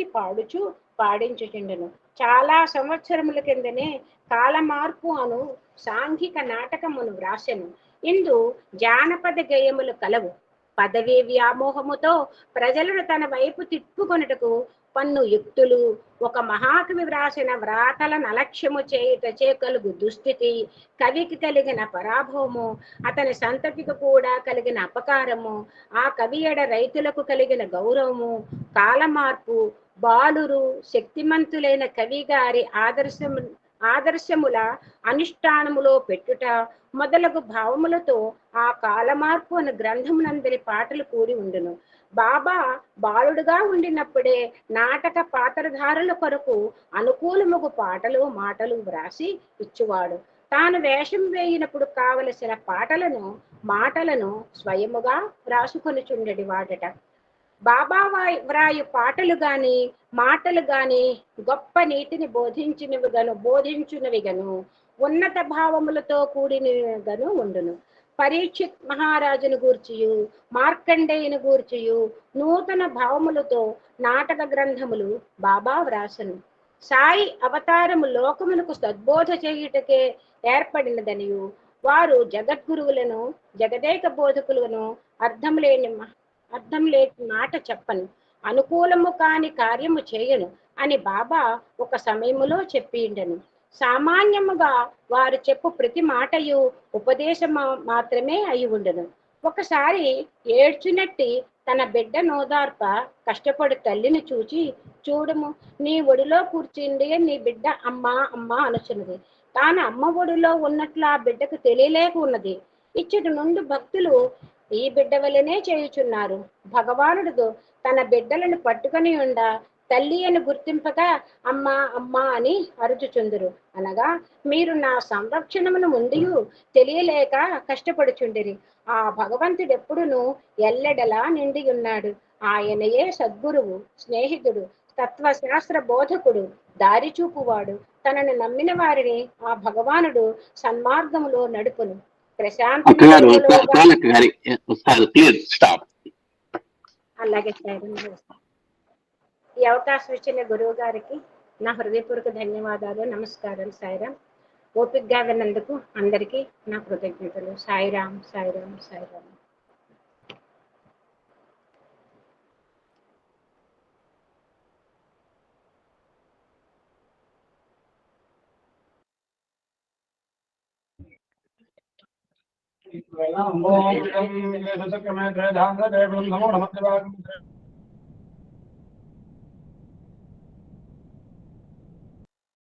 పాడించుచుండెను. చాలా సంవత్సరముల కిందనే కాలమార్పు అను సాంఘిక నాటకమును వ్రాసెను. ఇందు జానపద గేయములు కలవు. పదవీ వ్యామోహముతో ప్రజలను తన వైపు తిప్పుకొనుటకు పన్ను యుక్తులు, ఒక మహాకవి వ్రాసిన వ్రాతలను అలక్ష్యము చేయుటచే కలుగు దుస్థితి, కవికి కలిగిన పరాభవము, అతని సంతతికి కూడా కలిగిన అపకారము, ఆ కవి ఎడ రైతులకు కలిగిన గౌరవము, కాలమార్పు, బాలురు శక్తిమంతులైన కవి గారి ఆదర్శముల అనుష్ఠానములో పెట్టుట మొదలగు భావములతో ఆ కాలమార్పు అను గ్రంథమునందరి పాటలు కూడి ఉండును. బాబా బాలుడుగా ఉండినప్పుడే నాటక పాత్రధారుల కొరకు అనుకూలముగు పాటలు మాటలు వ్రాసి ఇచ్చువాడు. తాను వేషం వేయినప్పుడు కావలసిన మాటలను స్వయముగా రాసుకొనిచుండెడి వాడట. బాబా వ్రాయు పాటలు గాని మాటలు గాని గొప్ప నీతిని బోధించునవిగను ఉన్నత భావములతో కూడినవిగను ఉండును. పరీక్షిత్ మహారాజును గూర్చియు మార్కండేయుని గూర్చియు నూతన భావములతో నాటక గ్రంథములు బాబా వ్రాసను. సాయి అవతారము లోకమునకు సద్బోధ చేయుటకే ఏర్పడినదనియు వారు జగద్గురువులను జగదేక బోధకులను అర్థం లేని మాట చెప్పను, అనుకూలము కాని కార్యము చేయను అని బాబా ఒక సమయములో చెప్పిండెను. సామాన్యముగా వారు చెప్పు ప్రతి మాటయు ఉపదేశము మాత్రమే అయి ఉండను. ఒకసారి ఏడ్చునట్టి తన బిడ్డ నోదార్ప కష్టపడు తల్లిని చూచి, చూడము నీ ఒడిలో కూర్చుండి నీ బిడ్డ అమ్మా అమ్మా అనుచున్నది. తాను అమ్మ ఒడిలో ఉన్నట్లు ఆ బిడ్డకు తెలియలేక ఉన్నది. ఇచ్చటి నుండి భక్తులు ఈ బిడ్డ వల్లనే చేయుచున్నారు. భగవానుడు తన బిడ్డలను పట్టుకొని ఉండ తల్లి అని గుర్తింపగా అమ్మా అమ్మా అని అరుచుచుందురు. అనగా మీరు నా సంరక్షణమును ముందు తెలియలేక కష్టపడుచుండిరి. ఆ భగవంతుడు ఎప్పుడును ఎల్లెడలా నిండి ఉన్నాడు. ఆయనయే సద్గురువు, స్నేహితుడు, తత్వశాస్త్ర బోధకుడు, దారి చూపువాడు. తనను నమ్మిన వారిని ఆ భగవానుడు సన్మార్గములో నడుపును. అలాగే ఈ అవకాశం ఇచ్చిన గురువు గారికి నా హృదయపూర్వక ధన్యవాదాలు, నమస్కారం. సాయిరాం. ఓపికగా విన్నందుకు అందరికీ నా కృతజ్ఞతలు. సాయిరాం, సాయిరాం, సాయిరాం. ఓం